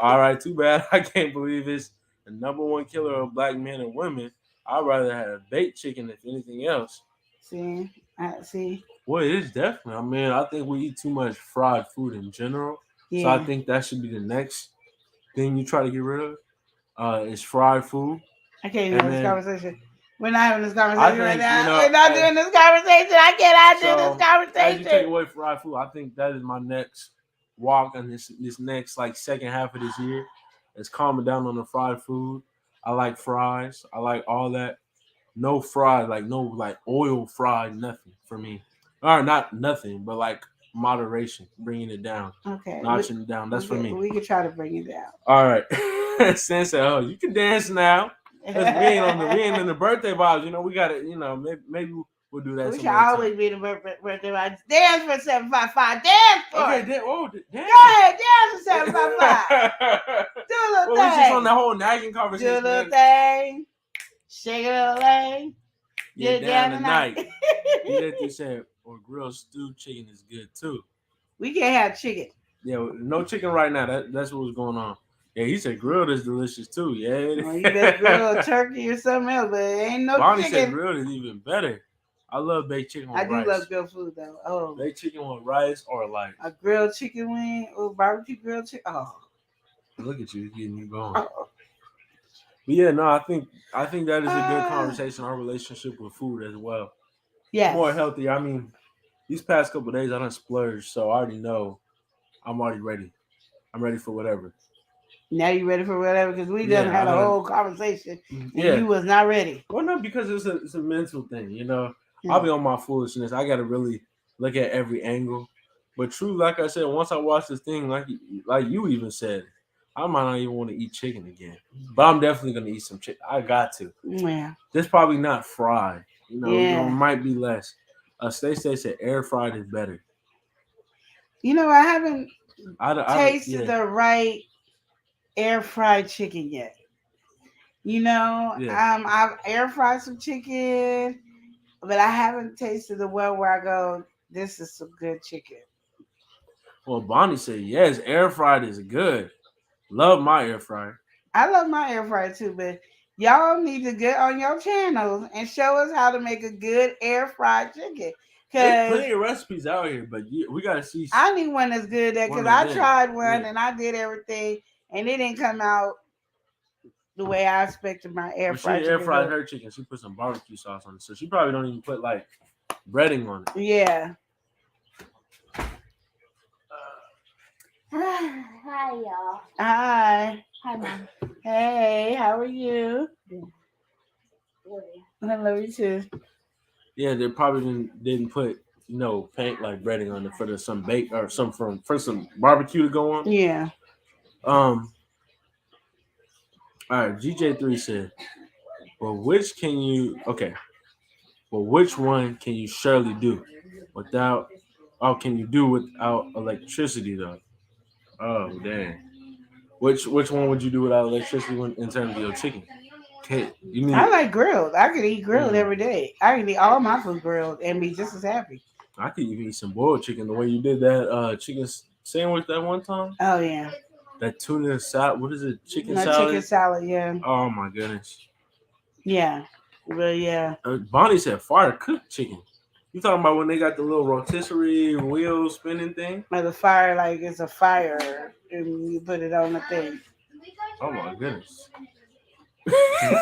All right, too bad. I can't believe it's the number one killer of black men and women. I'd rather have a baked chicken if anything else. See. Well, it is definitely. I mean, I think we eat too much fried food in general. Yeah. So I think that should be the next thing you try to get rid of. Is fried food. I can't even have this conversation. We're not having this conversation right now. You know, we're not doing this conversation. I cannot do this conversation. As you take away fried food, I think that is my next walk on this next like second half of this year. Is calming down on the fried food. I like fries. I like all that. No fried, like no like oil fried, nothing for me. Or not nothing, but like moderation, bringing it down. Okay. Notching it down. That's for me. We can try to bring it down. All right. Sensei, oh, you can dance now. We ain't in the birthday vibes. You know, we gotta, you know, maybe we'll do that. We should always be in the birthday vibes. Dance for 755. Dance for okay, it. dance. Go ahead, dance for 755. Do a little thing. We just on the whole nagging conversation. Do a little thing. Shake a little leg. Get down tonight. You said, or grilled stewed chicken is good too. We can't have chicken. Yeah, no chicken right now. That's what was going on. Yeah, he said grilled is delicious too. Yeah. Well, you best grill a turkey or something else, but it ain't no Bonnie chicken. said grilled is even better. I love baked chicken with rice. I do love grilled food though. Oh, baked chicken with rice or like a grilled chicken wing or barbecue grilled chicken. Oh, look at you getting you going. Oh. But yeah, no, I think that is a good conversation. Our relationship with food as well. Yeah, more healthy. I mean, these past couple of days I done splurged, so I already know I'm already ready. I'm ready for whatever. Now you ready for whatever? Because we done had a whole conversation, and you was not ready. Well, no, because it's a mental thing, you know. Yeah. I'll be on my foolishness. I got to really look at every angle. But true, like I said, once I watch this thing, like you even said, I might not even want to eat chicken again. But I'm definitely going to eat some chicken. I got to. Yeah. Just probably not fried. You know, it might be less. Stacey said air fried is better. You know, I haven't tasted the right air fried chicken yet. You know, I've air fried some chicken, but I haven't tasted the one where I go, this is some good chicken. Well, Bonnie said, yes, air fried is good. Love my air fryer. I love my air fryer too, but y'all need to get on your channels and show us how to make a good air fried chicken. There's plenty of recipes out here, but we got to see. I need one that's good because I tried one and I did everything and it didn't come out the way I expected my air fried chicken. She air fried her chicken. She put some barbecue sauce on it, so she probably don't even put like breading on it. Yeah. Hi, y'all. Hi. Hi, Mom. Hey, how are you? I love you too. Yeah, they probably didn't put paint like breading on it for some bake or some for some barbecue to go on. Yeah. All right. GJ3 said, "Well, which one can you surely do without? Oh, can you do without electricity though? Oh, dang. Which one would you do without electricity in terms of your chicken? I like grilled. I could eat grilled every day. I can eat all my food grilled and be just as happy. I could even eat some boiled chicken the way you did that chicken sandwich that one time. Oh, yeah. That tuna salad. What is it? Chicken salad? Chicken salad, yeah. Oh, my goodness. Yeah. Well, yeah. Bonnie said fire cooked chicken. You talking about when they got the little rotisserie wheel spinning thing? Like the fire, like it's a fire, and you put it on the thing. Oh my goodness!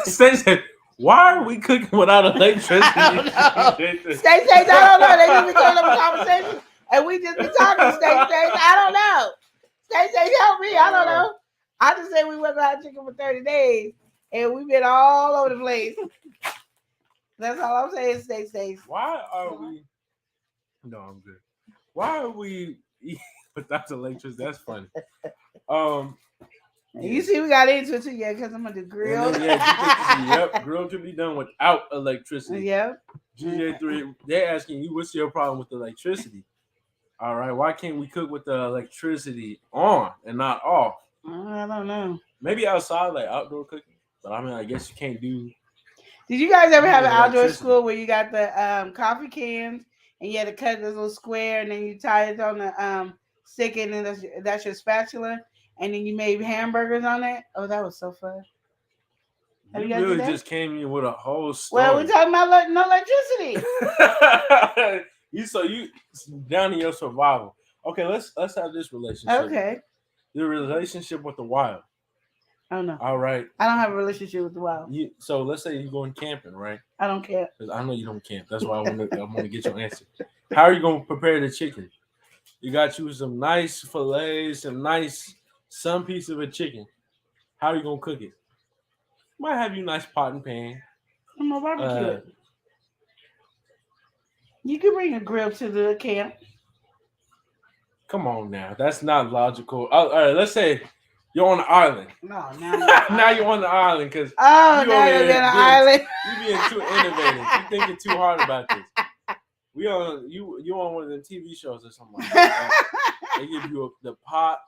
Stacey, why are we cooking without electricity? I don't know. Stacey, I don't know. They just be calling up a conversation, and we just be talking. Stacey, I don't know. Stacey, help me. I don't know. I just said we went to have chicken for 30 days, and we've been all over the place. That's all I'm saying, Stacey. Why are we? No, I'm good. Why are we without electricity? That's funny. You see, we got into it too, because I'm gonna do grill. Yep, grill can be done without electricity. Yep. GJ3, they're asking you, what's your problem with electricity? All right, why can't we cook with the electricity on and not off? I don't know. Maybe outside, like outdoor cooking, but I mean, I guess you can't do. Did you guys ever have an outdoor school where you got the coffee cans and you had to cut this little square and then you tie it on the stick and then that's your spatula and then you made hamburgers on it? Oh, that was so fun. You really just came in with a whole story. Well, we're talking about no electricity. you down to your survival. Okay, let's have this relationship. Okay. The relationship with the wild. Oh no. All right. I don't have a relationship with the wild. So let's say you're going camping, right? I don't care. Because I know you don't camp. That's why I want to get your answer. How are you going to prepare the chicken? You got you some nice fillets, some piece of a chicken. How are you going to cook it? Might have you a nice pot and pan. I'm gonna barbecue it. You can bring a grill to the camp. Come on now. That's not logical. All right, let's say you're on the island. No, now you're on the island because now you're on the island. You being too innovative. You thinking too hard about this. You on one of them TV shows or something like that. They give you the pot,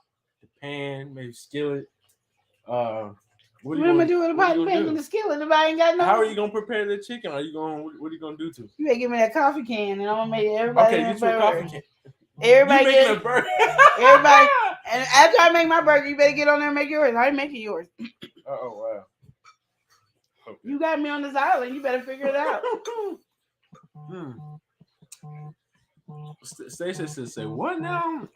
the pan, maybe skillet. What am I gonna do with the pot, pan, and the skillet? If I ain't got no. How are you gonna prepare the chicken? What are you gonna do to it? You better give me that coffee can, and I'm gonna make everybody. Okay, get you a coffee can. Everybody making a burger. Everybody, and after I make my burger, you better get on there and make yours. I ain't making yours. Oh wow. Okay. You got me on this island. You better figure it out. Stacey said, "What now?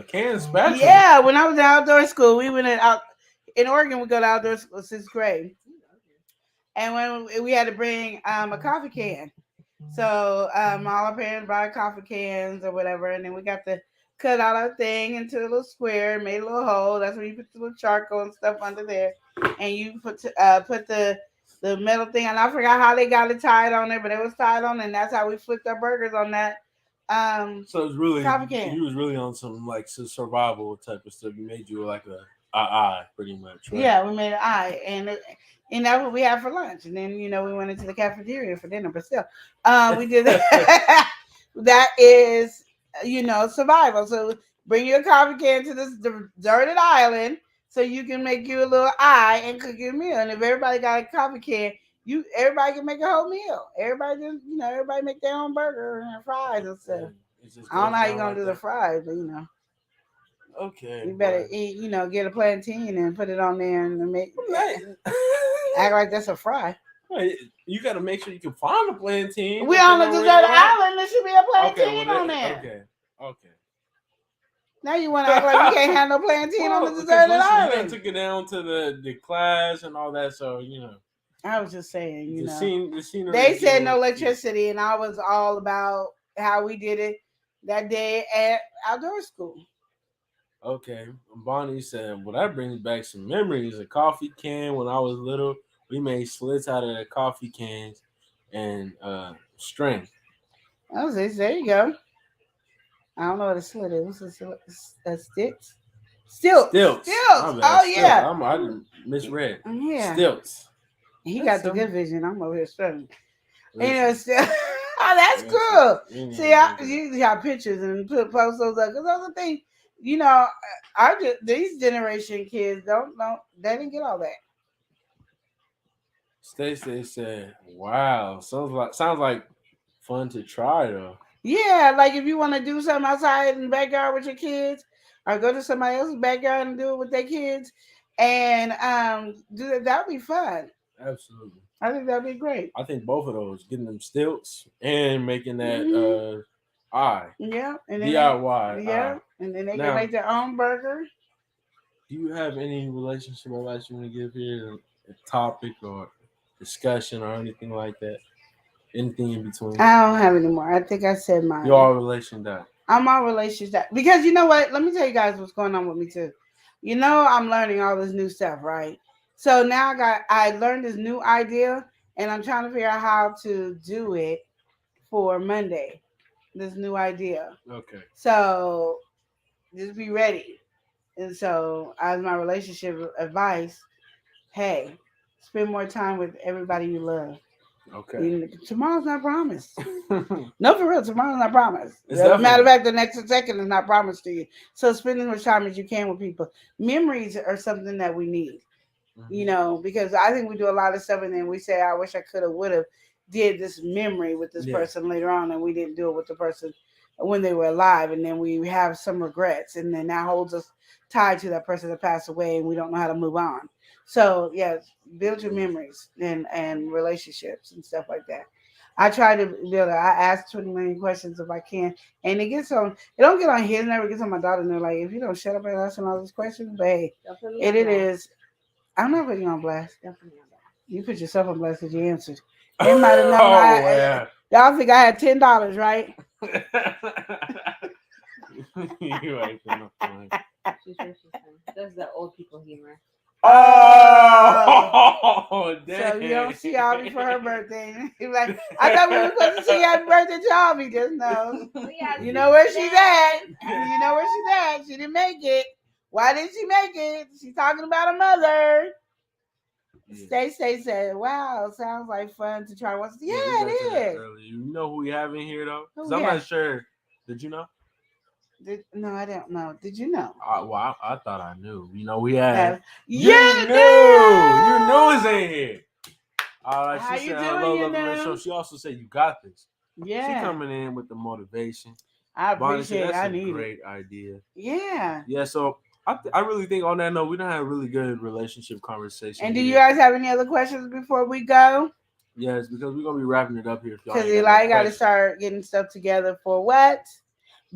Can spatula?" Yeah, when I was in outdoor school, we went out in Oregon. We go to outdoor school 6th grade, and when we had to bring a coffee can. So all our parents brought coffee cans or whatever, and then we got to cut out our thing into a little square, made a little hole. That's when you put the little charcoal and stuff under there, and you put the metal thing. And I forgot how they got it tied on there, but it was tied on, and that's how we flipped our burgers on that. So it's really coffee can. You was really on some like survival type of stuff. You made you like a eye, pretty much. Right? Yeah, we made an eye, and that's what we had for lunch. And then, we went into the cafeteria for dinner, but still, we did that. That is, survival. So bring your coffee can to this deserted island so you can make you a little eye and cook your meal. And if everybody got a coffee can, everybody can make a whole meal. Everybody just, everybody make their own burger and fries and stuff. I don't know how you're going to do the fries, but, Okay. You better eat, get a plantain and put it on there and make act like that's a fry. Wait, you got to make sure you can find a plantain. We on the deserted island. There should be a plantain on there. Okay. Now you want to act like you can't have no plantain on the deserted island. You took it down to the class and all that, so I was just saying, the scenery they said no electricity, and I was all about how we did it that day at outdoor school. Okay, Bonnie said, well, that brings back some memories. A coffee can when I was little. We made slits out of the coffee cans and string. Oh, there you go. I don't know what a slit is. A stilts? Stilts. Oh, yeah. I didn't misread. Yeah. Stilts. He got the good vision. I'm over here struggling. Still. Oh, that's cool. See, I usually have pictures and post those up. Because those are things, these generation kids they didn't get all that. Stacey said, wow, sounds like fun to try though. Yeah, like if you want to do something outside in the backyard with your kids, or go to somebody else's backyard and do it with their kids, and do that'd be fun. Absolutely. I think that'd be great. I think both of those, getting them stilts and making that eye. Yeah. And DIY. Yeah. And then they can make their own burger. Do you have any relationship advice you want to give here? A topic or discussion or anything like that? Anything in between? I don't have any more. I think I said mine. You're all relationship. I'm all relationship. Because you know what? Let me tell you guys what's going on with me too. I'm learning all this new stuff, right? So now I learned this new idea, and I'm trying to figure out how to do it for Monday. This new idea. Okay. So just be ready. And so, as my relationship advice, hey, spend more time with everybody you love. Okay. Tomorrow's not promised. No, for real, tomorrow's not promised. As a matter of fact, the next second is not promised to you. So spend as much time as you can with people. Memories are something that we need. Because I think we do a lot of stuff and then we say, I wish I could have, would have did this memory with this person later on, and we didn't do it with the person when they were alive. And then we have some regrets, and then that holds us tied to that person that passed away, and we don't know how to move on. So yes, build your memories and relationships and stuff like that. I try to build it. I ask 20 million questions if I can. And it don't get on his nerve, it gets on my daughter, and they're like, if you don't shut up and answer all these questions, but hey, it is. I'm not putting you on blast. You put yourself on blast because you answered. They might have known y'all think I had $10, right? You ain't no fun. That's the old people humor. Oh, damn. So you don't see Albie for her birthday. Like, I thought we were supposed to sing happy birthday to Albie just now. You know where she's at. You know where she's at. She didn't make it. Why didn't she make it? She's talking about her mother. Yeah. Stay said, wow, sounds like fun to try once. Yeah, it is. You know who we have in here, though? Because I'm not sure. Did you know? No, I don't know. Did you know? Well, I thought I knew. You know, we had. You knew it's in here. All right, how she you said, doing, hello, you love know? show. She also said, you got this. Yeah. She coming in with the motivation. I appreciate it. That's I a need great idea. Yeah. Yeah, so I really think on that note, we don't have a really good relationship conversation. And do you guys have any other questions before we go? Yes, because we're going to be wrapping it up here. Because Eli got to start getting stuff together for what?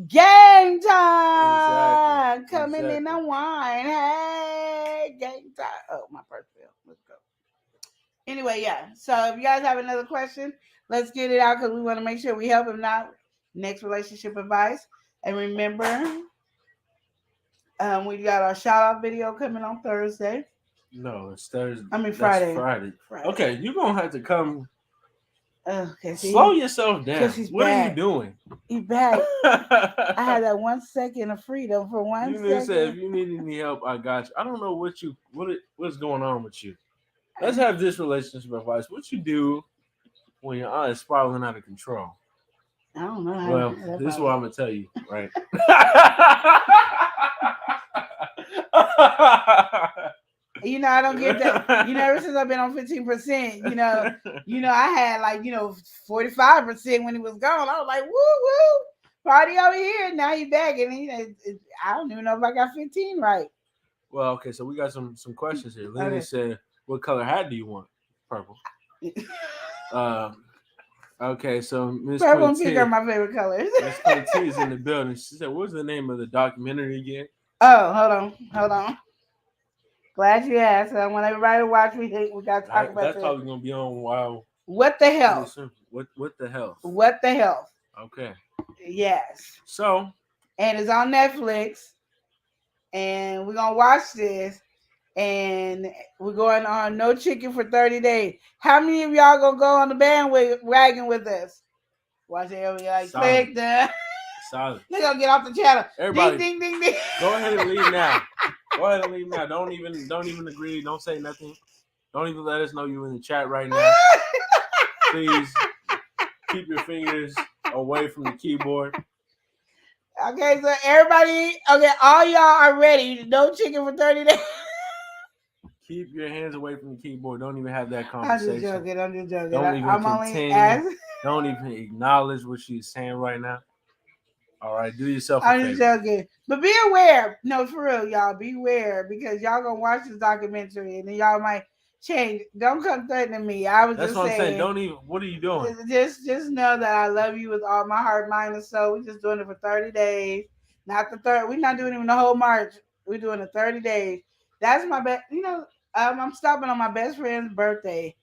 Game time! Exactly. Coming in a wine. Hey, game time. Oh, my purse fell. Let's go. Anyway, yeah. So if you guys have another question, let's get it out because we want to make sure we help. If not, next relationship advice. And remember, we got our shout out video coming on Thursday. No, it's Thursday. Friday. Friday. Okay, you're going to have to come. Okay, slow yourself down. What are you doing? He's back. I had that 1 second of freedom for 1 second. Said, if you need any help, I got you. I don't know what's going on with you. Let's have this relationship advice. What you do when your aunt is spiraling out of control? I don't know. Well, this is what I'm gonna tell you, right? You know, I don't get that. You know, ever since I've been on 15%, you know, I had 45% when he was gone. I was like, woo woo, party over here. Now he's back, and I don't even know if I got 15 right. Well, okay, so we got some questions here. Lena said, "What color hat do you want?" Purple. Okay, so Miss Purple and pink are my favorite colors. Miss Quinty is in the building. She said, "What's the name of the documentary again?" Oh, hold on. Glad you asked. I want everybody to watch. We got to talk about that's probably gonna be on while. What the hell? What the hell? What the hell? Okay. Yes. So. And it's on Netflix, and we're gonna watch this, and we're going on No Chicken for 30 days. How many of y'all gonna go on the bandwagon with us? Watch it. Click the. Solid. They're gonna get off the channel. Everybody, ding, ding, ding, ding. Go ahead and leave now. Don't even agree. Don't say nothing. Don't even let us know you're in the chat right now. Please keep your fingers away from the keyboard. Okay, so everybody, all y'all are ready. No chicken for 30 days. Keep your hands away from the keyboard. Don't even have that conversation. I'm just joking. Don't even continue. Don't even acknowledge what she's saying right now. All right, do yourself a favor. I'm just joking. But be aware. No, for real, y'all. Beware because y'all going to watch this documentary and then y'all might change. Don't come threatening me. I was That's just what saying. I'm saying. Don't even. What are you doing? Just know that I love you with all my heart, mind, and soul. We're just doing it for 30 days. Not the third. We're not doing even the whole March. We're doing it 30 days. That's my best. I'm stopping on my best friend's birthday.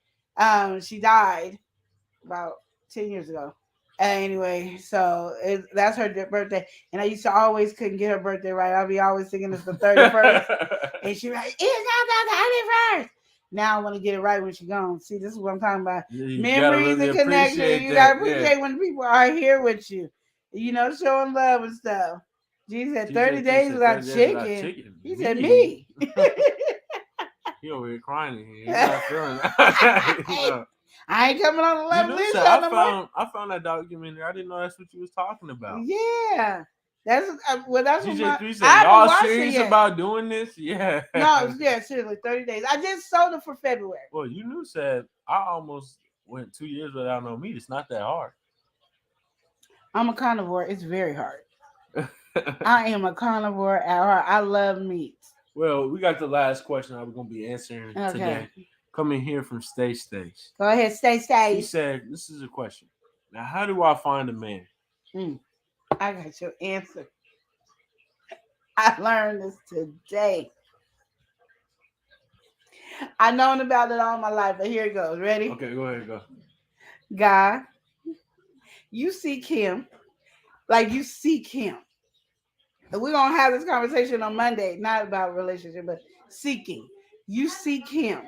She died about 10 years ago. Anyway, so that's her birthday, and I used to always couldn't get her birthday right. I'll be always thinking it's the 31st, and she's like, "It's not the 31st." Now I want to get it right when she's gone. See, this is what I'm talking about. Memories and connection. You gotta appreciate when people are here with you. Showing love and stuff. Jesus said 30 days without chicken. He said me. He over here crying in here. He's not feeling that. I ain't coming on the left list. I found that documentary. I didn't know that's what you was talking about. Yeah, that's what y'all serious about doing this? Yeah. No, seriously, 30 days. I just sold it for February. Well, you said I almost went 2 years without no meat. It's not that hard. I'm a carnivore. It's very hard. I am a carnivore at heart. I love meat. Well, we got the last question I was going to be answering today. Coming here from Stay. Go ahead, Stay. She said, this is a question. Now, how do I find a man? I got your answer. I learned this today. I've known about it all my life, but here it goes. Ready? Okay, go ahead, go. God, you seek him like you seek him. And we're going to have this conversation on Monday, not about relationship, but seeking. You seek him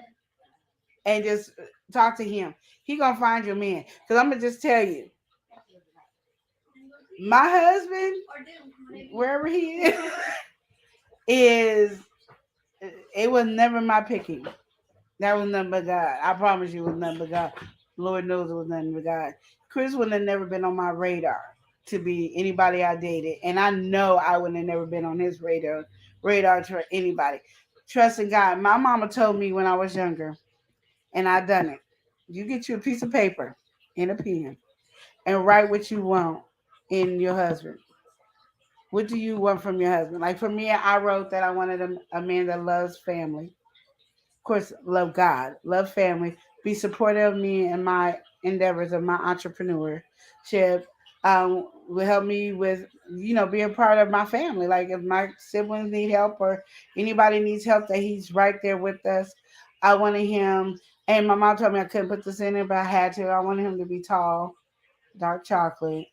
and just talk to him. He going to find your man. Because I'm going to just tell you, my husband, wherever he is, it was never my picking. That was nothing but God. I promise you it was nothing but God. Lord knows it was nothing but God. Chris would have never been on my radar to be anybody I dated. And I know I would have never been on his radar for anybody. Trusting God. My mama told me when I was younger, and I done it. You get you a piece of paper and a pen and write what you want in your husband. What do you want from your husband? Like for me, I wrote that I wanted a man that loves family. Of course, love God, love family, be supportive of me and my endeavors of my entrepreneurship. Will help me with, being part of my family. Like if my siblings need help or anybody needs help, that he's right there with us. I wanted him, and my mom told me I couldn't put this in there, but I had to. I wanted him to be tall, dark chocolate,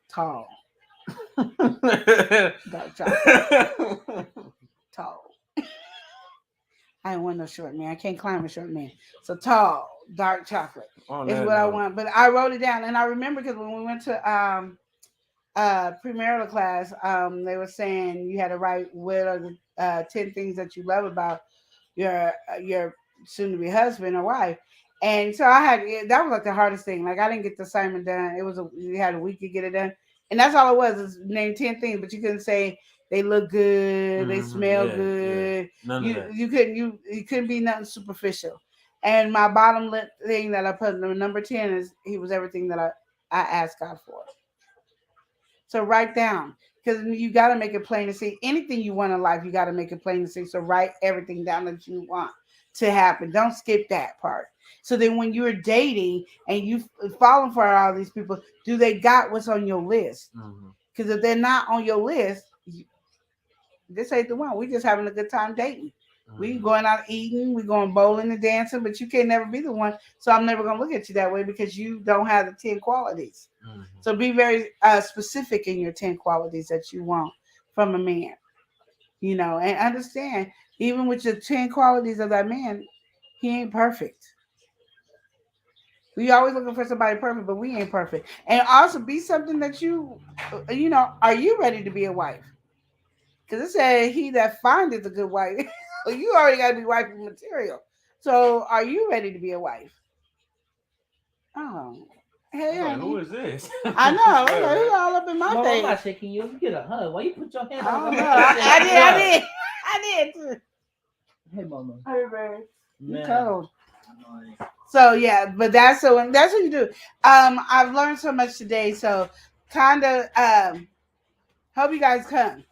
tall, dark chocolate, tall. I ain't want no short man. I can't climb a short man. So tall, dark chocolate is what I want. But I wrote it down, and I remember because when we went to premarital class, they were saying you had to write what are the 10 things that you love about your soon-to-be husband or wife. And so that was like the hardest thing. Like I didn't get the assignment done. You had a week to get it done, and that's all it was. Is name 10 things, but you couldn't say they look good, they smell good. Yeah. You couldn't be nothing superficial. And my bottom lip thing that I put number 10 is he was everything that I asked God for. So write down, because you got to make it plain to see. Anything you want in life, you got to make it plain to see. So write everything down that you want to happen. Don't skip that part. So then when you're dating and you falling for all these people, do they got what's on your list? Because if they're not on your list, this ain't the one. We just having a good time dating. We going out eating, we going bowling and dancing, but you can never be the one. So I'm never gonna look at you that way because you don't have the 10 qualities. So be very specific in your 10 qualities that you want from a man. And understand, even with your 10 qualities of that man, he ain't perfect. We always looking for somebody perfect, but we ain't perfect. And also be something that are you ready to be a wife? Because it said he that findeth a good wife. You already got to be wifey material. So are you ready to be a wife? Oh. Hey, like, who is this? I know. He's all up in my face. I'm not shaking you. You get a hug. Why you put your hand on my I did too. Hey, mama. Hey, baby. You cold. So yeah, but that's what you do. I've learned so much today. So kind of hope you guys come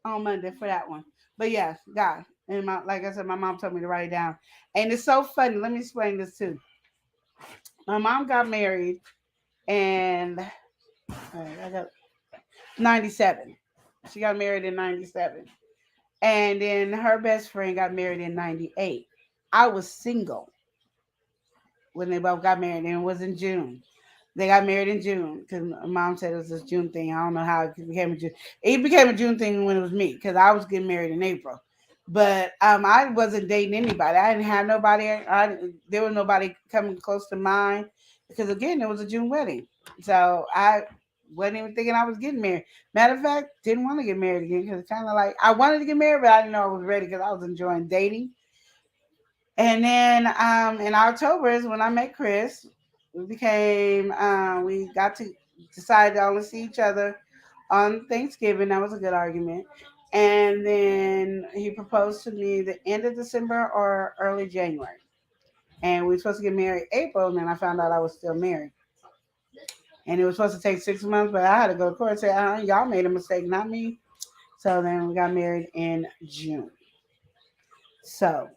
on Monday for that one. But yeah, God. And like I said, my mom told me to write it down. And it's so funny. Let me explain this too. My mom got married and I got 97. She got married in 97. And then her best friend got married in 98. I was single when they both got married, and it was in June. They got married in June because mom said it was this June thing. I don't know how it became a June. It became a June thing when it was me because I was getting married in April. But I wasn't dating anybody. I didn't have nobody. There was nobody coming close to mine because, again, it was a June wedding. So I wasn't even thinking I was getting married. Matter of fact, didn't want to get married again because it's kind of like I wanted to get married, but I didn't know I was ready because I was enjoying dating. And then in October is when I met Chris. We got to decide to only see each other on Thanksgiving. That was a good argument. And then he proposed to me the end of December or early January. And we were supposed to get married April, and then I found out I was still married. And it was supposed to take 6 months, but I had to go to court and say, y'all made a mistake, not me. So then we got married in June. So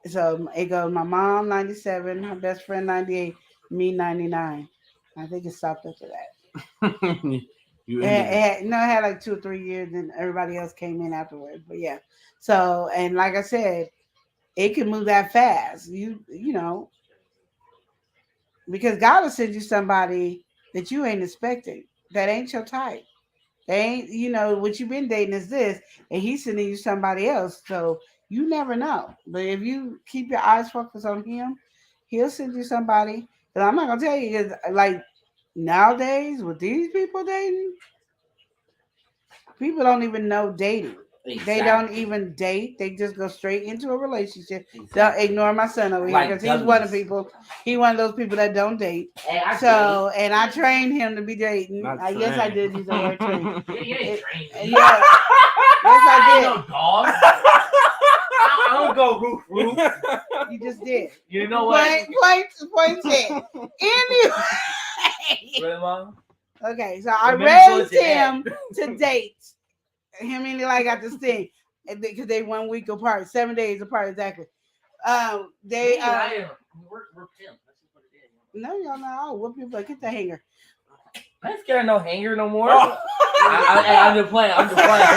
it goes my mom 97, her best friend 98, me 99. I think it stopped after that. You It ended it. had like 2 or 3 years, and everybody else came in afterwards. But yeah, so and like I said, it can move that fast. You know, because God will send you somebody that you ain't expecting, that ain't your type. They ain't, you know, what you've been dating is this, and he's sending you somebody else. So you never know. But if you keep your eyes focused on him, he'll send you somebody. And I'm not gonna tell you, 'cause, like nowadays with these people dating, people don't even know dating. Exactly. They don't even date. They just go straight into a relationship. Exactly. Don't ignore my son over here Like because he's one of people. He one of those people that don't date. Hey, I So and I trained him to be dating. Not Yes, I trained. did use the word train. Yeah, you ain't trained me. Yeah. Yes, I I ain't no dog. I don't go roof roof. did. You just did. You know what? Point said. Anyway. Really, Mom? Okay, so I Remember raised what's him to date. Him and Eli got this thing because they 1 week apart, 7 days apart exactly. They We're pimp. That's just what it is. no, y'all know. I'll whoop you, but get the hanger. I ain't scared of no hanger no more. Oh. I'm just playing. I'm just playing.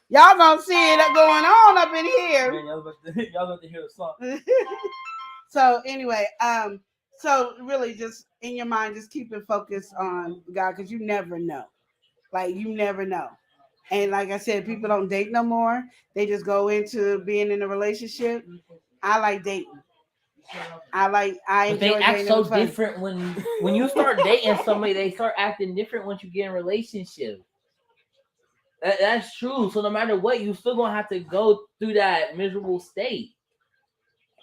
Y'all gonna see it going on up in here. Man, y'all about to hear the song. So anyway, so really just in your mind, just keep it focused on God because you never know. Like you never know. And like I said, people don't date no more. They just go into being in a relationship. I like dating. I But they enjoy act dating. so different when you start dating somebody. They start acting different once you get in a relationship. That's true. So no matter what, you still gonna have to go through that miserable state.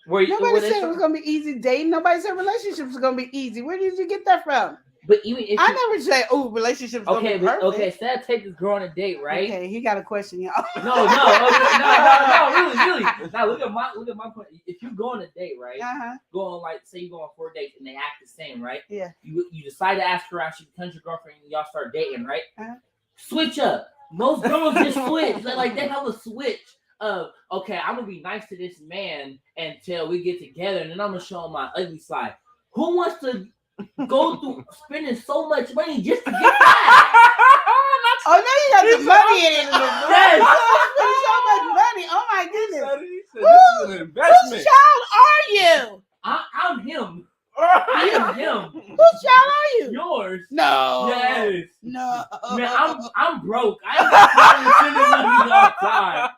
Nobody said it was gonna be easy dating. Nobody said relationships are gonna be easy. Where did you get that from? But even if I never say, "Oh, relationships gonna be perfect." Okay, say I take this girl on a date, right? Okay, he got a question, y'all. No, really. Now look at my point. If you go on a date, right? Go on like say you go on 4 dates and they act the same, right? Yeah. You decide to ask her out, she becomes your girlfriend, and y'all start dating, right? Switch up. Most girls just switch. Like they have a switch of okay, I'm gonna be nice to this man until we get together, and then I'm gonna show him my ugly side. Who wants to go through spending so much money just to get that? Oh, now you got the money in it. Yes. Spend so much money. Oh my goodness. This is an investment. Whose child are you? I'm him. I am him. Whose child are you? Yours. No. Yes. No. Man, I'm broke. I ain't got time to spend the money all the time.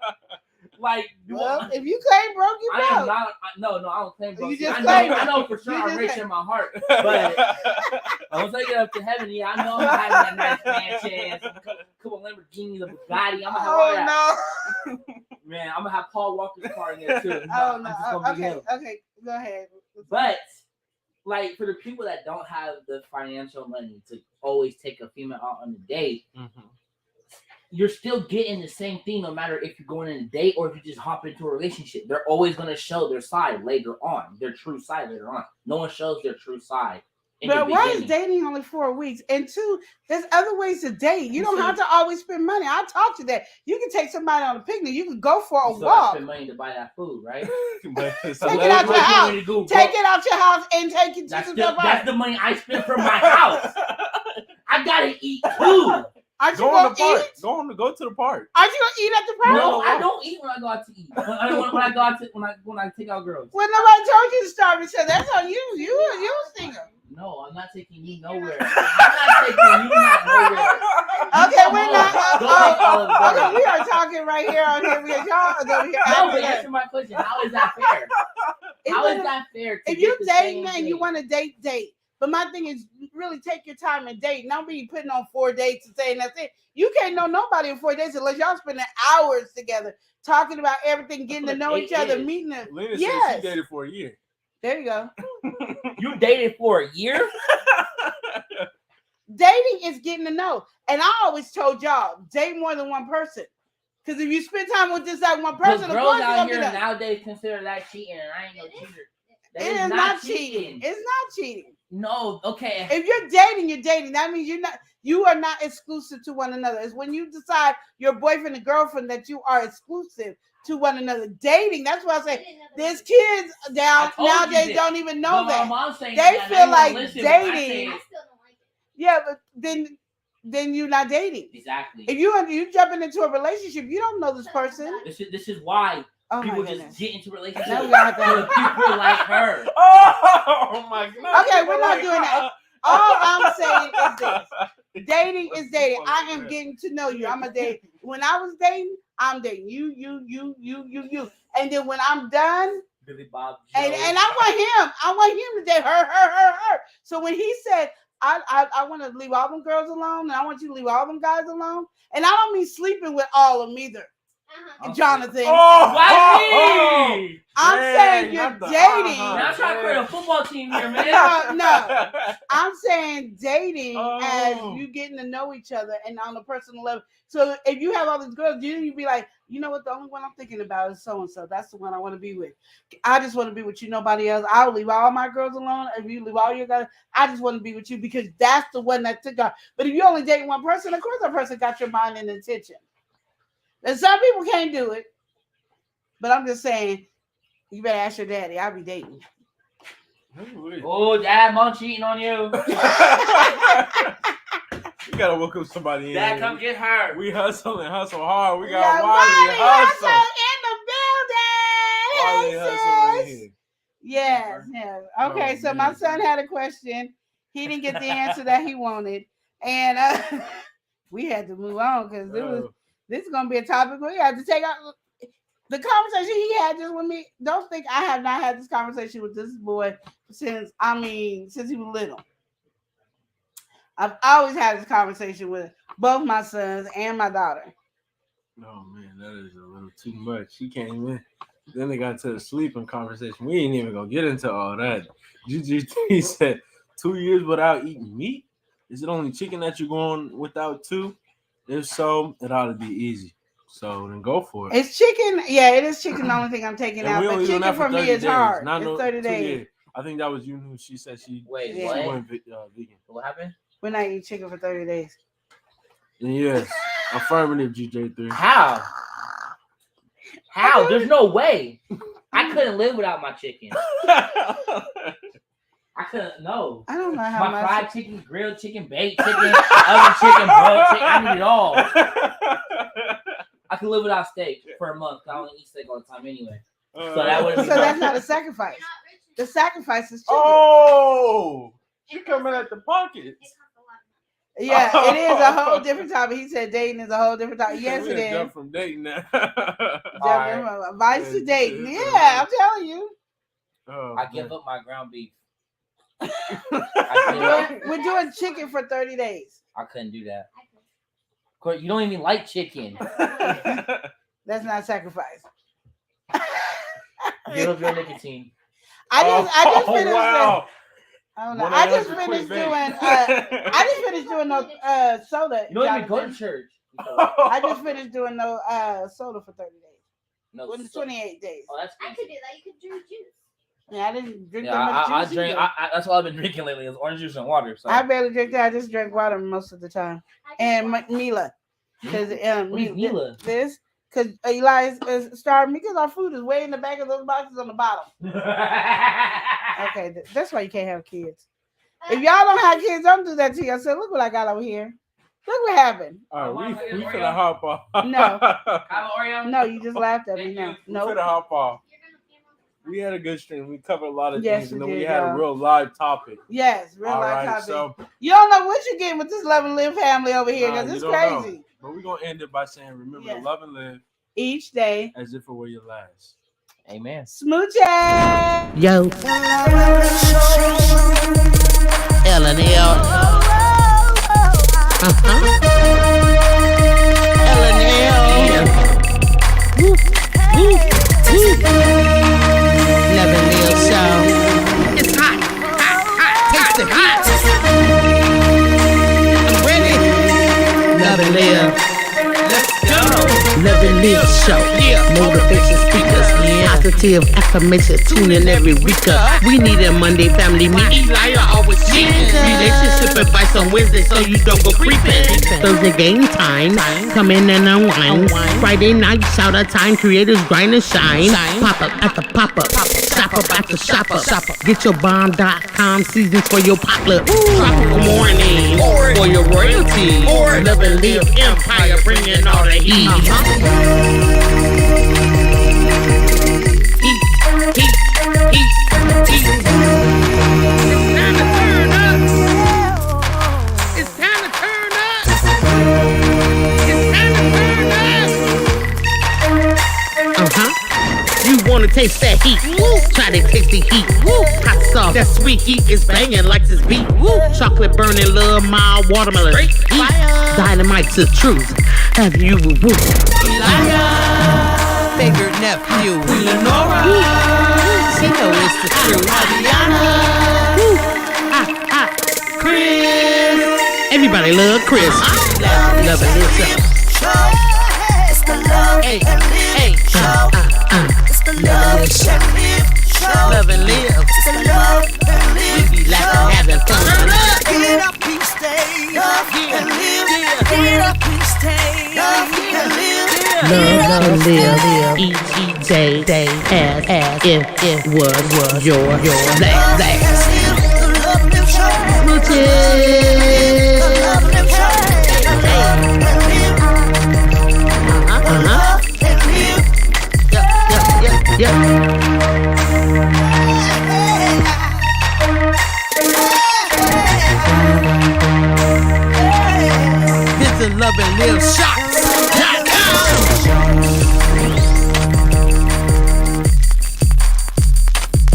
Like, well, if you claim broke, you broke. I am not. No, I don't claim broke. You just I know for sure I'm rich in my heart. But once I get up to heaven, yeah, I know I'm having that nice mansion, a couple Lamborghinis, a Bugatti. I'm gonna have all that. No. Man, I'm gonna have Paul Walker's car in there too. Oh no. Okay, go ahead. But like for the people that don't have the financial money to always take a female out on a date, you're still getting the same thing no matter if you're going in a date or if you just hop into a relationship. They're always going to show their side later on, their true side later on. No one shows their true side. But why is dating only 4 weeks? And 2, there's other ways to date. You don't have to always spend money. I taught you that. You can take somebody on a picnic. You can go for a walk. Spend money to buy that food, right? Take it out your house. Take it out your house and take it to the bar. That's the money I spend from my house. I gotta eat too. Aren't you going to eat? Go to the park. Aren't you going to eat at the park? No, I don't eat when I go out to eat. When I go out to when I take out girls. Well, nobody told you to starve each other. That's on you. You single. No, I'm not taking you nowhere. I'm not taking you nowhere. Okay, we're not. Okay, we are talking right here on here. We are y'all over here. No, but answer my question. How is that fair? How is that fair? If you're dating and you want to date. But my thing is, really take your time and date. Don't be putting on 4 dates and saying that's it. You can't know nobody in 4 days unless y'all spending hours together talking about everything, getting to know each other, meeting them. Lena said she dated for a year. There you go. You dated for a year? Dating is getting to know. And I always told y'all, date more than one person. Because if you spend time with just that one person, the girls out here nowadays consider that cheating, and I ain't no cheater. It is not cheating. It's not cheating. No, okay. If you're dating, you're dating. That means you are not exclusive to one another. It's when you decide your boyfriend and girlfriend that you are exclusive to one another. Dating, that's why I say there's kids down nowadays don't even know that. They feel like dating. Yeah, but then you're not dating. Exactly. If you jumping into a relationship, you don't know this person. This is why people just get into relationships with people like her. Oh my god. Okay, we're not doing that. All I'm saying is this. Dating is dating. I am getting to know you. I'm a date. When I was dating, I'm dating you. And then when I'm done, Billy Bob and I want him to date her. So when he said, I want to leave all them girls alone, and I want you to leave all them guys alone, and I don't mean sleeping with all of them either. Jonathan. Why me? I'm saying you're dating. Now trying to create a football team here, man. No. I'm saying dating as you getting to know each other and on a personal level. So if you have all these girls, you'd be like, you know what? The only one I'm thinking about is so and so. That's the one I want to be with. I just want to be with you. Nobody else. I'll leave all my girls alone. If you leave all your guys, I just want to be with you because that's the one that took off. But if you only dating one person, of course that person got your mind and attention. And some people can't do it. But I'm just saying, you better ask your daddy. I'll be dating. Oh, Dad, Mom cheating on you. You gotta welcome somebody in. Dad, come get her. We hustle hard. We got Wiley hustle in the building. Hey, yes. Okay, so my son had a question. He didn't get the answer that he wanted, and we had to move on because this is gonna be a topic we had to take out. The conversation he had just with me. Don't think I have not had this conversation with this boy since he was little. I've always had this conversation with both my sons and my daughter. Oh man, that is a little too much. She came in. Then they got to the sleeping conversation. We ain't even gonna get into all that. GGT said 2 years without eating meat. Is it only chicken that you're going without too? If so, it ought to be easy. So then go for it. It's chicken. Yeah, it is chicken. The only thing I'm taking out. But chicken for me is hard. It's 30 days. Years. I think that was you who she said she went vegan. What happened? We're not eating chicken for 30 days. Yes. Affirmative, GJ3. How? There's no way. I couldn't live without my chicken. I couldn't. No. I don't know how my fried chicken, grilled chicken, baked chicken, oven chicken, boiled chicken. I need it all. I could live without steak for a month. I only eat steak all the time anyway. So that's not a sacrifice. The sacrifice is chicken. Oh, you coming at the pockets. Yeah, it is a whole different topic. He said dating is a whole different topic. Yes, it is. Jump from dating now. From advice to dating. Yeah, I'm telling you. I give up my ground beef. We're doing chicken for 30 days. I couldn't do that. You don't even like chicken. That's not sacrifice. Give up your nicotine. I just finished. Wow. I just finished doing no soda. You don't even go to church. I just finished doing no soda for 30 days. No, 28 days. Oh, that's crazy. I could do that. You could drink juice. Yeah, I didn't drink that much juice. I drink. That's what I've been drinking lately is orange juice and water. So I barely drink that. I just drink water most of the time. And Mila, because Mila? This because Eli is starving me because our food is way in the back of those boxes on the bottom. Okay, that's why you can't have kids. If y'all don't have kids, don't do that to yourself. Look what I got over here. Look what happened. All right, we finna hop off. No. Oreo? No, you just laughed at me now. No. We finna hop off. We had a good stream. We covered a lot of things, and then we had y'all. a real live topic. Yes, real live topic. So, you don't know what you're getting with this Love and Live family over here, because it's crazy. Know. But we're going to end it by saying, remember to love and live each day as if it were your last. Amen. Smoochie! Yo. L&L. L&L. Woo. Woo. Woo. Love and Live show. It's hot. Taste it hot. I'm ready. Love and Live. Let's go. Love and Live show. Motivation speakers. Positive affirmation, tune in every week. We need a Monday family meeting. Elijah always cheating. Relationship advice on Wednesday so you don't go creeping. Thursday game time, come in and unwind. Friday night shout out time, creators grind and shine. Pop up at the pop up, shop up at the shop up. Get your bomb.com seasons for your potluck. Tropical morning for your royalty. Love and live empire, bringing all the heat. It's time to turn up. It's time to turn up. You wanna taste that heat? Try to taste the heat. Hot sauce, that sweet heat is banging like this beat. Chocolate burning, love, mild watermelon. Heat. Dynamite's the truth. Have you Favorite nephew, Lenora. She know it's the truth. Chris? Everybody love Chris. Love and live show. It's the love and live show. It's the love and live show. Love and live. It's the love and live We be laughing, having fun. Get up, we stay up and live. Get up, we stay up and live. Love and live. Each day as if it was your last. Yep. This is Love and Live Shock.